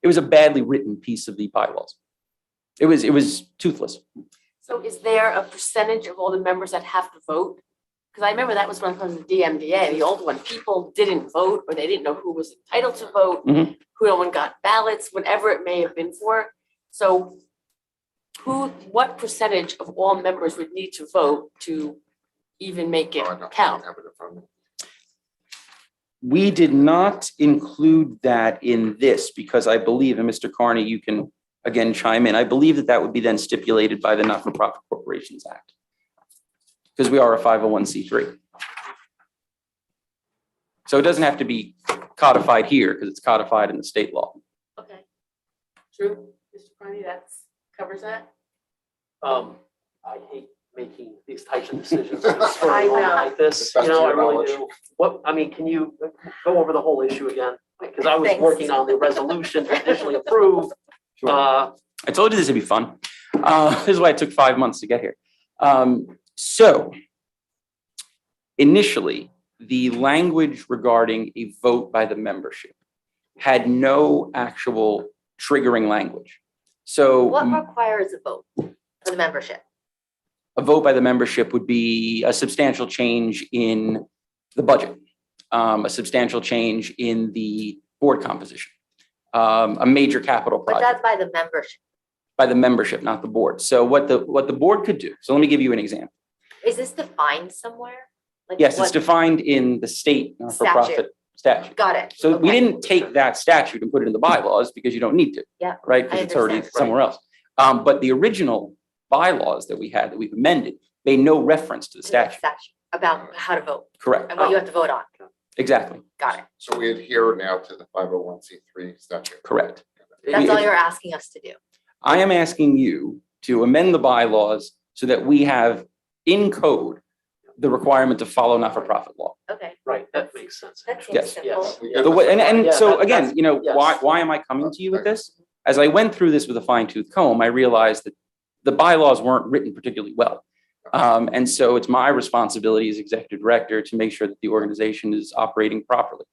It was a badly written piece of the bylaws. It was toothless. So is there a percentage of all the members that have to vote? Because I remember that was when it was the DMDA, the old one, people didn't vote or they didn't know who was entitled to vote, Mhm. who no one got ballots, whatever it may have been for. So what percentage of all members would need to vote to even make it count? We did not include that in this because I believe, and Mr. Carney, you can again chime in, I believe that would be then stipulated by the Not-for-Profit Corporations Act. Because we are a 501c3. So it doesn't have to be codified here because it's codified in the state law. Okay. True, Mr. Carney, that covers that? I hate making these types of decisions. I know. Like this, you know, I really do. Can you go over the whole issue again? Because I was Thanks. working on the resolution initially approved. I told you this would be fun. This is why it took 5 months to get here. So initially, the language regarding a vote by the membership had no actual triggering language. So What requires a vote for the membership? a vote by the membership would be a substantial change in the budget, a substantial change in the board composition, a major capital But project. that's by the membership. By the membership, not the board. So what the board could do, so let me give you an example. Is this defined somewhere? Like Yes, it's what- defined in the state for-profit statute. Got it. So we Okay. didn't take that statute and put it in the bylaws because you don't need to, Yeah. right? I Because it's already understand. somewhere else. But the original bylaws that we had, that we've amended, made no reference to the statute. About how to vote Correct. and what you have to vote on. Exactly. Got it. So we adhere now to the 501c3 statute. Correct. That's all you're asking us to do. I am asking you to amend the bylaws so that we have in code the requirement to follow not-for-profit law. Okay. Right, that makes sense. That seems Yes. simple. The way, and Yeah, so that- again, that's- you know, yes. why am I coming to you with this? As I went through this with a fine-tooth comb, I realized that the bylaws weren't written particularly well. And so it's my responsibility as executive director to make sure that the organization is operating properly.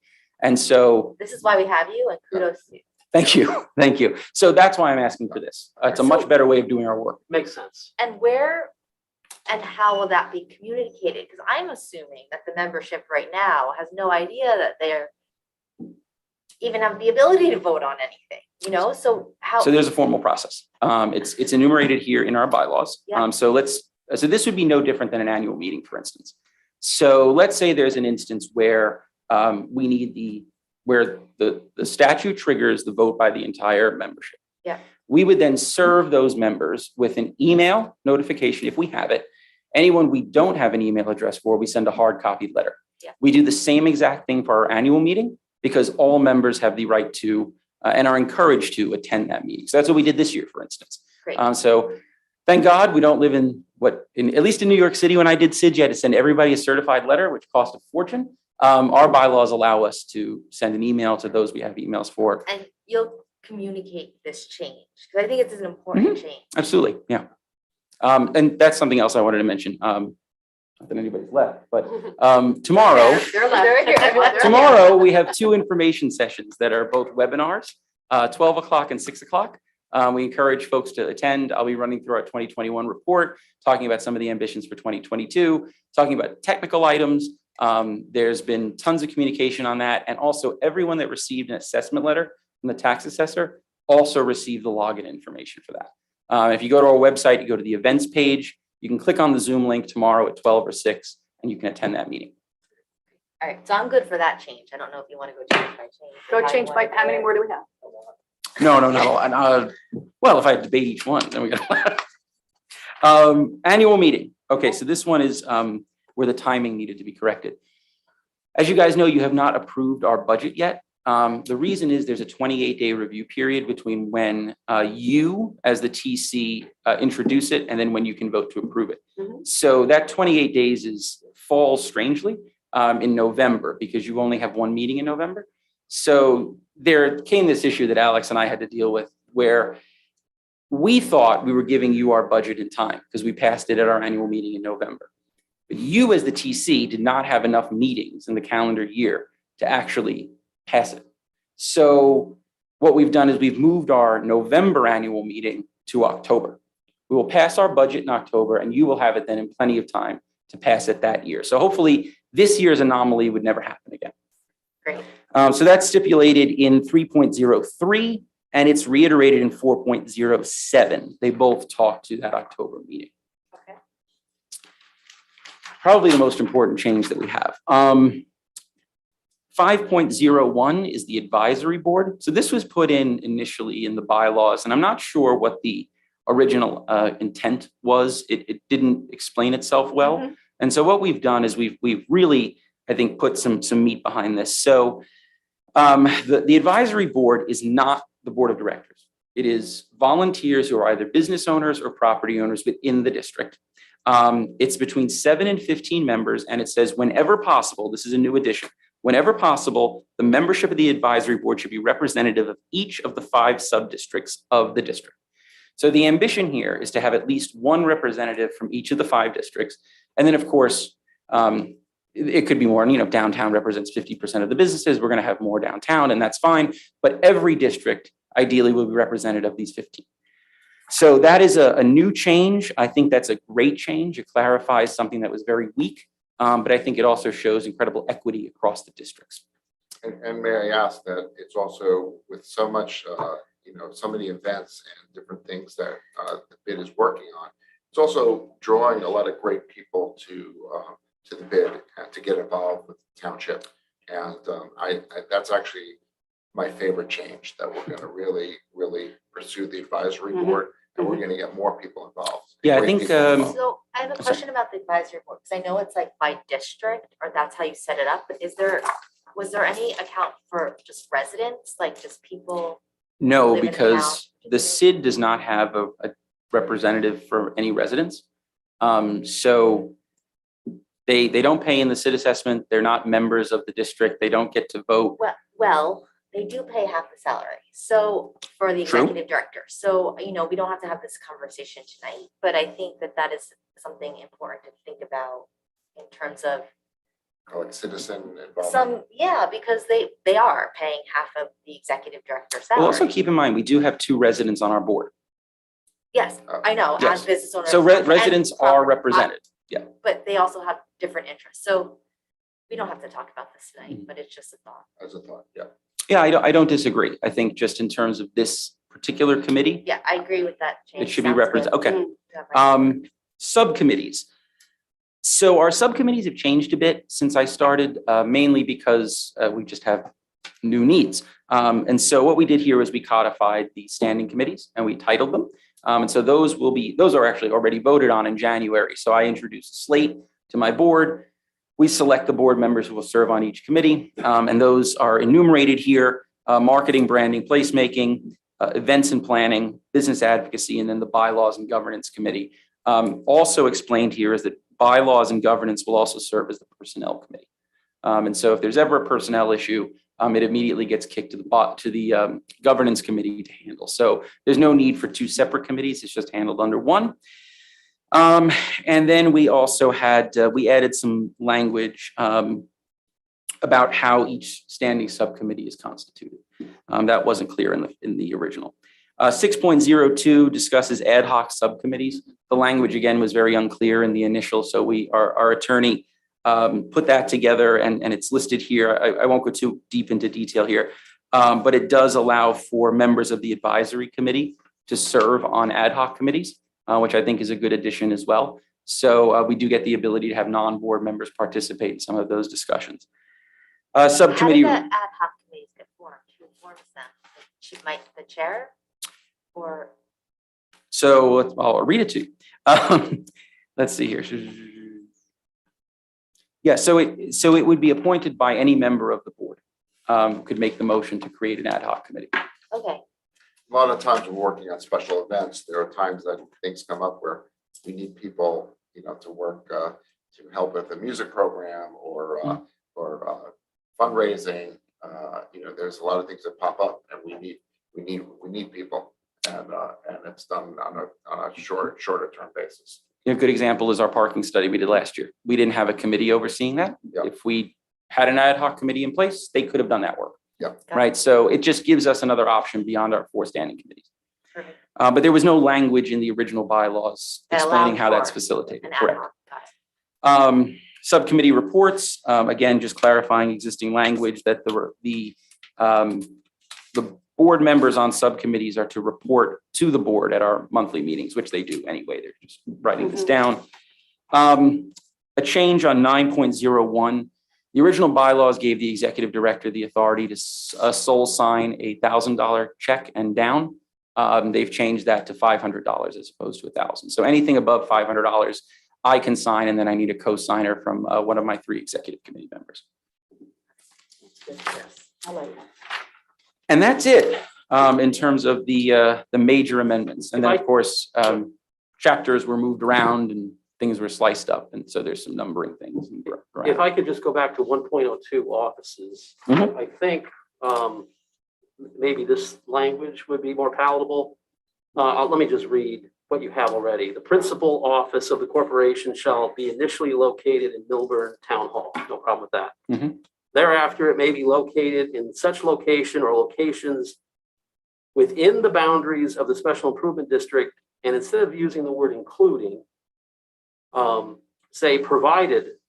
And so, This is why we have you and kudos to you. thank you, thank you. So that's why I'm asking for this. It's a much better way of doing our work. Makes sense. And where and how will that be communicated? Because I'm assuming that the membership right now has no idea that they're even have the ability to vote on anything, you know? So how? So there's a formal process. It's enumerated here in our bylaws. Yeah. So this would be no different than an annual meeting, for instance. So let's say there's an instance where we need where the statute triggers the vote by the entire membership. Yeah. We would then serve those members with an email notification if we have it. Anyone we don't have an email address for, we send a hard copy letter. Yeah. We do the same exact thing for our annual meeting because all members have the right to and are encouraged to attend that meeting. So that's what we did this year, for instance. Great. So thank God we don't live at least in New York City, when I did SID, you had to send everybody a certified letter, which cost a fortune. Our bylaws allow us to send an email to those we have emails for. And you'll communicate this change, because I think it's an important change. Absolutely, yeah. And that's something else I wanted to mention. Not that anybody's left, but tomorrow, They're left. tomorrow we have 2 information sessions that are both webinars, 12 o'clock and 6 o'clock. We encourage folks to attend. I'll be running through our 2021 report, talking about some of the ambitions for 2022, talking about technical items, There's been tons of communication on that. And also everyone that received an assessment letter from the tax assessor also received the login information for that. If you go to our website, you go to the events page, you can click on the Zoom link tomorrow at 12 or 6, and you can attend that meeting. All right, so I'm good for that change. I don't know if you want to go change by change. Go change by, how many more do we have? No, not a lot. Well, if I debate each one, then we got annual meeting. Okay, so this one is where the timing needed to be corrected. As you guys know, you have not approved our budget yet. The reason is there's a 28-day review period between when you, as the TC, introduce it and then when you can vote to approve it. So that 28 days falls strangely in November because you only have one meeting in November. So there came this issue that Alex and I had to deal with where we thought we were giving you our budget in time because we passed it at our annual meeting in November. But you as the TC did not have enough meetings in the calendar year to actually pass it. So what we've done is we've moved our November annual meeting to October. We will pass our budget in October and you will have it then in plenty of time to pass it that year. So hopefully this year's anomaly would never happen again. Great. So that's stipulated in 3.03 and it's reiterated in 4.07. They both talk to that October meeting. Okay. Probably the most important change that we have. 5.01 is the advisory board. So this was put in initially in the bylaws, and I'm not sure what the original intent was. It didn't explain itself well. And so what we've done is we've really, I think, put some meat behind this. So the advisory board is not the board of directors. It is volunteers who are either business owners or property owners within the district. It's between 7 and 15 members, and it says whenever possible, this is a new addition, whenever possible, the membership of the advisory board should be representative of each of the 5 sub-districts of the district. So the ambition here is to have at least one representative from each of the 5 districts. And then, of course, it could be more, downtown represents 50% of the businesses. We're going to have more downtown, and that's fine. But every district ideally will be represented of these 15. So that is a new change. I think that's a great change. It clarifies something that was very weak, but I think it also shows incredible equity across the districts. And may I ask that it's also with so much, so many events and different things that the bid is working on. It's also drawing a lot of great people to the bid and to get involved with the township. And I that's actually my favorite change, that we're going to really, really pursue the advisory board, and we're going to get more people involved. Yeah, I Great think. people involved. So I have a question about the advisory board, because I know it's like by district, or that's how you set it up, but was there any account for just residents, like just people? No, live in because town? the SID does not have a representative for any residents. So they don't pay in the SID assessment. They're not members of the district. They don't get to vote. Well, they do pay half the salary, so for the True. executive director. So, we don't have to have this conversation tonight, but I think that is something important to think about in terms of Like citizen involvement. because they are paying half of the executive director's salary. Well, also keep in mind, we do have 2 residents on our board. Yes, I know, Yes. as business owners. So and residents are represented. Yeah. But they also have different interests, so we don't have to talk about this tonight, but it's just a thought. As a thought, yeah. Yeah, I don't disagree. I think just in terms of this particular committee, Yeah, I agree with that change. it should be Sounds represented. good. Okay. Yeah, right. Subcommittees. So our subcommittees have changed a bit since I started, mainly because we just have new needs. And so what we did here was we codified the standing committees and we titled them. And so those are actually already voted on in January. So I introduced a slate to my board. We select the board members who will serve on each committee. And those are enumerated here: marketing, branding, placemaking, events and planning, business advocacy, and then the bylaws and governance committee. Also explained here is that bylaws and governance will also serve as the personnel committee. And so if there's ever a personnel issue, it immediately gets kicked to the governance committee to handle. So there's no need for 2 separate committees. It's just handled under one. And then we also had, we added some language about how each standing subcommittee is constituted. That wasn't clear in the original. 6.02 discusses ad hoc subcommittees. The language again was very unclear in the initial, so our attorney put that together, and it's listed here. I won't go too deep into detail here, but it does allow for members of the advisory committee to serve on ad hoc committees, which I think is a good addition as well. So we do get the ability to have non-board members participate in some of those discussions. Subcommittee. How did the ad hoc committees get formed? Who forms them? The chair? Or? So I'll read it to you. Let's see here. Yeah, so it would be appointed by any member of the board, could make the motion to create an ad hoc committee. Okay. A lot of times we're working on special events. There are times that things come up where we need people, to work, to help with a music program or fundraising. There's a lot of things that pop up, and we need people, and it's done on a shorter term basis. A good example is our parking study we did last year. We didn't have a committee overseeing that. Yep. If we had an ad hoc committee in place, they could have done that work. Yep. Right. So it just gives us another option beyond our 4 standing committees. Perfect. But there was no language in the original bylaws That explaining allowed how that's for facilitated. an ad Correct. hoc. Got it. Subcommittee reports, again, just clarifying existing language that the board members on subcommittees are to report to the board at our monthly meetings, which they do anyway. They're just writing this down. A change on 9.01. The original bylaws gave the executive director the authority to sole sign a $1,000 check and down. They've changed that to $500 as opposed to $1,000. So anything above $500, I can sign, and then I need a co-signer from one of my 3 executive committee members. I like that. And that's it in terms of the major amendments. And then, of course, chapters were moved around and things were sliced up. And so there's some numbering things. If I could just go back to 1.02 offices, Mhm. I think maybe this language would be more palatable. Let me just read what you have already. The principal office of the corporation shall be initially located in Millburn Town Hall. No problem with that. Mhm. Thereafter, it may be located in such location or locations within the boundaries of the special improvement district. And instead of using the word including, say provided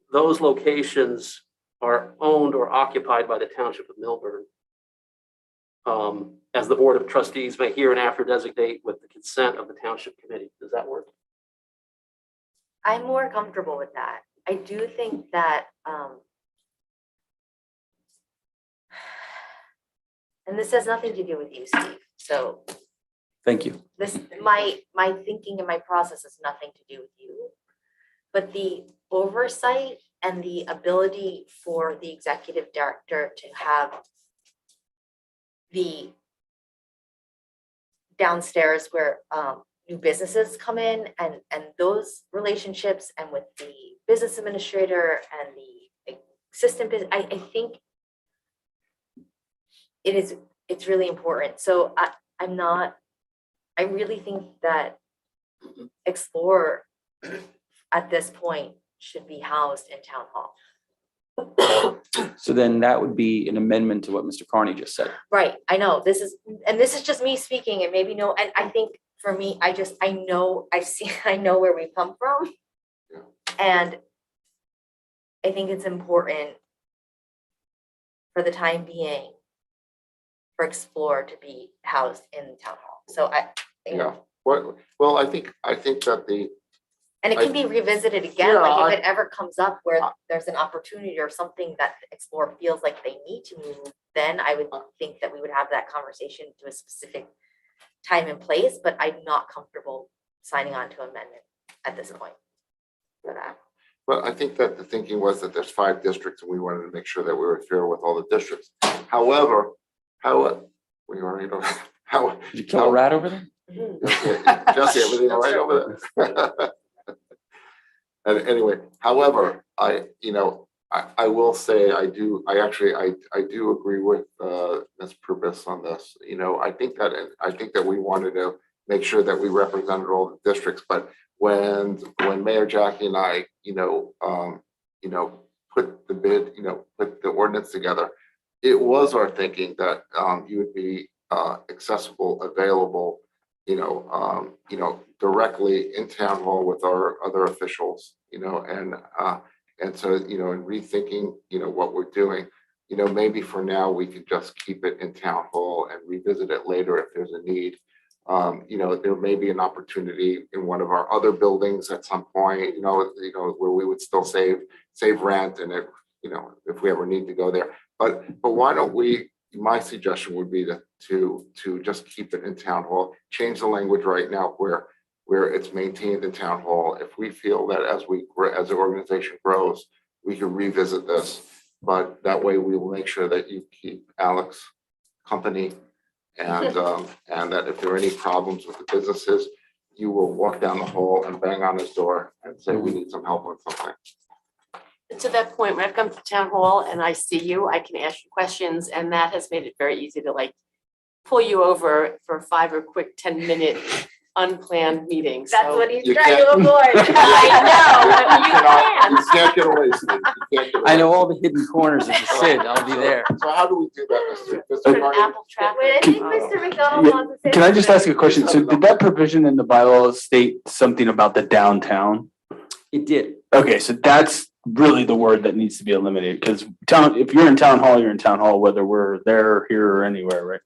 those locations are owned or occupied by the township of Milburn. As the board of trustees may here and after designate with the consent of the township committee. Does that work? I'm more comfortable with that. I do think that, and this has nothing to do with you, Steve. So Thank you. this, my thinking and my process has nothing to do with you. But the oversight and the ability for the executive director to have the downstairs where new businesses come in and those relationships, and with the business administrator and the assistant business, I think it's really important. So I really think that Explore at this point should be housed in town hall. So then that would be an amendment to what Mr. Carney just said. Right, I know, this is just me speaking, and maybe no, and I think for me, I know where we come from. And I think it's important for the time being for Explore to be housed in town hall. So Yeah, well, I think that and it can be revisited again, Yeah, like if it ever comes up where there's an opportunity or something that Explore feels like they need to move, then I would think that we would have that conversation to a specific time and place, but I'm not comfortable signing on to amendment at this point for that. Well, I think that the thinking was that there's 5 districts and we wanted to make sure that we were fair with all the districts. However, we already know how. Did you kill a rat over there? Jesse, everything all right over there? And anyway, however, I will say I do agree with Ms. Purvis on this. I think that we wanted to make sure that we represented all the districts, but when Mayor Jackie and I, put the ordinance together, it was our thinking that you would be accessible, available, directly in town hall with our other officials, and And so, you know, in rethinking, you know, what we're doing, you know, maybe for now, we could just keep it in town hall and revisit it later if there's a need. You know, there may be an opportunity in one of our other buildings at some point, you know, where we would still save rent, and if, you know, if we ever need to go there. But why don't we, my suggestion would be to just keep it in town hall, change the language right now where it's maintained in town hall. If we feel that as the organization grows, we can revisit this, but that way we will make sure that you keep Alex company, and that if there are any problems with the businesses, you will walk down the hall and bang on his door and say, we need some help with something. To that point, when I come to town hall and I see you, I can ask you questions, and that has made it very easy to like pull you over for a 5 or quick 10-minute unplanned meeting. That's So- what he's You trying to can't- avoid. I know, You can't get away from it. You can't get away. I know all the hidden corners of the SID. I'll be there. So how do we do that, Mr. Put an Carney? apple trap. Wait, I think Mr. McDonald Yeah, wants to say. Can I just something. ask a question? So did that provision in the bylaws state something about the downtown? It did. Okay, so that's really the word that needs to be eliminated, because if you're in town hall, you're in town hall, whether we're there, here, or anywhere, right?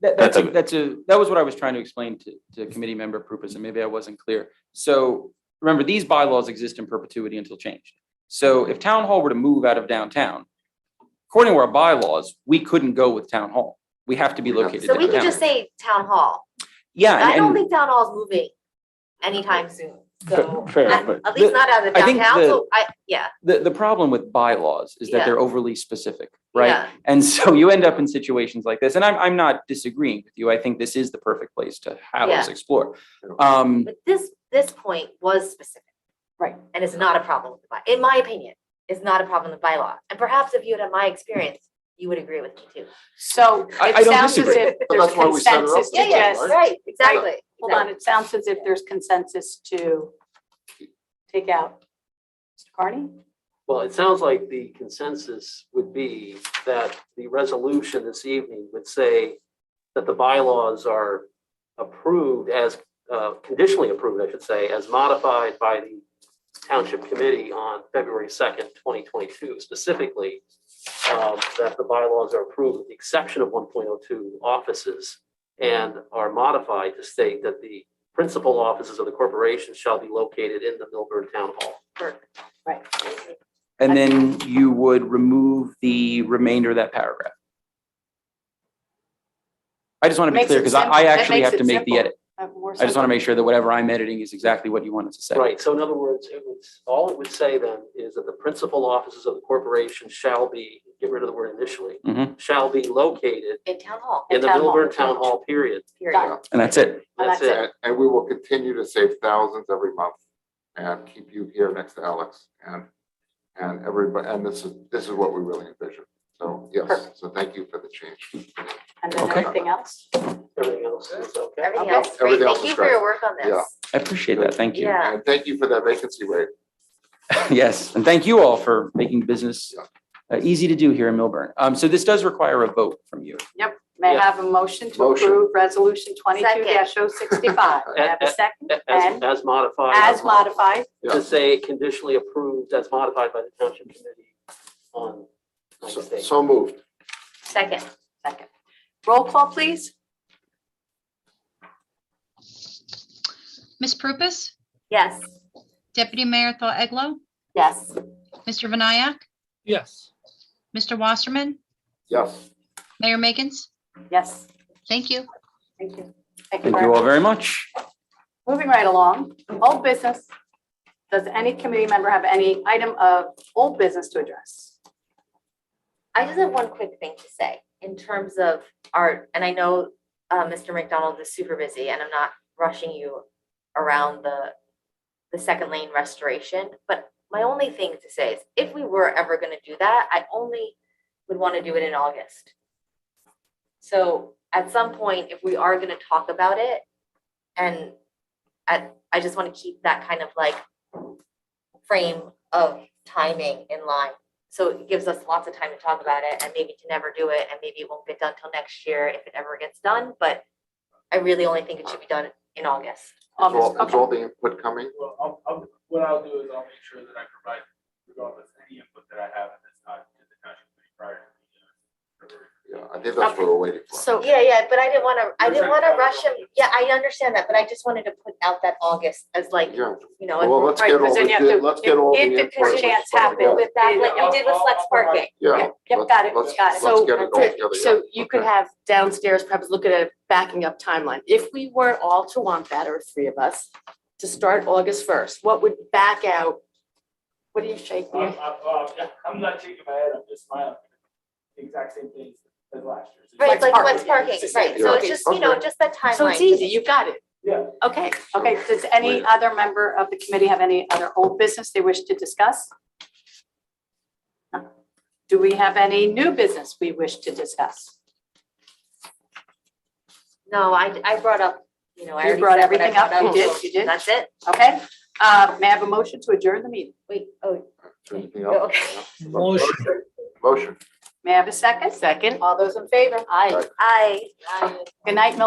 That was what I was trying to explain to committee member Purpose, and maybe I wasn't clear. So remember, these bylaws exist in perpetuity until changed. So if town hall were to move out of downtown, according to our bylaws, we couldn't go with town hall. We have to be located So we could downtown. just say town hall. Yeah, I don't and think town hall is moving anytime soon. So Fair, at but at least not out of the I think downtown. So yeah. the problem with bylaws is that Yeah. they're overly specific, right? Yeah. And so you end up in situations like this, and I'm not disagreeing with you. I think this is the perfect place to have us Yeah. explore. But this point was specific. Right. And it's not a problem with the by, in my opinion, it's not a problem with bylaw. And perhaps if you had my experience, you would agree with me too. So I it don't sounds as disagree. if But there's that's why we set it up consensus to this way, just. Right, exactly. Hold on, it sounds as if there's consensus to take out. Mr. Carney? Well, it sounds like the consensus would be that the resolution this evening would say that the bylaws are approved as, conditionally approved, I should say, as modified by the Township Committee on February 2nd, 2022, specifically that the bylaws are approved with the exception of 1.02 offices and are modified to state that the principal offices of the corporation shall be located in the Millburn Town Hall. Perfect. Right. And then you would remove the remainder of that paragraph. I just want to be Makes clear it because simple. I That actually makes have to it make the simple. edit. I just want to make sure that whatever I'm editing is exactly what you wanted to say. Right, so in other words, all it would say then is that the principal offices of the corporation shall be, get rid of the word initially, Mhm. shall be located In town hall. in the Town hall. Millburn Town Hall, period. Period. And that's it. And That's it. And we will continue to save thousands every month and keep you here next to Alex and everybody, and this is what we really envision. So yes, Perfect. so thank you for the change. And then Okay. everything else? Everything else is okay. Everything Okay. else, great. Everything else Thank is you for great. your work on this. Yeah. I appreciate that. Thank you. Yeah. And thank you for that vacancy rate. Yes, and thank you all for making business easy to do here in Milburn. So this does require a vote from you. Yep. May I Yeah. have a motion to Motion. approve resolution 22-065? May I have a second? And As modified. as modified? To say conditionally approved as modified by the Township Committee on. So moved. Second. Second. Roll call, please. Ms. Purpose, Yes. Deputy Mayor Thought Eglo, Yes. Mr. Vinayak, Yes. Mr. Wasserman, Yes. Mayor Miggins. Yes. Thank you. Thank you. Thank you all very much. Moving right along, old business. Does any committee member have any item of old business to address? I just have one quick thing to say in terms of art, and I know Mr. McDonald is super busy, and I'm not rushing you around the second lane restoration, but my only thing to say is if we were ever going to do that, I only would want to do it in August. So at some point, if we are going to talk about it, and I just want to keep that kind of like frame of timing in line. So it gives us lots of time to talk about it and maybe to never do it, and maybe it won't get done till next year if it ever gets done, but I really only think it should be done in August. Is all the input coming? Well, what I'll do is I'll make sure that I provide regardless, any input that I have at this time to the township committee prior to February. Yeah, I think that's what we're waiting for. So Yeah, but I didn't want to rush him. Yeah, I understand that, but I just wanted to put out that August as like, Yeah. you know. Well, let's right, get because all then you have the, to- let's get all the. if the input. chance Yeah. happen With that, like you did with flex parking. Yeah. Yep, got it, Let's- got it. let's get it all together, So yeah. you could Okay. have downstairs perhaps look at a backing up timeline. If we were all to want that, or three of us, to start August 1st, what would back out? What are you shaking? I'm not shaking my head, I'm just smiling. The exact same things as last year. Right, like parking. flex parking, right, so it's just, you know, just that timeline. So it's easy, you got it. Yeah. Okay, okay. Does any other member of the committee have any other old business they wish to discuss? No. Do we have any new business we wish to discuss? No, I brought up, you know, I You already brought said what I everything up. brought You did, so you did. That's it. Okay, may I have a motion to adjourn the meeting? Wait, oh, Anything else? okay. Motion. May I have a second? Second. All those in favor? Aye. I. Good night, Milburn.